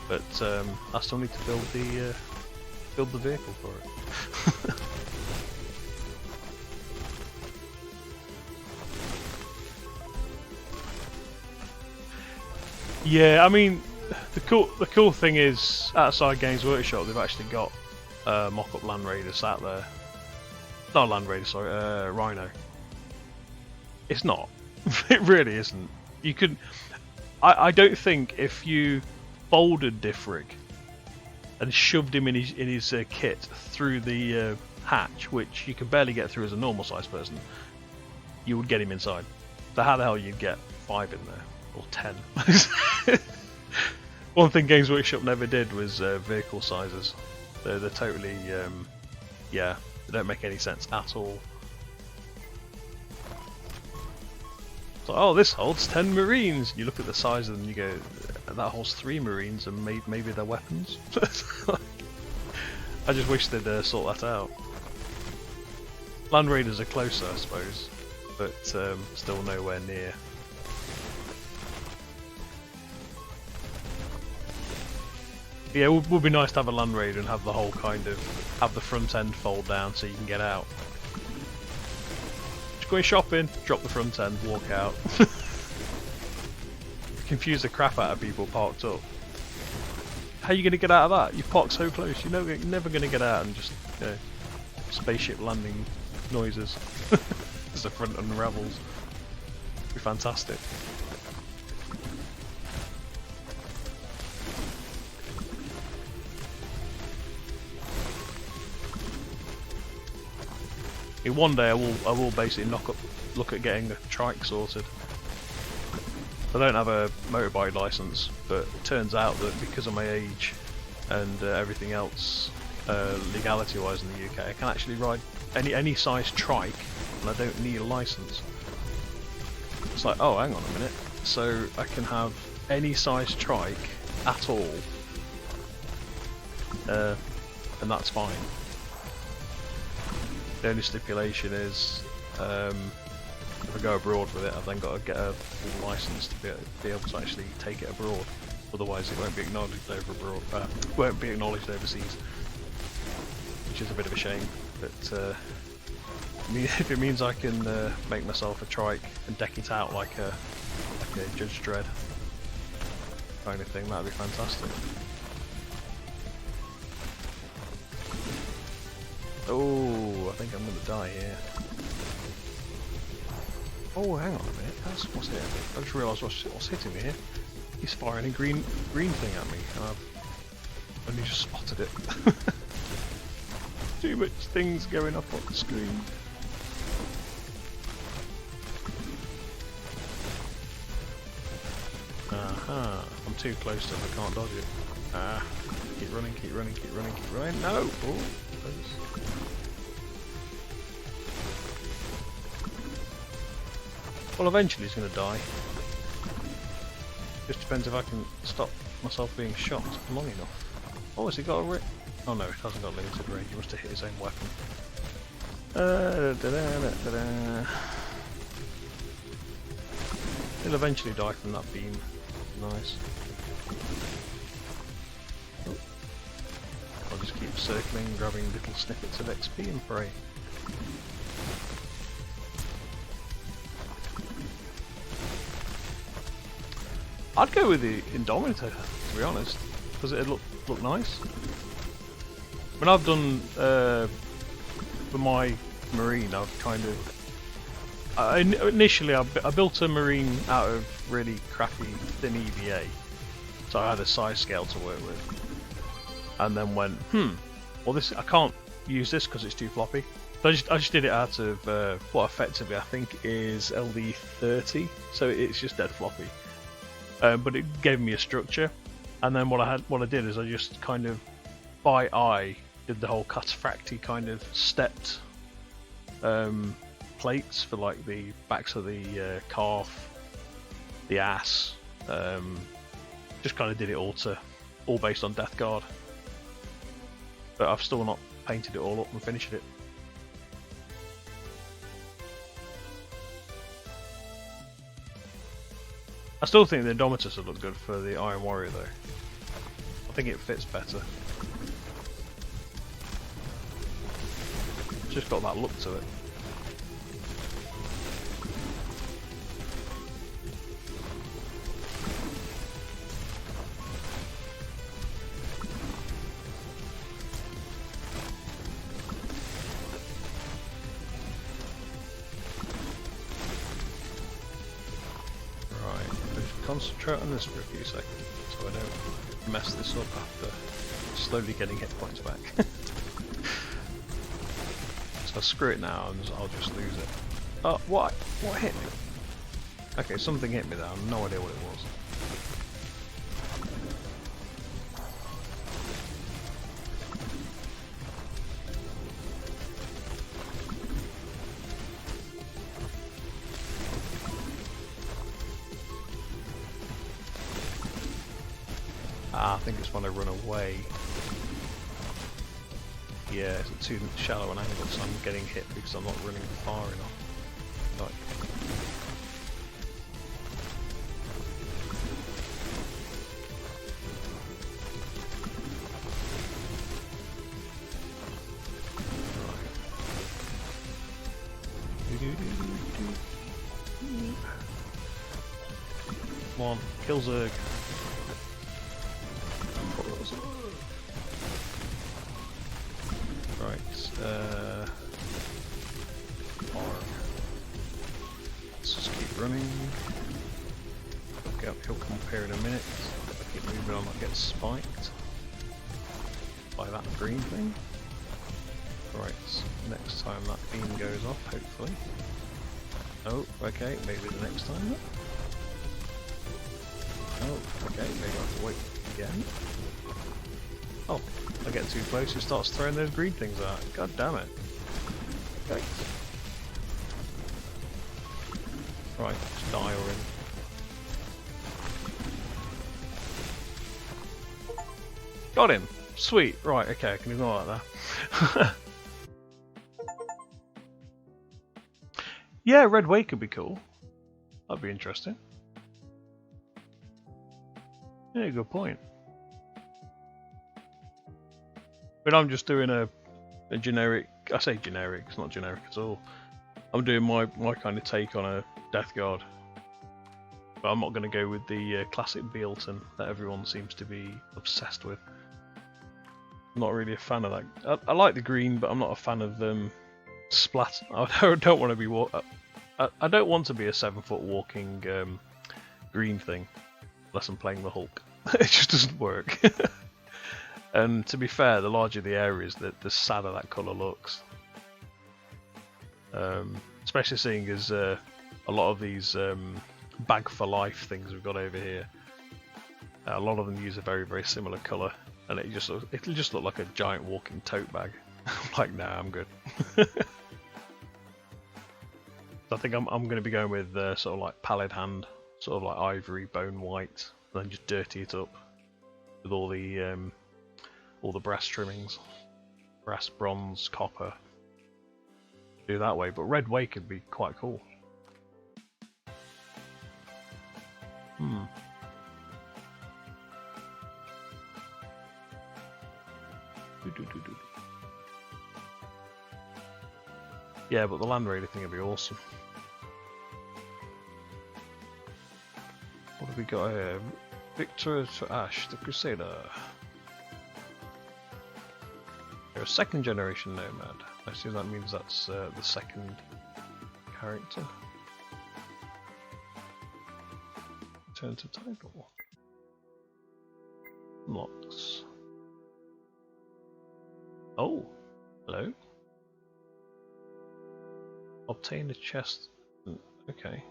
But I still need to build build the vehicle for it. Yeah, I mean, the cool thing is, outside Games Workshop, they've actually got mock-up Land Raider sat there. Not Land Raider, sorry, Rhino. It's not. It really isn't. You could. I don't think if you folded Diffrig and shoved him in his kit through the hatch, which you can barely get through as a normal sized person, you would get him inside. So how the hell you'd get 5 in there? Or 10? One thing Games Workshop never did was vehicle sizes. They're totally, yeah, they don't make any sense at all. So, oh, this holds 10 Marines. You look at the size of them and you go, that holds 3 Marines and maybe they're weapons. I just wish they'd sort that out. Land Raiders are closer, I suppose, but still nowhere near. Yeah, it would be nice to have a Land Raider and have the whole have the front end fold down so you can get out. Just going shopping, drop the front end, walk out. Confuse the crap out of people parked up. How are you going to get out of that? You parked so close, you're never going to get out, and just, you know, spaceship landing noises as the front unravels. It'd be fantastic. One day I will basically look at getting a trike sorted. I don't have a motorbike license, but it turns out that because of my age and everything else, legality-wise in the UK, I can actually ride any size trike, and I don't need a license. It's like, oh, hang on a minute. So I can have any size trike at all, and that's fine. The only stipulation is, if I go abroad with it, I've then got to get a full license to be able to actually take it abroad. Otherwise, it won't be acknowledged won't be acknowledged overseas, which is a bit of a shame. But if it means I can make myself a trike and deck it out like a Judge Dredd kind of thing, that'd be fantastic. Oh, I think I'm going to die here. Oh, hang on a minute. That's what's hitting me. I just realised what's hitting me here. He's firing a green thing at me, and I've only just spotted it. Too much things going up on the screen. Aha! I'm too close to him. I can't dodge it. Ah! Keep running! Keep running! Keep running! Keep running! No! Oh, close. Well, eventually he's going to die. Just depends if I can stop myself being shot long enough. Oh, has he got a oh no, he hasn't got limited range. He must have hit his own weapon. He'll eventually die from that beam. Nice. Oh. I'll just keep circling, grabbing little snippets of XP and pray. I'd go with the Indominator, to be honest, because it'd look nice. When I've done for my Marine, I've kind of initially I built a Marine out of really crappy thin EVA, so I had a size scale to work with, and then went, well, this I can't use this because it's too floppy. So I just did it out of what effectively I think is LD30, so it's just dead floppy. But it gave me a structure, and then what I did is I just kind of by eye did the whole cataphracty kind of stepped plates for like the backs of the calf, the ass. Just kind of did it all based on Death Guard, but I've still not painted it all up and finished it. I still think the Indomitus would look good for the Iron Warrior though. I think it fits better. It's just got that look to it. Concentrate on this for a few seconds so I don't mess this up after slowly getting hit points back. So screw it now and I'll just lose it. Oh, what hit me? Okay, something hit me there, I have no idea what it was. I think it's when I run away. Yeah, it's too shallow an angle, so I'm getting hit because I'm not running far enough. Like. Right. Come on, kill Zerg. Let's just keep running. He'll come up here in a minute. If I keep moving on, I'll get spiked by that green thing. Right, next time that beam goes off, hopefully. Oh, okay, maybe the next time. Oh, okay, maybe I'll have to wait again. Oh, I get too close, it starts throwing those green things out. God damn it. Okay. Right, just die already. Got him! Sweet, right, okay, I can ignore that now. Yeah, Red Wake could be cool. That'd be interesting. Yeah, good point. But I'm just doing a generic, I say generic, it's not generic at all. I'm doing my kind of take on a Death Guard. But I'm not going to go with the classic Bealton that everyone seems to be obsessed with. I'm not really a fan of that. I like the green, but I'm not a fan of splat. I don't want to be I don't want to be a 7-foot walking green thing unless I'm playing the Hulk. It just doesn't work. And to be fair, the larger the area is, the sadder that colour looks. Especially seeing as a lot of these bag for life things we've got over here, a lot of them use a very, very similar colour, and it'll just look like a giant walking tote bag. Like, nah, I'm good. I think I'm going to be going with sort of like pallid hand, sort of like ivory, bone white, and then just dirty it up with all the brass trimmings, brass, bronze, copper. Do that way, but Red Wake could be quite cool. Yeah, but the Land Raider thing would be awesome. What have we got here? Victor to Ash, the Crusader. You're a second generation Nomad. I assume that means that's the second character. Turn to title. Unlocks. Oh, hello. Obtain a chest. Okay.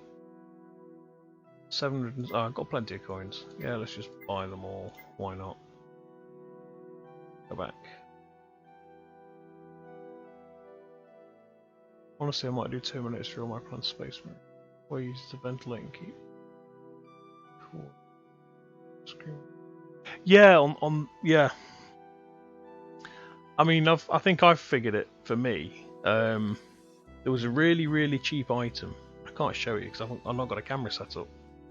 700. Oh, I've got plenty of coins. Yeah, let's just buy them all. Why not? Go back. Honestly, I might do 2 minutes for all my plant space. Or use to ventilate and keep. Cool. Screw. Yeah, yeah. I mean, I think I've figured it for me. There was a really, really cheap item. I can't show you because I've not got a camera set up.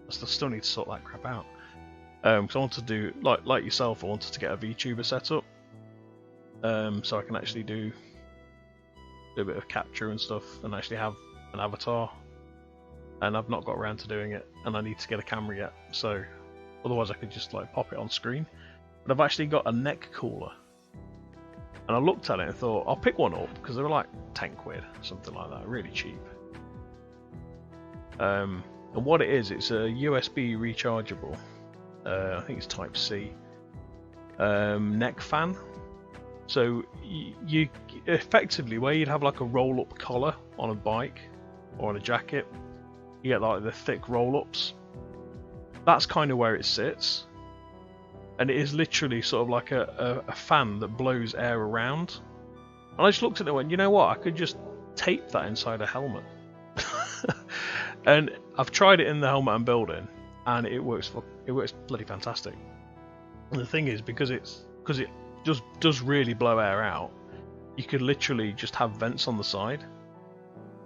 I still need to sort that crap out. Because I want to do, like yourself, I wanted to get a VTuber set up. So I can actually do do a bit of capture and stuff, and actually have an avatar. And I've not got around to doing it, and I need to get a camera yet. So otherwise, I could just like pop it on screen. But I've actually got a neck cooler, and I looked at it and thought I'll pick one up because they were like 10 quid, something like that, really cheap. And what it is, it's a USB rechargeable. I think it's Type C. Neck fan. So you effectively, where you'd have like a roll-up collar on a bike or on a jacket, you get like the thick roll-ups. That's kind of where it sits, and it is literally sort of like a fan that blows air around. And I just looked at it and went, you know what? I could just tape that inside a helmet. And I've tried it in the helmet I'm building, and it works bloody fantastic. And the thing is, because it just does really blow air out, you could literally just have vents on the side,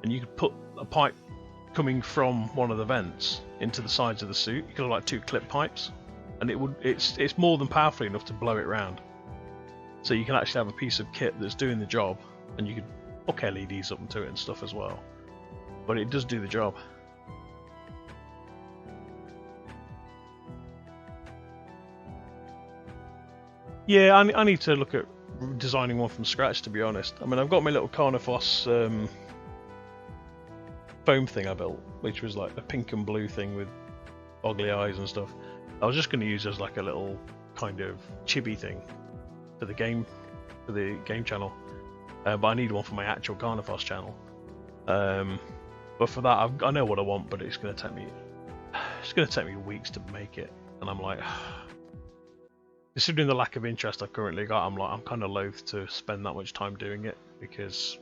and you could put a pipe coming from one of the vents into the sides of the suit. You could have like 2 clip pipes, and it's more than powerful enough to blow it round. So you can actually have a piece of kit that's doing the job, and you could hook LEDs up into it and stuff as well. But it does do the job. Yeah, I need to look at designing one from scratch, to be honest. I mean, I've got my little Karnefos foam thing I built, which was like a pink and blue thing with ugly eyes and stuff. I was just going to use as like a little kind of chibi thing for the game channel, but I need one for my actual Karnefos channel. But for that, I know what I want, but it's going to take me weeks to make it, and I'm like, considering the lack of interest I've currently got, I'm kind of loath to spend that much time doing it because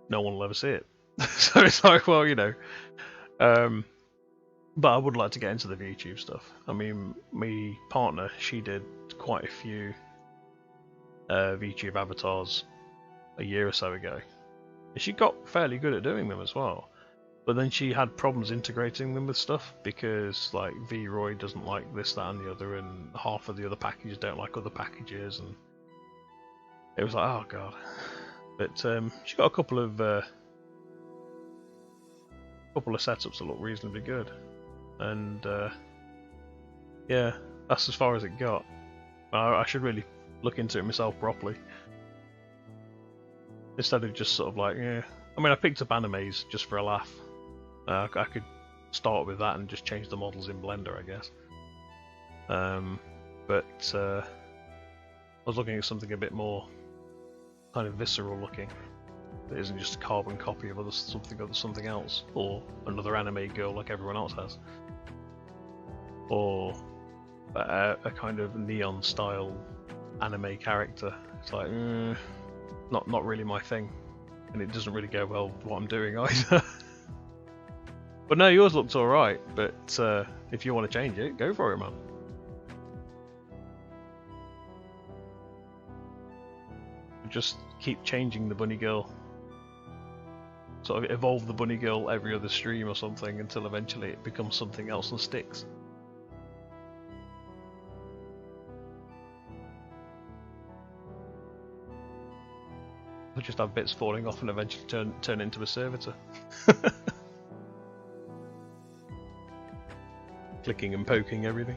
no one will ever see it. So it's like, well, you know. But I would like to get into the VTube stuff. I mean, my partner, she did quite a few VTube avatars a year or so ago, and she got fairly good at doing them as well. But then she had problems integrating them with stuff because like VRoid doesn't like this, that, and the other, and half of the other packages don't like other packages, and it was like, oh god. But she got a couple of setups that look reasonably good, and yeah, that's as far as it got. I should really look into it myself properly instead of just sort of like, yeah. I mean, I picked up animes just for a laugh. I could start with that and just change the models in Blender, I guess. But I was looking at something a bit more kind of visceral looking. That isn't just a carbon copy of something else, or another anime girl like everyone else has, or a kind of neon style anime character. It's like, not really my thing, and it doesn't really go well with what I'm doing either. But no, yours looks alright, but if you want to change it, go for it, man. Just keep changing the bunny girl. Sort of evolve the bunny girl every other stream or something until eventually it becomes something else and sticks. We'll just have bits falling off and eventually turn into a servitor. Clicking and poking everything.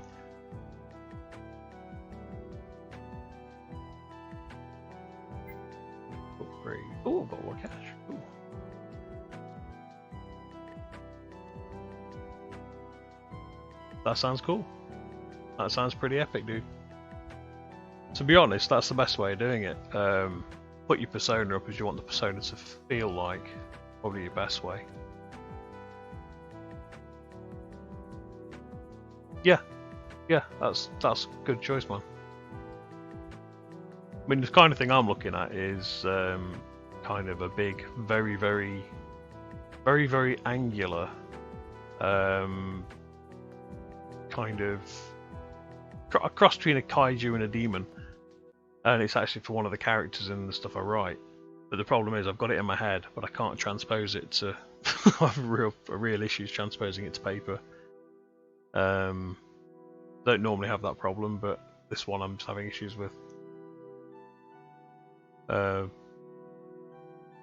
Upgrade. Oh, I've got more cash. Ooh. That sounds cool. That sounds pretty epic, dude. To be honest, that's the best way of doing it. Put your persona up as you want the persona to feel like. Probably your best way. Yeah, that's a good choice, man. I mean, the kind of thing I'm looking at is kind of a big, very, very, very, very angular kind of a cross between a kaiju and a demon, and it's actually for one of the characters in the stuff I write. But the problem is I've got it in my head, but I can't transpose it to. I have real issues transposing it to paper. Don't normally have that problem, but this one I'm just having issues with.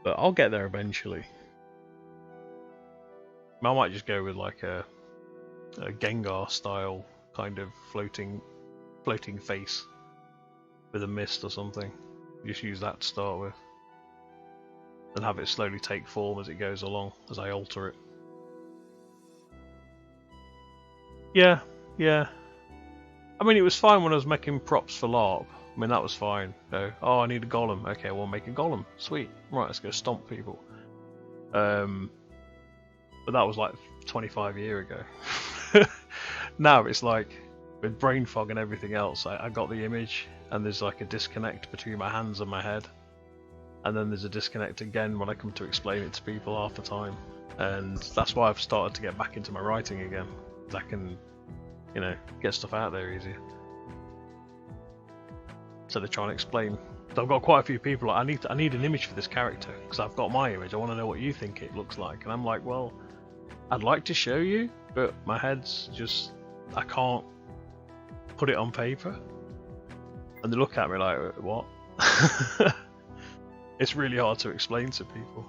But I'll get there eventually. I might just go with like a Gengar style kind of floating face with a mist or something. Just use that to start with, and have it slowly take form as it goes along, as I alter it. Yeah. I mean, it was fine when I was making props for LARP. I mean, that was fine. Oh, I need a golem. Okay, we'll make a golem. Sweet. Right, let's go stomp people. But that was like 25 years ago. Now it's like, with brain fog and everything else, I got the image, and there's like a disconnect between my hands and my head. And then there's a disconnect again when I come to explain it to people half the time. And that's why I've started to get back into my writing again. I can, get stuff out there easier. So they're trying to explain. So I've got quite a few people like, I need an image for this character, because I've got my image. I want to know what you think it looks like. And I'm like, well, I'd like to show you, but my head's just, I can't put it on paper. And they look at me like, what? It's really hard to explain to people.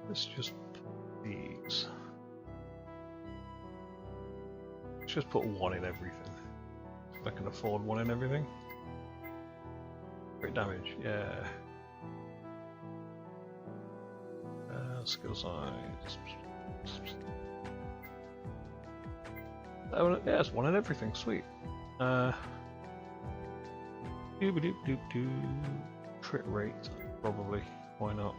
Let's just put these. Let's just put one in everything. If I can afford one in everything. Crit damage, yeah. Skill size. Oh, yeah, it's one in everything. Sweet. Crit rate, probably. Why not?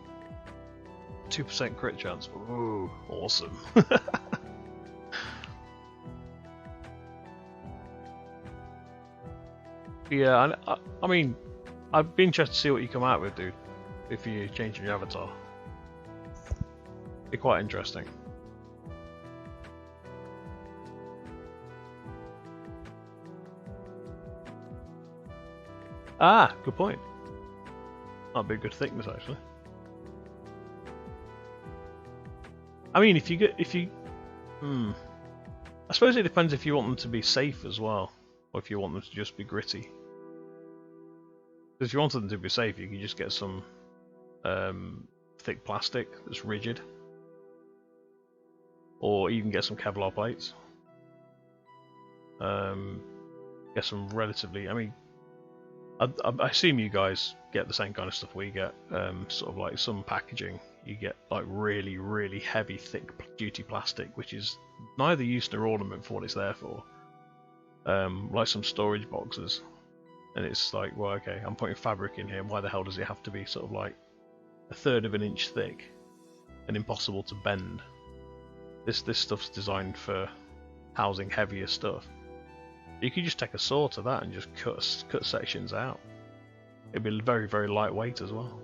2% crit chance. Ooh, awesome. Yeah, I mean, I'd be interested to see what you come out with, dude. If you change your avatar, be quite interesting. Ah, good point. That'd be a good thickness, actually. I mean, I suppose it depends if you want them to be safe as well, or if you want them to just be gritty. Because if you wanted them to be safe, you can just get some thick plastic that's rigid, or you can get some Kevlar plates. Get some relatively. I mean, I assume you guys get the same kind of stuff we get. Sort of like some packaging, you get like really, really heavy, thick duty plastic, which is neither use nor ornament for what it's there for. Like some storage boxes. And it's like, well, okay, I'm putting fabric in here. Why the hell does it have to be sort of like 1/3 of an inch thick and impossible to bend? This stuff's designed for housing heavier stuff. You could just take a saw to that and just cut sections out. It'd be very, very lightweight as well.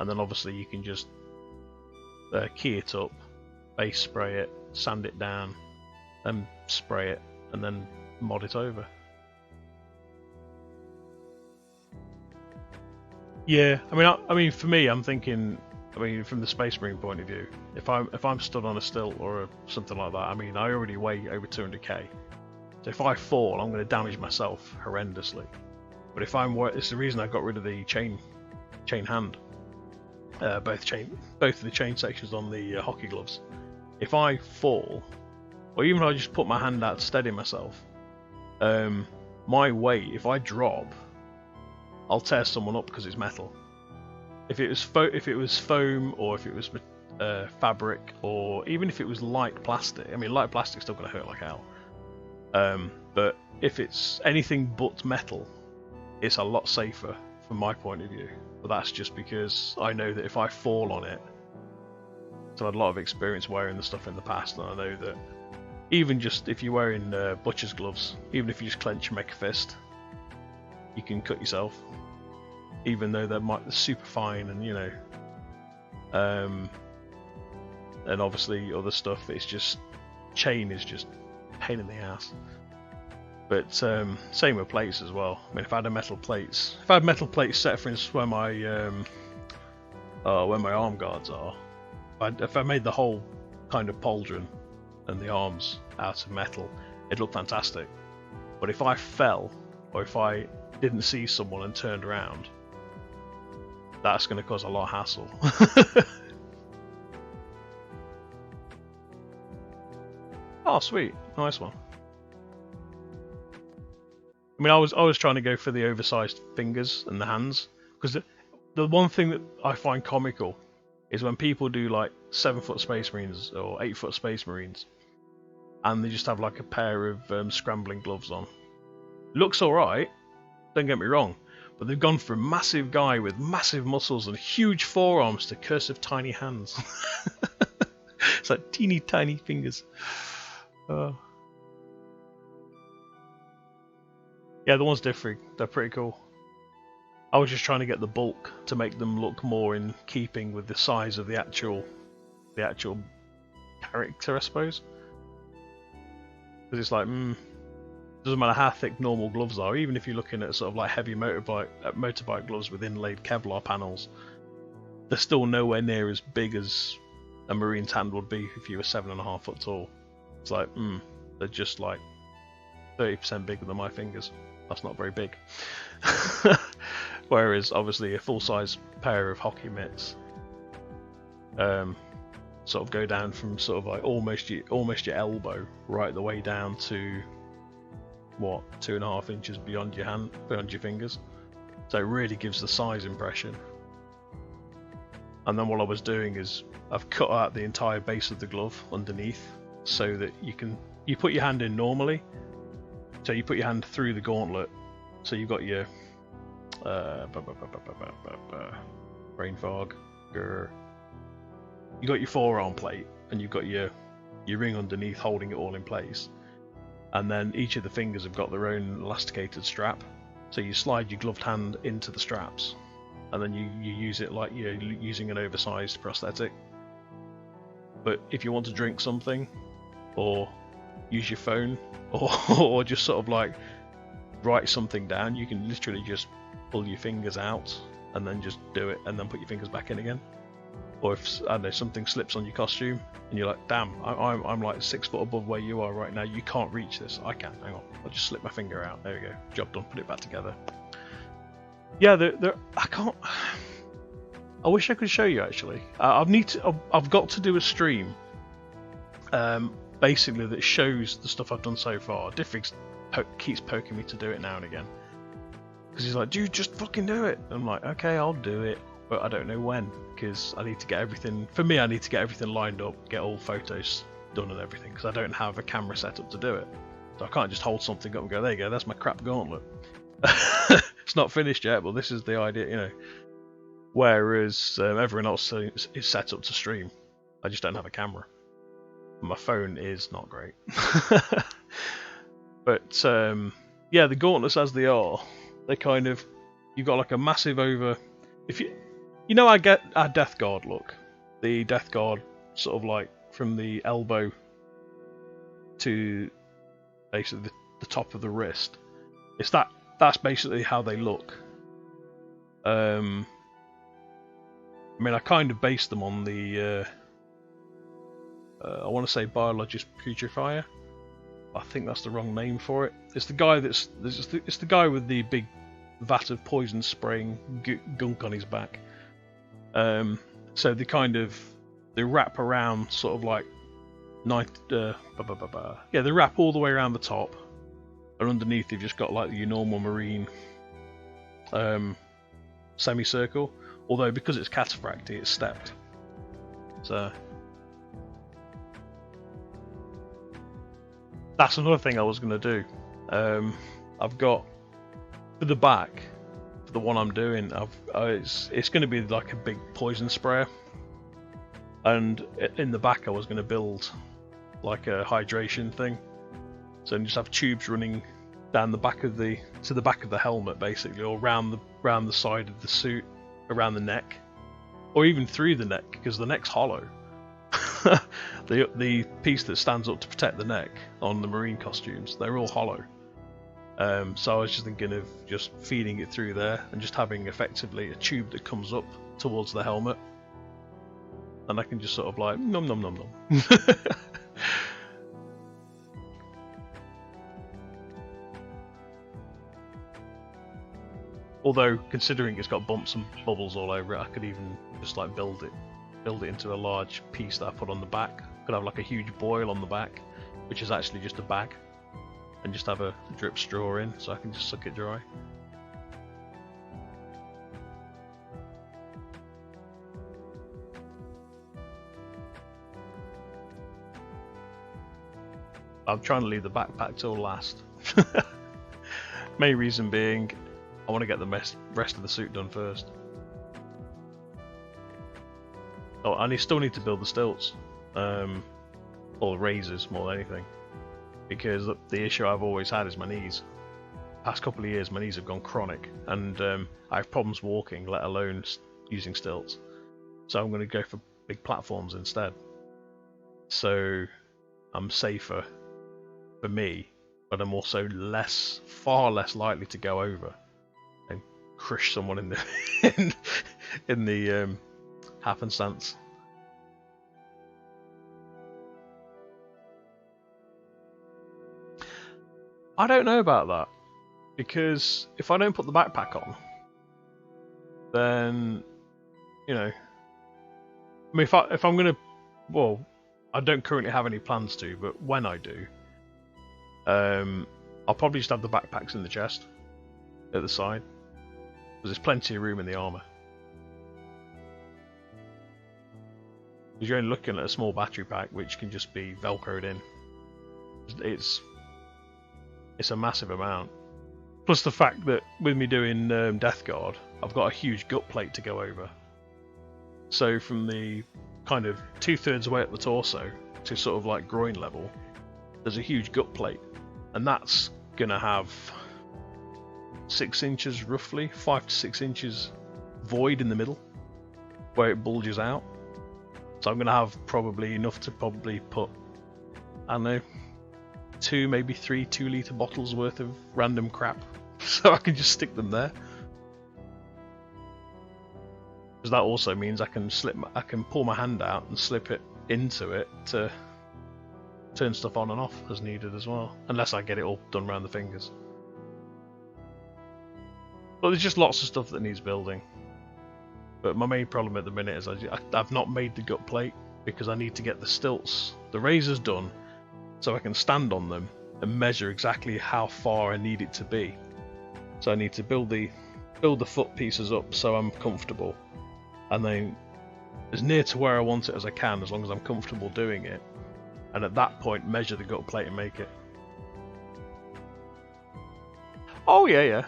And then obviously you can just key it up, base spray it, sand it down, then spray it, and then mod it over. Yeah, I mean, for me, I'm thinking. I mean, from the Space Marine point of view, if I'm stood on a stilt or something like that, I mean, I already weigh over 200k. So if I fall, I'm going to damage myself horrendously. But if it's the reason I got rid of the chain hand, both of the chain sections on the hockey gloves. If I fall, or even if I just put my hand out to steady myself, my weight, if I drop, I'll tear someone up because it's metal. If it was foam, or if it was fabric, or even if it was light plastic. I mean, light plastic's still going to hurt like hell. But if it's anything but metal, it's a lot safer from my point of view. But that's just because I know that if I fall on it, so I had a lot of experience wearing the stuff in the past, and I know that even just if you're wearing butcher's gloves, even if you just clench and make a fist, you can cut yourself. Even though they're super fine, and and obviously other stuff, it's just chain is just a pain in the ass. But same with plates as well. I mean, if I had metal plates set, for instance, where my arm guards are, if I made the whole kind of pauldron and the arms out of metal, it'd look fantastic. But if I fell or if I didn't see someone and turned around, that's going to cause a lot of hassle. Oh, sweet, nice one. I mean, I was trying to go for the oversized fingers and the hands, because the one thing that I find comical is when people do like 7-foot Space Marines or 8-foot Space Marines, and they just have like a pair of scrambling gloves on. Looks alright, don't get me wrong, but they've gone from massive guy with massive muscles and huge forearms to cursive tiny hands. It's like teeny tiny fingers. Yeah, the ones differing, they're pretty cool. I was just trying to get the bulk to make them look more in keeping with the size of the actual character, I suppose. Because it's like, doesn't matter how thick normal gloves are, even if you're looking at sort of like heavy motorbike gloves with inlaid Kevlar panels, they're still nowhere near as big as a Marine's hand would be if you were 7.5 foot tall. It's like, they're just like 30% bigger than my fingers. That's not very big. Whereas obviously a full-size pair of hockey mitts sort of go down from sort of like almost your elbow right the way down to what, 2.5 inches beyond your hand, beyond your fingers. So it really gives the size impression. And then what I was doing is I've cut out the entire base of the glove underneath so that you put your hand in normally. So you put your hand through the gauntlet, so you've got your brain fog, you got your forearm plate, and you've got your ring underneath holding it all in place. And then each of the fingers have got their own elasticated strap, so you slide your gloved hand into the straps, and then you use it like you're using an oversized prosthetic. But if you want to drink something, or use your phone, or just sort of like write something down, you can literally just pull your fingers out and then just do it, and then put your fingers back in again. Or if, I don't know, something slips on your costume and you're like, damn, I'm like 6 foot above where you are right now, you can't reach this. I can, hang on, I'll just slip my finger out, there we go, job done, put it back together. Yeah, I can't, I wish I could show you actually. I've got to do a stream basically that shows the stuff I've done so far. Diffrix keeps poking me to do it now and again, because he's like, dude, just fucking do it. I'm like, okay, I'll do it, but I don't know when, because I need to get everything, for me I need to get everything lined up, get all photos done and everything, because I don't have a camera set up to do it. So I can't just hold something up and go, there you go, that's my crap gauntlet. It's not finished yet, but this is the idea, you know. Whereas everyone else is set up to stream. I just don't have a camera. My phone is not great. But yeah, the gauntlets as they are, they kind of, you've got like a massive over, if you know, I get our death guard look, the death guard sort of like from the elbow to basically the top of the wrist. It's that's basically how they look. I mean, I kind of based them on the I want to say biologist putrefier. I think that's the wrong name for it. It's the guy it's the guy with the big vat of poison spraying gunk on his back. So they wrap around sort of like yeah, they wrap all the way around the top, and underneath you've just got like your normal marine semicircle. Although because it's cataphracty, it's stepped. So that's another thing I was going to do. I've got, for the back, for the one I'm doing, it's going to be like a big poison sprayer, and in the back I was going to build like a hydration thing, so you just have tubes running down the back of the helmet basically, or round the side of the suit, around the neck, or even through the neck, because the neck's hollow. The piece that stands up to protect the neck on the marine costumes, they're all hollow. So I was just thinking of just feeding it through there and just having effectively a tube that comes up towards the helmet, and I can just sort of like nom nom nom nom. Although, considering it's got bumps and bubbles all over it, I could even just like build it into a large piece that I put on the back. Could have like a huge boil on the back, which is actually just a bag, and just have a drip straw in, so I can just suck it dry. I'm trying to leave the backpack till last. Main reason being, I want to get the rest of the suit done first. Oh, and I still need to build the stilts, or the razors more than anything, because the issue I've always had is my knees. Past couple of years, my knees have gone chronic, and I have problems walking, let alone using stilts. So I'm going to go for big platforms instead. So I'm safer for me, but I'm also far less likely to go over and crush someone in the in the happenstance. I don't know about that, because if I don't put the backpack on, then, you know, I mean, if I'm gonna, well, I don't currently have any plans to, but when I do, I'll probably just have the backpacks in the chest at the side, because there's plenty of room in the armor. Because you're only looking at a small battery pack, which can just be velcroed in. It's a massive amount. Plus the fact that with me doing Death Guard, I've got a huge gut plate to go over. So from the kind of 2/3 way up the torso to sort of like groin level, there's a huge gut plate, and that's gonna have 6 inches roughly, 5 to 6 inches void in the middle where it bulges out. So I'm gonna have probably enough to probably put, I don't know, 2, maybe 3 2-litre bottles worth of random crap, so I can just stick them there. Because that also means I can pull my hand out and slip it into it to turn stuff on and off as needed as well, unless I get it all done around the fingers. But there's just lots of stuff that needs building. But my main problem at the minute is I've not made the gut plate, because I need to get the stilts, the razors done, so I can stand on them and measure exactly how far I need it to be. So I need to build the foot pieces up so I'm comfortable, and then as near to where I want it as I can, as long as I'm comfortable doing it, and at that point measure the gut plate and make it. Oh yeah.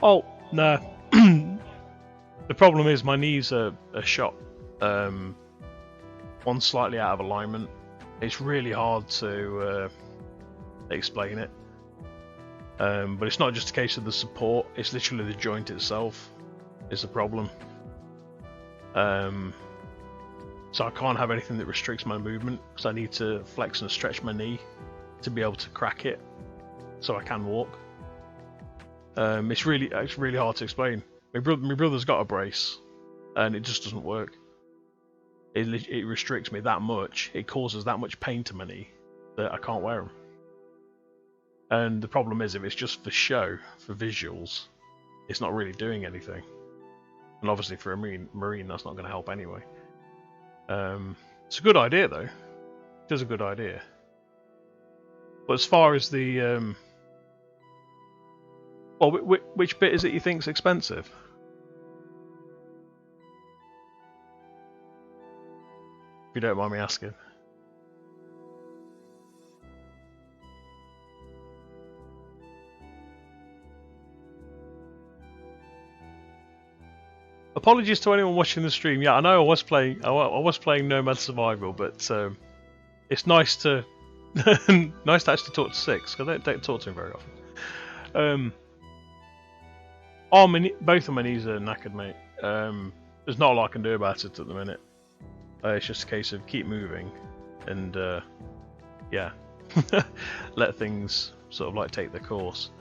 Oh no. The problem is my knees are shot. One's slightly out of alignment. It's really hard to explain it, but it's not just a case of the support, it's literally the joint itself is the problem. So I can't have anything that restricts my movement, because I need to flex and stretch my knee to be able to crack it so I can walk. It's really hard to explain. My brother's got a brace, and it just doesn't work. It restricts me that much, it causes that much pain to my knee that I can't wear them. And the problem is, if it's just for show, for visuals, it's not really doing anything. And obviously for a marine that's not going to help anyway. It's a good idea though. It is a good idea. But as far as the... well, which bit is it you think's expensive? If you don't mind me asking. Apologies to anyone watching the stream. Yeah, I know I was playing Nomad Survival, but it's nice to nice to actually talk to Six, because I don't talk to him very often. Both of my knees are knackered, mate. There's not a lot I can do about it at the minute. It's just a case of keep moving and yeah, let things sort of like take their course.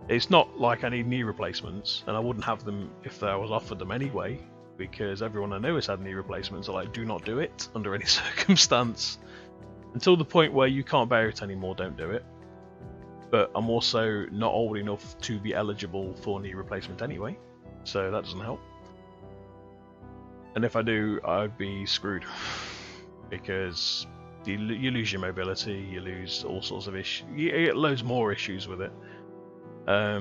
It's not like I need knee replacements, and I wouldn't have them if I was offered them anyway, because everyone I know has had knee replacements are like, do not do it under any circumstance. Until the point where you can't bear it anymore, don't do it. but I'm also not old enough to be eligible for knee replacement anyway, so that doesn't help. And if I do, I'd be screwed, because you lose your mobility, you lose all sorts of issues, you get loads more issues with it. I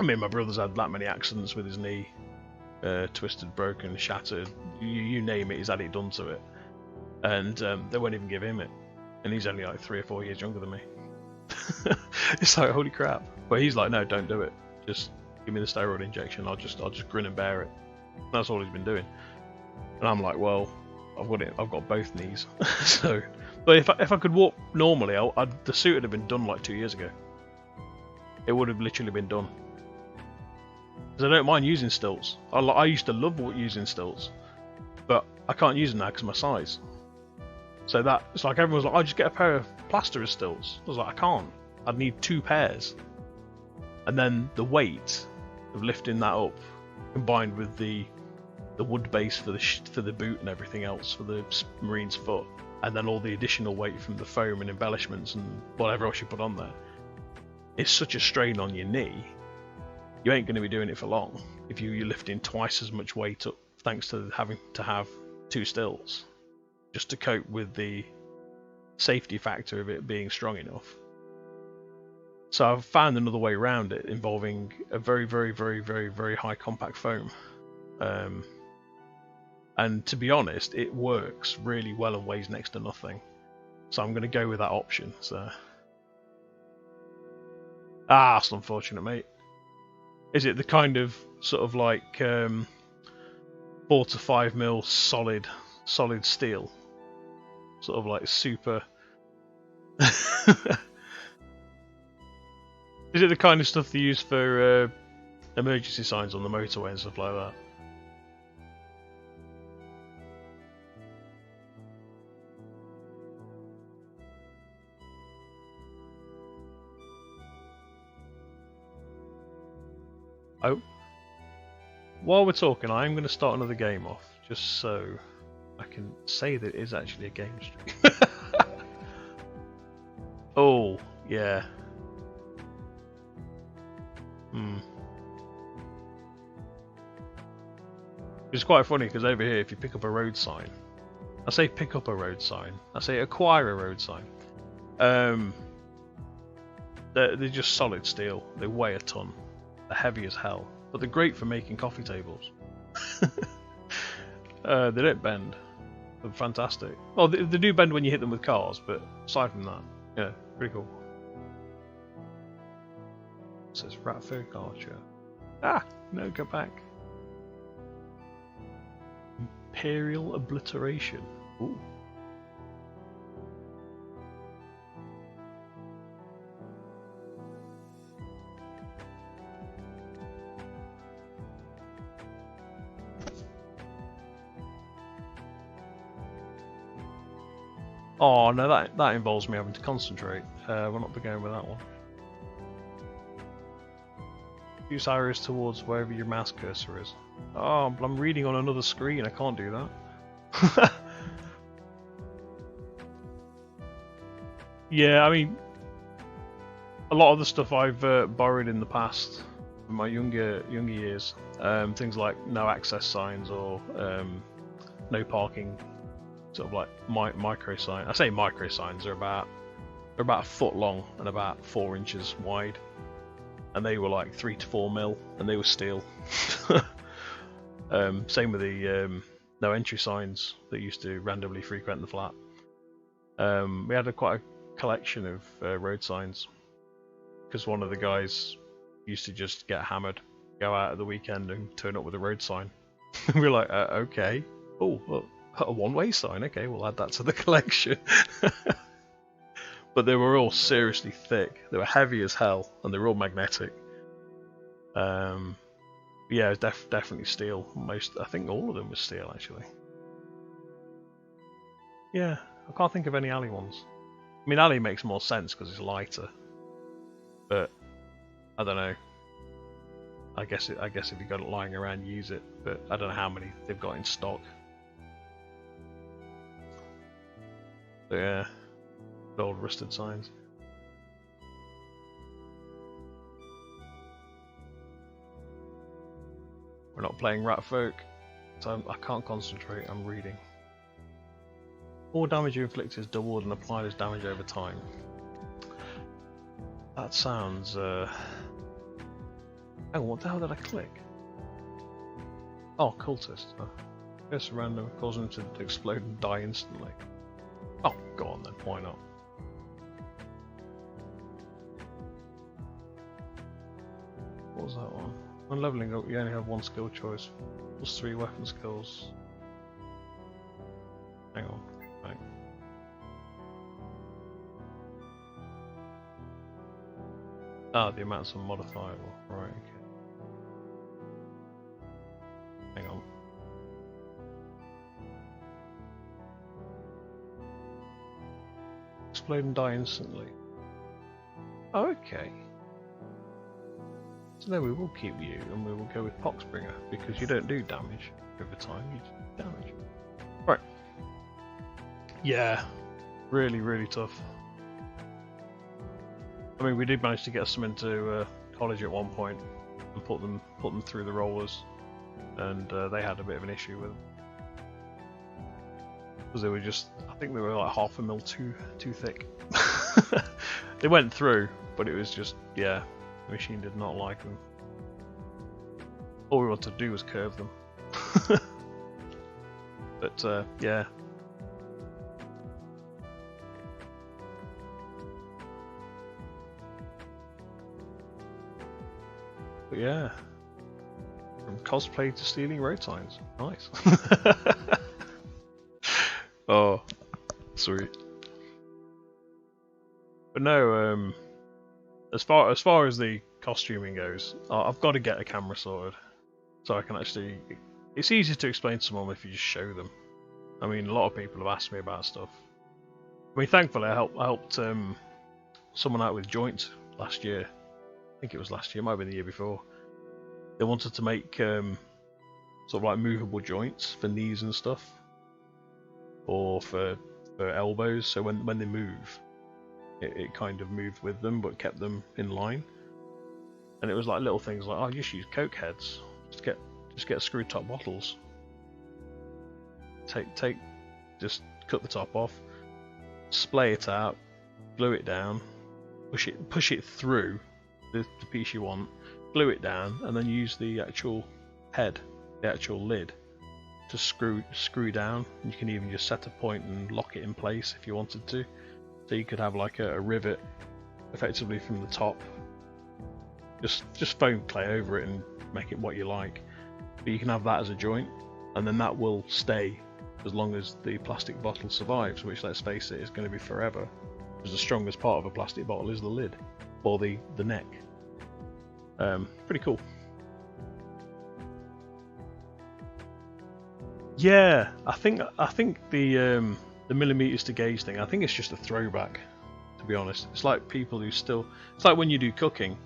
mean, my brother's had that many accidents with his knee, twisted, broken, shattered, you name it, he's had it done to it, and they won't even give him it, and he's only like 3 or 4 years younger than me. It's like, holy crap. But he's like, no, don't do it, just give me the steroid injection, I'll just grin and bear it. That's all he's been doing. And I'm like, well, I've got both knees. So, but if I could walk normally, the suit would have been done like 2 years ago. It would have literally been done. Because I don't mind using stilts. I used to love using stilts, but I can't use them now because of my size. So it's like everyone's like, I just get a pair of plaster stilts. I was like, I can't. I'd need 2 pairs. And then the weight of lifting that up, combined with the wood base for the boot and everything else for the marine's foot, and then all the additional weight from the foam and embellishments and whatever else you put on there, it's such a strain on your knee. You ain't going to be doing it for long if you're lifting twice as much weight up, thanks to having to have 2 stilts just to cope with the safety factor of it being strong enough. So I've found another way around it, involving a very, very, very, very, very high compact foam. And to be honest, it works really well and weighs next to nothing. So I'm going to go with that option. So, that's unfortunate, mate. Is it the kind of sort of like 4 to 5 mil solid steel, sort of like super? Is it the kind of stuff they use for emergency signs on the motorway and stuff like that? Oh, while we're talking, I'm going to start another game off, just so I can say that it is actually a game stream. Oh, yeah. It's quite funny because over here, if you pick up a road sign, I say pick up a road sign, I say acquire a road sign. They're just solid steel. They weigh a ton. They're heavy as hell, but they're great for making coffee tables. They don't bend. They're fantastic. Well, they do bend when you hit them with cars, but aside from that, yeah, pretty cool. It says Ratford Archer. No, go back. Imperial Obliteration. Ooh. Oh no, that involves me having to concentrate. We're not going with that one. Use arrows towards wherever your mouse cursor is. Oh, but I'm reading on another screen, I can't do that. Yeah, I mean, a lot of the stuff I've borrowed in the past, in my younger years, things like no access signs or no parking, sort of like micro sign. I say micro signs are about a foot long and about 4 inches wide, and they were like 3 to 4 mil, and they were steel. Same with the no entry signs that used to randomly frequent the flat. We had quite a collection of road signs, because one of the guys used to just get hammered, go out at the weekend and turn up with a road sign. We were like, okay, oh, a one-way sign, okay, we'll add that to the collection. But they were all seriously thick, they were heavy as hell, and they were all magnetic. Yeah, it was definitely steel. I think all of them were steel, actually. Yeah, I can't think of any alley ones. I mean, alley makes more sense because it's lighter, but I don't know. I guess if you got it lying around, use it, but I don't know how many they've got in stock. But yeah, the old rusted signs. We're not playing Rat Folk, so I can't concentrate, I'm reading. All damage you inflict is doubled and applied as damage over time. That sounds... Hang on, what the hell did I click? Oh, cultist. It's random, causing them to explode and die instantly. Oh, go on then, why not? What was that one? When leveling up, you only have one skill choice. Plus 3 weapon skills. Hang on. Right. Ah, the amounts are modifiable. Right, okay. Hang on. Explode and die instantly. Oh, okay. So then we will keep you, and we will go with Poxbringer, because you don't do damage over time, you just do damage. Right. Yeah. Really, really tough. I mean, we did manage to get some into college at one point, and put them through the rollers, and they had a bit of an issue with them. Because they were just, I think they were like half a mil too thick. They went through, but it was just, yeah, the machine did not like them. All we wanted to do was curve them. But yeah. But yeah. From cosplay to stealing road signs. Nice. Oh, sweet. But no, as far as the costuming goes, I've got to get a camera sorted, so I can actually. It's easier to explain to someone if you just show them. I mean, a lot of people have asked me about stuff. I mean, thankfully, I helped someone out with joints last year. I think it was last year, it might have been the year before. They wanted to make sort of like movable joints for knees and stuff, or for elbows. So when they move, it kind of moved with them, but kept them in line. And it was like little things like, oh, just use Coke heads. Just get screw top bottles. Just cut the top off, splay it out, glue it down, push it through the piece you want, glue it down, and then use the actual head, the actual lid, to screw down. You can even just set a point and lock it in place if you wanted to. So you could have like a rivet, effectively from the top. Just foam clay over it and make it what you like. But you can have that as a joint, and then that will stay as long as the plastic bottle survives, which, let's face it, is going to be forever. Because the strongest part of a plastic bottle is the lid, or the neck. Pretty cool. Yeah, I think the millimeters to gauge thing, I think it's just a throwback, to be honest. It's like people who still, it's like when you do cooking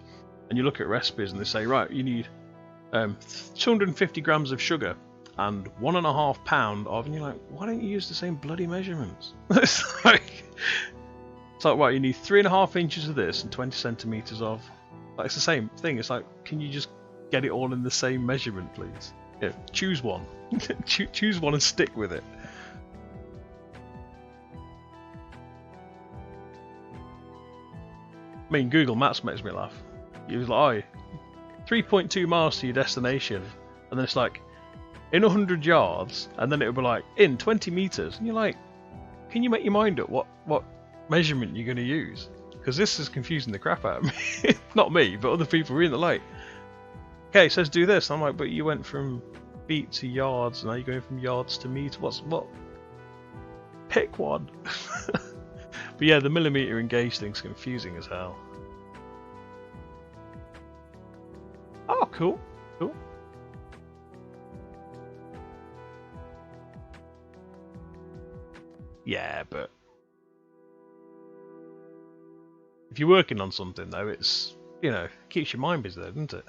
and you look at recipes and they say, right, you need 250 grams of sugar and 1.5 pounds of, and you're like, why don't you use the same bloody measurements? It's like, right, you need 3.5 inches of this and 20 centimeters of, like, it's the same thing. It's like, can you just get it all in the same measurement, please? Yeah, choose one. Choose one and stick with it. I mean, Google Maps makes me laugh. It was like, oh, 3.2 miles to your destination, and then it's like, in 100 yards, and then it would be like, in 20 meters, and you're like, can you make your mind up what measurement you're going to use? Because this is confusing the crap out of me. Not me, but other people reading the like, okay, it says do this. I'm like, but you went from feet to yards, now you're going from yards to meters. What? Pick one. But yeah, the millimeter and gauge thing's confusing as hell. Oh, cool. Cool. Yeah, but if you're working on something though, it's, you know, keeps your mind busy, doesn't it?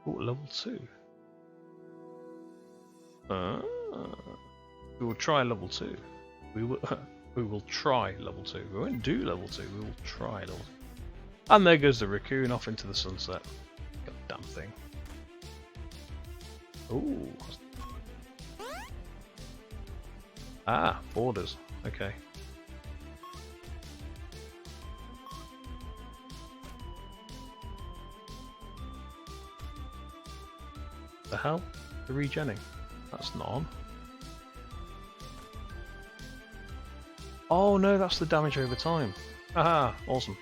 Oh, level 2. We will try level 2. We will we will try level 2. We won't do level 2, we will try level 2. And there goes the raccoon off into the sunset. Goddamn thing. Ooh. Ah, borders. Okay. The hell? The regenning. That's not on. Oh no, that's the damage over time. Haha, awesome.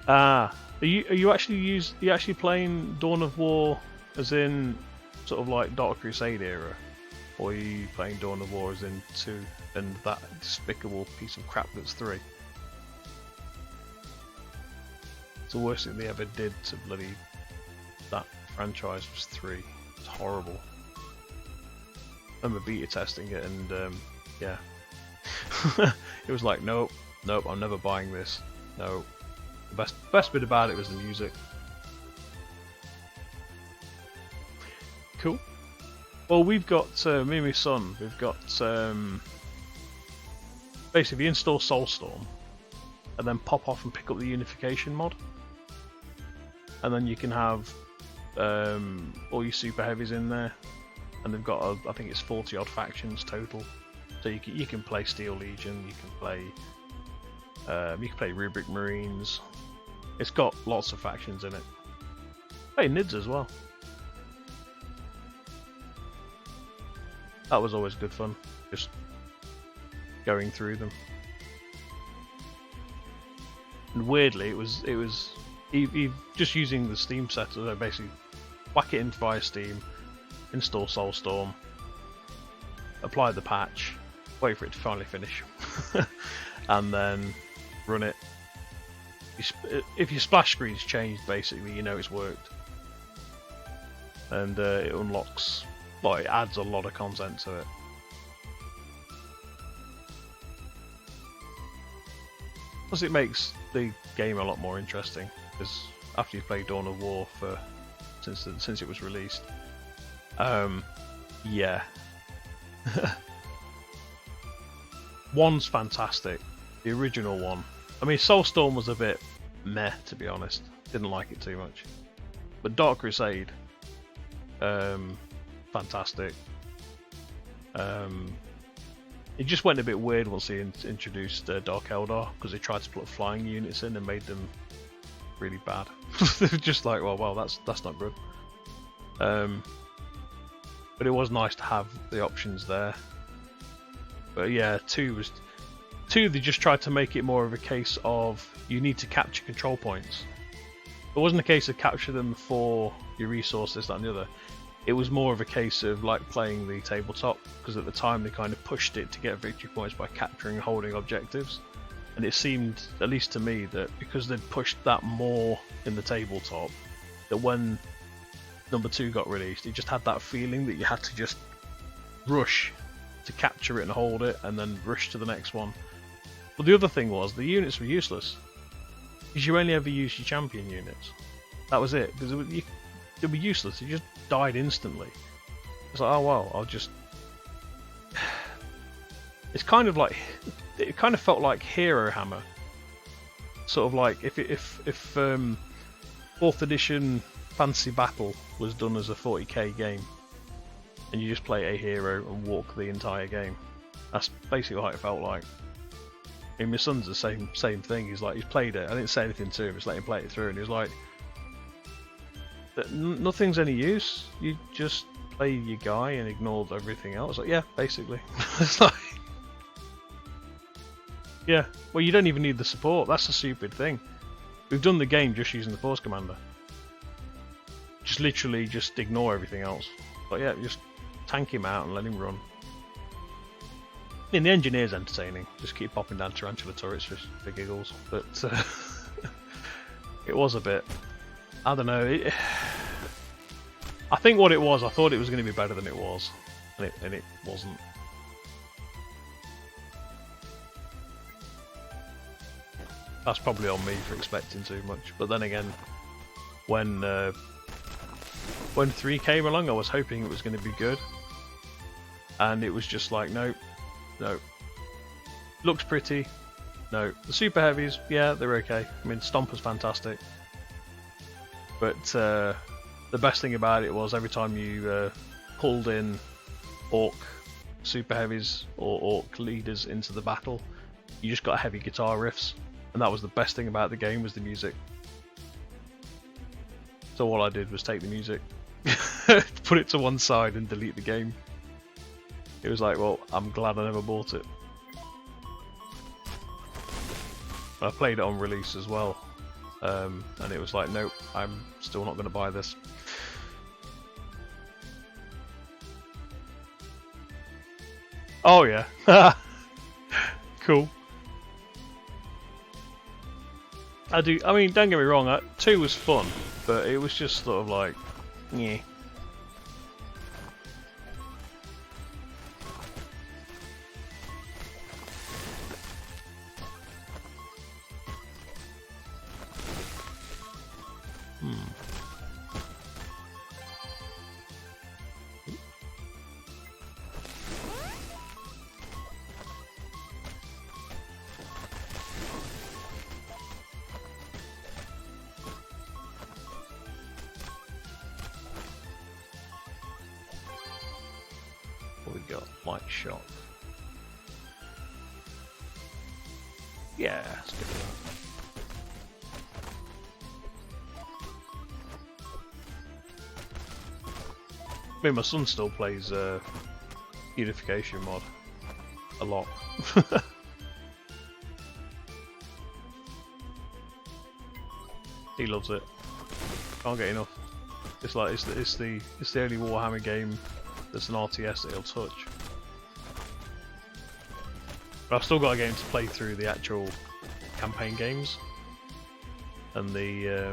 Ah, are you actually playing Dawn of War as in sort of like Dark Crusade era, or are you playing Dawn of War as in 2 and that despicable piece of crap that's 3? It's the worst thing they ever did to bloody that franchise was 3. It's horrible. I remember beta testing it and yeah, it was like nope, I'm never buying this. No. The best bit about it was the music. Cool. Well, we've got me and my son. We've got basically install Soulstorm, and then pop off and pick up the Unification mod, and then you can have all your super heavies in there, and they've got I think it's 40 odd factions total. So you can play Steel Legion, you can play Rubric Marines. It's got lots of factions in it. Hey, Nids as well. That was always good fun, just going through them. And weirdly, it was just using the Steam setup. So basically, whack it in via Steam, install Soulstorm, apply the patch, wait for it to finally finish, and then run it. If your splash screen's changed, basically, you know it's worked. And it unlocks, well, it adds a lot of content to it. Plus it makes the game a lot more interesting, because after you play Dawn of War since it was released, yeah. One's fantastic, the original one. I mean, Soulstorm was a bit meh, to be honest. Didn't like it too much. But Dark Crusade, fantastic. It just went a bit weird once they introduced Dark Eldar, because they tried to put flying units in and made them really bad. They were just like, well, that's not good. But it was nice to have the options there. But yeah, 2, they just tried to make it more of a case of you need to capture control points. It wasn't a case of capture them for your resources, that and the other. It was more of a case of like playing the tabletop, because at the time they kind of pushed it to get victory points by capturing and holding objectives. And it seemed, at least to me, that because they'd pushed that more in the tabletop, that when number 2 got released, it just had that feeling that you had to just rush to capture it and hold it, and then rush to the next one. But the other thing was, the units were useless, because you only ever used your champion units. That was it, because they were useless. You just died instantly. It's like, oh well, I'll just. It's kind of like, it kind of felt like Hero Hammer. Sort of like if 4th edition Fantasy Battle was done as a 40k game, and you just play a hero and walk the entire game. That's basically what it felt like. I mean, my son's the same thing. He's played it. I didn't say anything to him, just let him play it through, and he was like, nothing's any use. You just play your guy and ignore everything else. Like, yeah, basically. It's like, yeah. Well, you don't even need the support. That's the stupid thing. We've done the game just using the Force Commander. Just literally just ignore everything else. But yeah, just tank him out and let him run. I mean, the engineer's entertaining. Just keep popping down tarantula turrets for giggles. But it was a bit, I don't know. I think what it was, I thought it was going to be better than it was, and it wasn't. That's probably on me for expecting too much. But then again, when 3 came along, I was hoping it was going to be good, and it was just like, nope, no. Looks pretty, no. The super heavies, yeah, they're okay. I mean, Stomper's fantastic, but the best thing about it was every time you pulled in Orc super heavies or Orc leaders into the battle, you just got heavy guitar riffs, and that was the best thing about the game, was the music. So all I did was take the music, put it to one side and delete the game. It was like, well, I'm glad I never bought it. I played it on release as well, and it was like, nope, I'm still not going to buy this. Oh yeah, cool. I mean, don't get me wrong, 2 was fun, but it was just sort of like, yeah. What we got? Light shot. Yeah, let's get that. I mean, my son still plays Unification mod a lot. He loves it. Can't get enough. It's like it's the only Warhammer game that's an RTS that he'll touch. But I've still got a game to play through the actual campaign games and the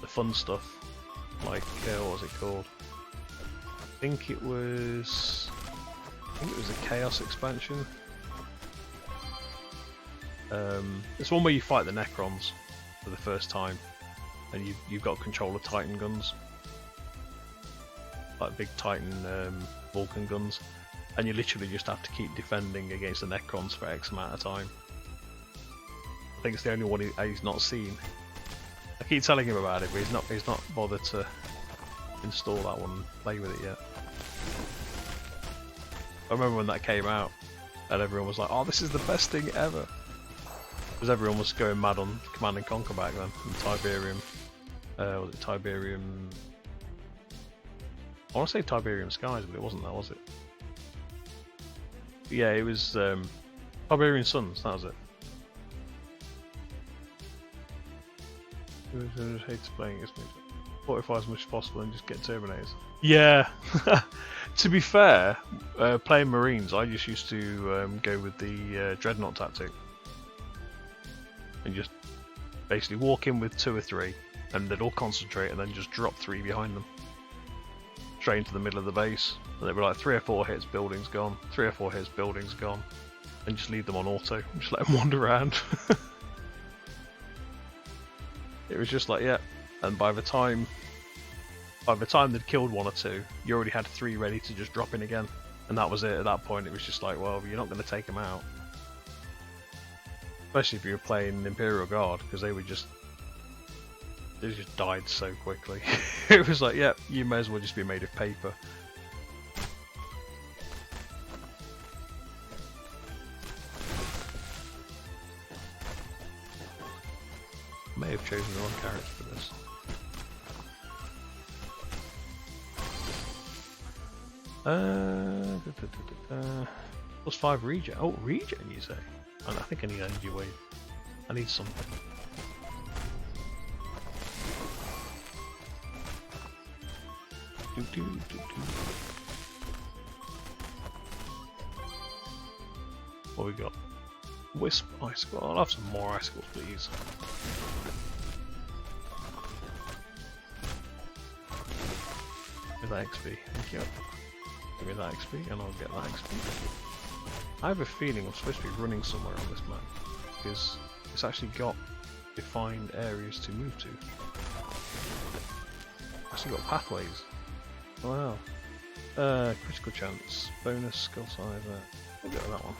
fun stuff, like what was it called? I think it was a Chaos expansion. It's one where you fight the Necrons for the first time, and you've got control of Titan guns, like big Titan Vulcan guns, and you literally just have to keep defending against the Necrons for X amount of time. I think it's the only one he's not seen. I keep telling him about it, but he's not bothered to install that one and play with it yet. I remember when that came out, and everyone was like, "Oh, this is the best thing ever," because everyone was going mad on Command and Conquer back then. And Tiberium, was it Tiberium? I want to say Tiberium Skies, but it wasn't that, was it? But yeah, it was Tiberian Suns. That was it. I just hate playing against me. Fortify as much as possible and just get Terminators. Yeah. To be fair, playing Marines, I just used to go with the Dreadnought tactic. And just basically walk in with 2 or 3, and they'd all concentrate, and then just drop 3 behind them. Straight into the middle of the base. And they'd be like 3 or 4 hits, buildings gone. 3 or 4 hits, buildings gone. And just leave them on auto. Just let them wander around. It was just like, yeah. And by the time they'd killed 1 or 2, you already had 3 ready to just drop in again, and that was it. At that point, it was just like, well, you're not going to take them out, especially if you were playing Imperial Guard, because they just died so quickly. It was like, yeah, you may as well just be made of paper. I may have chosen the wrong character for this. +5 regen. Oh, regen, you say? I think I need energy wave. I need something. What we got? Wisp icicle. I'll have some more icicles, please. With that XP, thank you. Give me that XP and I'll get that XP. I have a feeling I'm supposed to be running somewhere on this map, because It's actually got defined areas to move to. It's actually got pathways. Wow. Critical chance, bonus skill size. We'll go with that one.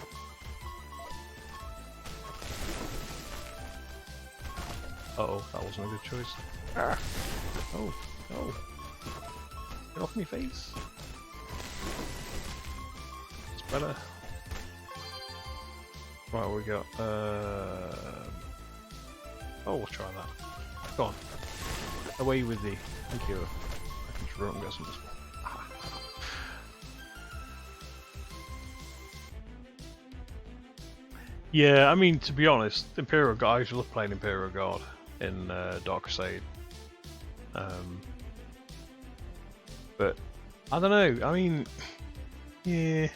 Uh oh, that wasn't a good choice. Ah. Oh, no. Get off my face. It's better. Right, what we got? Oh, we'll try that. Go on. Away with thee. Thank you. I can just run and get some. Yeah, I mean, to be honest, Imperial Guard, I used to love playing Imperial Guard in Dark Crusade. But, I don't know, I mean, yeah.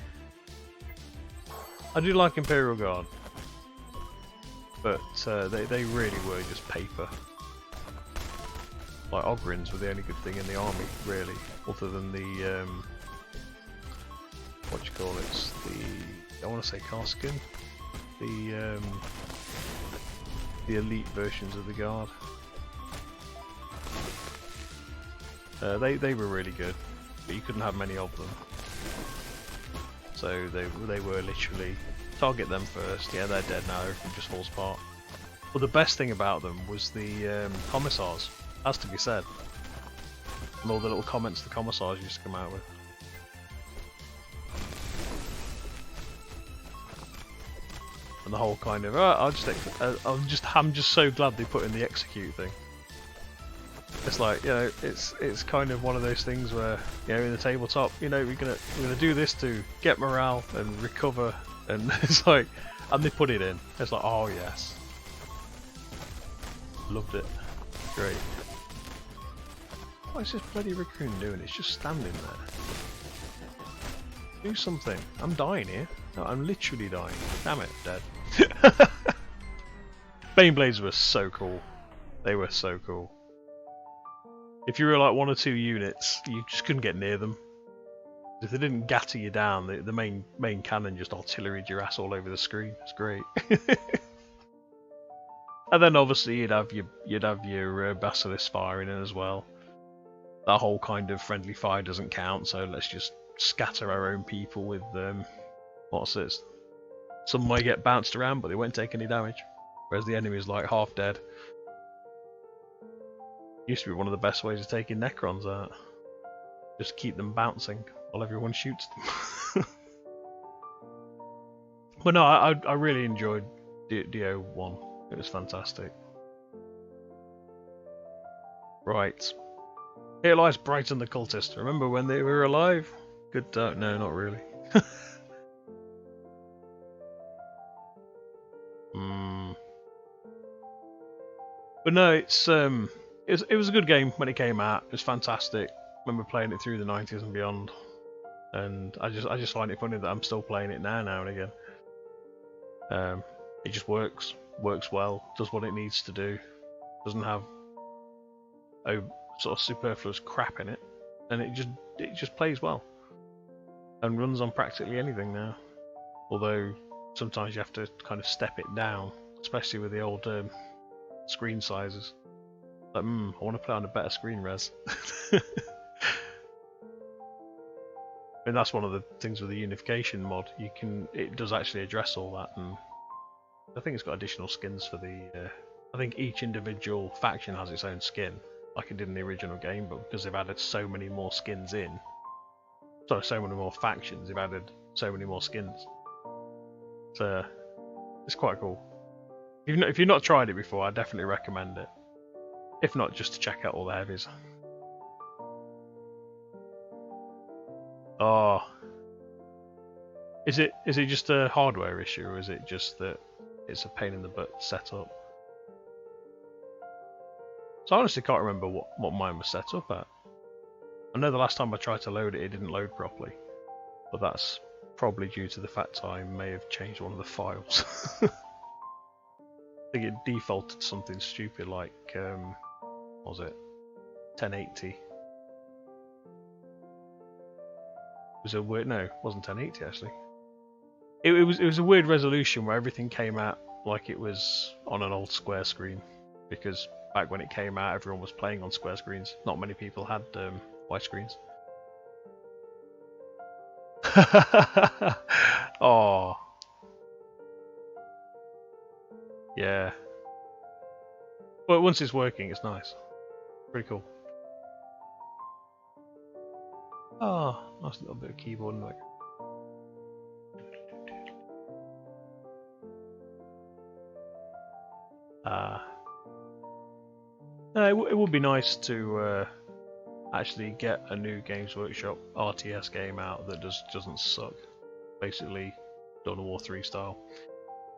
I do like Imperial Guard. But they really were just paper. Like, Ogryns were the only good thing in the army, really. Other than the, what do you call it? I want to say Carskin. The elite versions of the guard. They were really good, but you couldn't have many of them. So they were literally target them first. Yeah, they're dead now. Everything just falls apart. But the best thing about them was the commissars. Has to be said. And all the little comments the commissars used to come out with. And the whole kind of I'm just so glad they put in the execute thing. It's like, you know, it's kind of one of those things where, you know, in the tabletop, you know, we're gonna do this to get morale and recover, and it's like, and they put it in. It's like, oh yes, loved it, great. What is this bloody raccoon doing? It's just standing there. Do something. I'm dying here. No, I'm literally dying. Damn it, dead. Baneblades were so cool. They were so cool. If you were like 1 or 2 units, you just couldn't get near them. If they didn't gatter you down, the main cannon just artilleried your ass all over the screen. It's great. And then obviously you'd have your basilisk firing in as well. That whole kind of friendly fire doesn't count, so let's just scatter our own people with what's this? Some might get bounced around, but they won't take any damage. Whereas the enemy is like half dead. Used to be one of the best ways of taking Necrons out. Just keep them bouncing while everyone shoots them. But no, I really enjoyed DO1. It was fantastic. Right. Here lies Brighton the Cultist. Remember when they were alive? Good no, not really. But no, it was a good game when it came out. It was fantastic. I remember playing it through the 90s and beyond. And I just find it funny that I'm still playing it now and again. It just works well, does what it needs to do. Doesn't have sort of superfluous crap in it, and it just plays well and runs on practically anything now. Although sometimes you have to kind of step it down, especially with the old screen sizes. Like, I want to play on a better screen res. And that's one of the things with the unification mod. It does actually address all that, and I think it's got additional skins for the. I think each individual faction has its own skin, like it did in the original game, but because they've added so many more skins in, so many more factions, they've added so many more skins. So it's quite cool. If you've not tried it before, I definitely recommend it. If not, just to check out all the heavies. Oh, is it just a hardware issue, or is it just that it's a pain in the butt setup? So I honestly can't remember what mine was set up at. I know the last time I tried to load it, it didn't load properly, but that's probably due to the fact I may have changed one of the files. I think it defaulted something stupid like, what was it, 1080. Was a weird, no, it wasn't 1080 actually. It was a weird resolution where everything came out like it was on an old square screen, because back when it came out, everyone was playing on square screens. Not many people had white screens. Oh, yeah. But once it's working, it's nice. Pretty cool. Oh, nice little bit of keyboard noise. No, it would be nice to actually get a new Games Workshop RTS game out that doesn't suck. Basically, Dawn of War 3 style.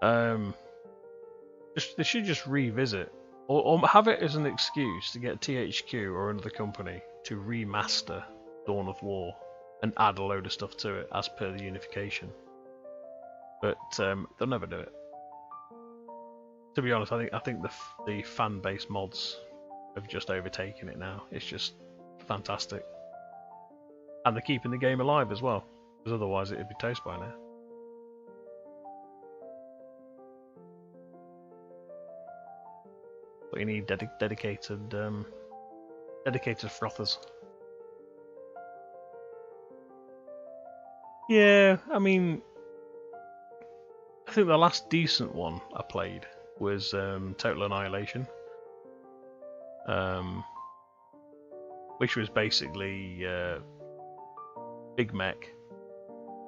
They should just revisit, or have it as an excuse to get THQ or another company to remaster Dawn of War and add a load of stuff to it as per the unification. But they'll never do it. To be honest, I think the fan base mods have just overtaken it now. It's just fantastic, and they're keeping the game alive as well, because otherwise it'd be toast by now. But you need dedicated frothers. Yeah, I mean, I think the last decent one I played was Total Annihilation, which was basically big mech,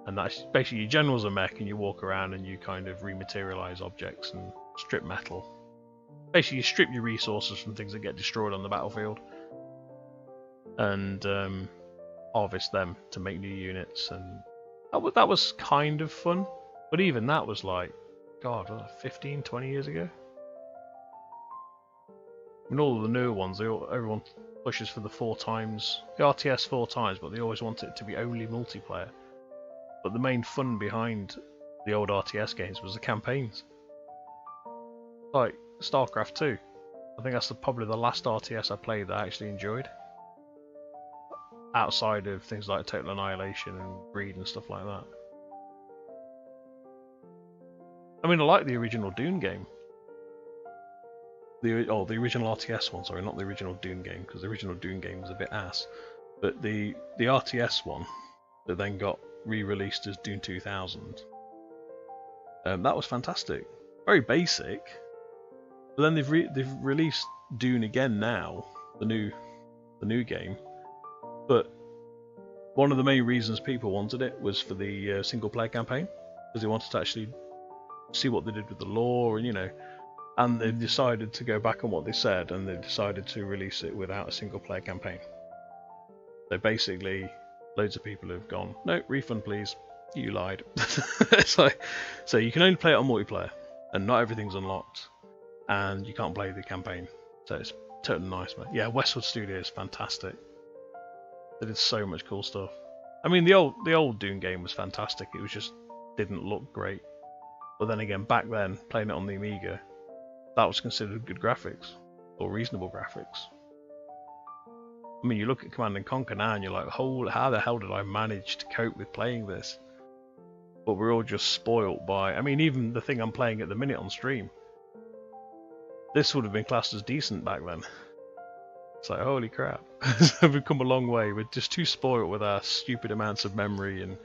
and that's basically your general's a mech, and you walk around and you kind of rematerialize objects and strip metal. Basically, you strip your resources from things that get destroyed on the battlefield, and harvest them to make new units, and that was kind of fun. But even that was like, God, 15, 20 years ago. I mean, all of the newer ones, everyone pushes for the RTS 4 times, but they always want it to be only multiplayer. But the main fun behind the old RTS games was the campaigns. Like StarCraft 2. I think that's probably the last RTS I played that I actually enjoyed. Outside of things like Total Annihilation and Breed and stuff like that. I mean, I like the original Dune game. The original RTS one, sorry, not the original Dune game, because the original Dune game was a bit ass. But the RTS one that then got re-released as Dune 2000, that was fantastic. Very basic. But then they've released Dune again now, the new game. But one of the main reasons people wanted it was for the single player campaign, because they wanted to actually see what they did with the lore, and and they've decided to go back on what they said, and they've decided to release it without a single player campaign. So basically, loads of people have gone, no, refund please, you lied. So you can only play it on multiplayer, and not everything's unlocked, and you can't play the campaign. So it's totally nice, man. Yeah, Westwood Studios is fantastic. They did so much cool stuff. I mean, the old Dune game was fantastic. It was just didn't look great. But then again, back then, playing it on the Amiga, that was considered good graphics, or reasonable graphics. I mean, you look at Command and Conquer now, and you're like, how the hell did I manage to cope with playing this? But we're all just spoilt by. I mean, even the thing I'm playing at the minute on stream, this would have been classed as decent back then. It's like, holy crap. We've come a long way. We're just too spoilt with our stupid amounts of memory and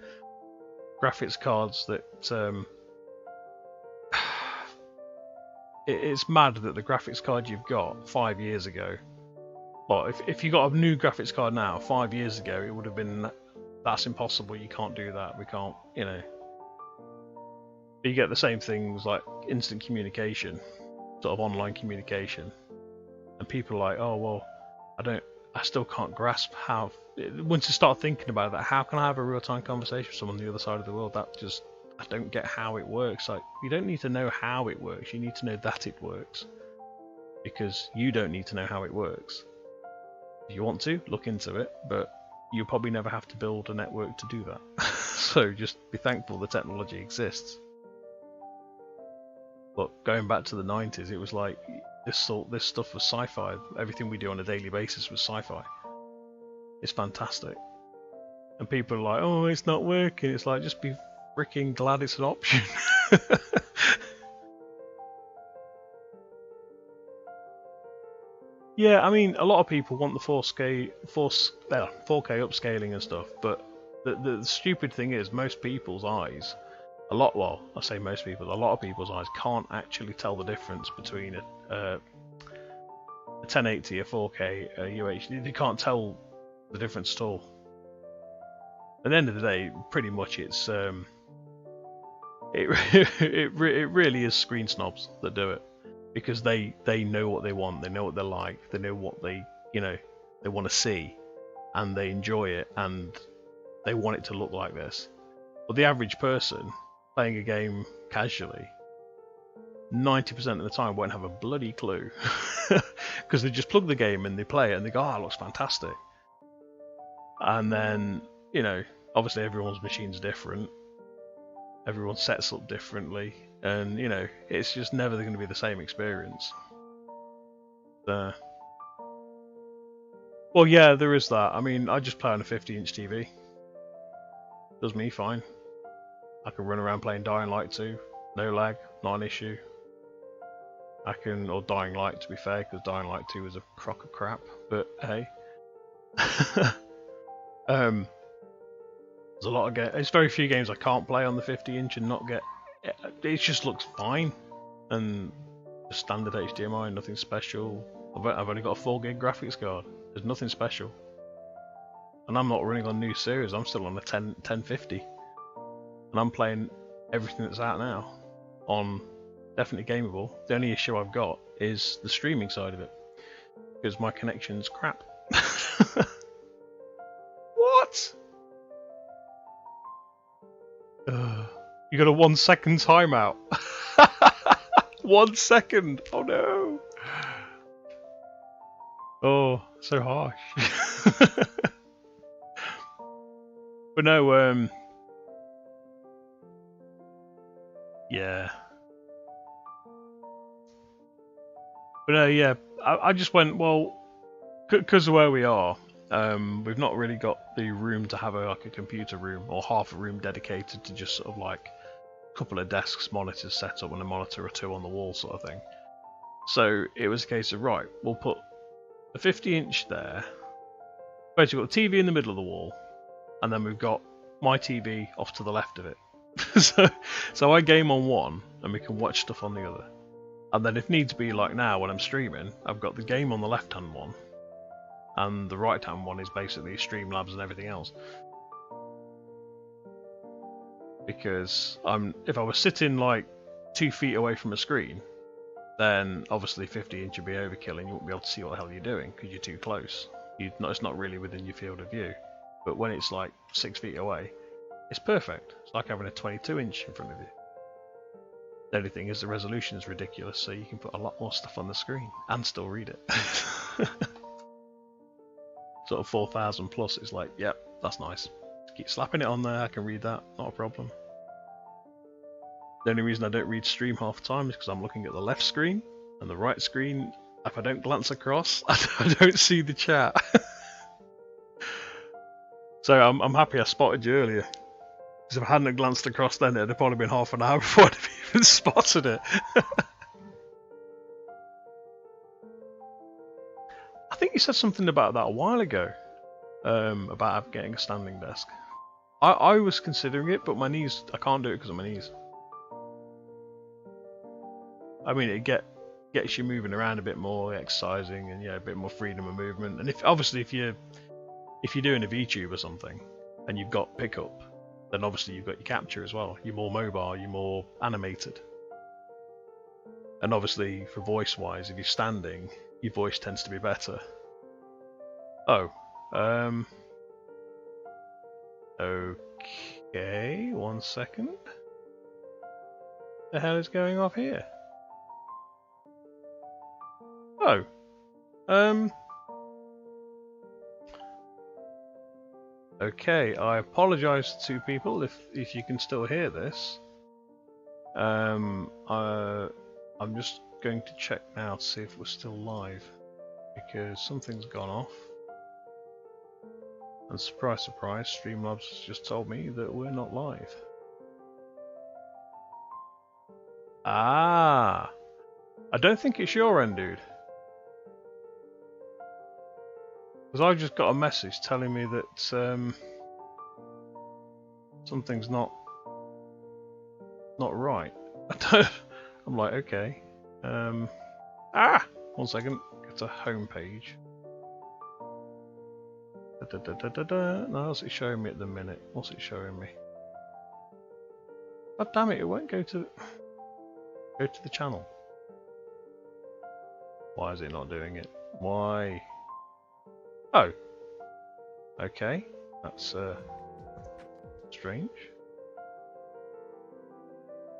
graphics cards that it's mad that the graphics card you've got 5 years ago, well, if you got a new graphics card now, 5 years ago, it would have been, that's impossible, you can't do that, we can't, You get the same things like instant communication, sort of online communication, and people are like, oh, well, I still can't grasp how, once you start thinking about that, how can I have a real-time conversation with someone on the other side of the world? I don't get how it works. Like, you don't need to know how it works, you need to know that it works. Because you don't need to know how it works. If you want to, look into it, but you'll probably never have to build a network to do that. So just be thankful the technology exists. But going back to the 90s, it was like, this stuff was sci-fi. Everything we do on a daily basis was sci-fi. It's fantastic. And people are like, oh, it's not working. It's like, just be freaking glad it's an option. Yeah, I mean, a lot of people want the 4K upscaling and stuff, but the stupid thing is, most people's eyes, well, I say most people, a lot of people's eyes can't actually tell the difference between a 1080, a 4K, a UHD. They can't tell the difference at all. At the end of the day, pretty much it's it really is screen snobs that do it, because they know what they want, they know what they like, they know what they want to see, and they enjoy it, and they want it to look like this. But the average person playing a game casually, 90% of the time won't have a bloody clue, because they just plug the game and they play it and they go, "Oh, it looks fantastic." And then, obviously everyone's machine's different, everyone sets up differently, and it's just never going to be the same experience. Well, yeah, there is that. I mean, I just play on a 50-inch TV. Does me fine. I can run around playing Dying Light 2, no lag, not an issue. Or Dying Light, to be fair, because Dying Light 2 was a crock of crap, but hey. There's a lot of there's very few games I can't play on the 50-inch and not get. It just looks fine, and just standard HDMI, nothing special. I've only got a 4 gig graphics card. There's nothing special, and I'm not running on new series. I'm still on a 1050, and I'm playing everything that's out now on definitely gameable. The only issue I've got is the streaming side of it, because my connection's crap. What? You got a 1 second timeout. 1 second. Oh no. Oh, so harsh. But no, yeah. But no, yeah. I just went, well, because of where we are, we've not really got the room to have a computer room, or half a room dedicated to just sort of like a couple of desks, monitors set up, and a monitor or two on the wall sort of thing. So it was a case of, right, we'll put a 50-inch there. Basically, we've got a TV in the middle of the wall, and then we've got my TV off to the left of it. so I game on one, and we can watch stuff on the other. And then if needs be, like now when I'm streaming, I've got the game on the left-hand one, and the right-hand one is basically Streamlabs and everything else. Because if I was sitting like 2 feet away from a screen, then obviously 50-inch would be overkill, and you won't be able to see what the hell you're doing because you're too close. It's not really within your field of view. But when it's like 6 feet away, it's perfect. It's like having a 22-inch in front of you. The only thing is the resolution is ridiculous, so you can put a lot more stuff on the screen and still read it. Sort of 4,000 plus, it's like, yep, that's nice. Keep slapping it on there, I can read that, not a problem. The only reason I don't read stream half the time is because I'm looking at the left screen, and the right screen, if I don't glance across, I don't see the chat. So I'm happy I spotted you earlier. Because if I hadn't glanced across then, it'd have probably been half an hour before I'd have even spotted it. I think you said something about that a while ago, about getting a standing desk. I was considering it, but my knees, I can't do it because of my knees. I mean, it gets you moving around a bit more, exercising, and a bit more freedom of movement. And if you're doing a VTube or something, and you've got pickup, then obviously you've got your capture as well. You're more mobile, you're more animated. And obviously, for voice-wise, if you're standing, your voice tends to be better. Oh, okay, 1 second. The hell is going off here? Oh, okay, I apologise to people if you can still hear this. I'm just going to check now to see if we're still live, because something's gone off. And surprise, surprise, Streamlabs just told me that we're not live. Ah, I don't think it's your end, dude. Because I just got a message telling me that something's not right. I'm like, okay. 1 second. Get to home page. No, what's it showing me at the minute? What's it showing me? God damn it! It won't go to the channel. Why is it not doing it? Why? Oh. Okay. That's strange.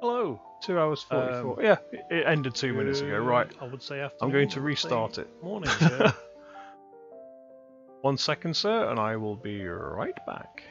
Hello. 2 hours 44. Yeah, it ended 2 minutes ago. Right. I would say I'm going to restart it. Morning. 1 second, sir, and I will be right back.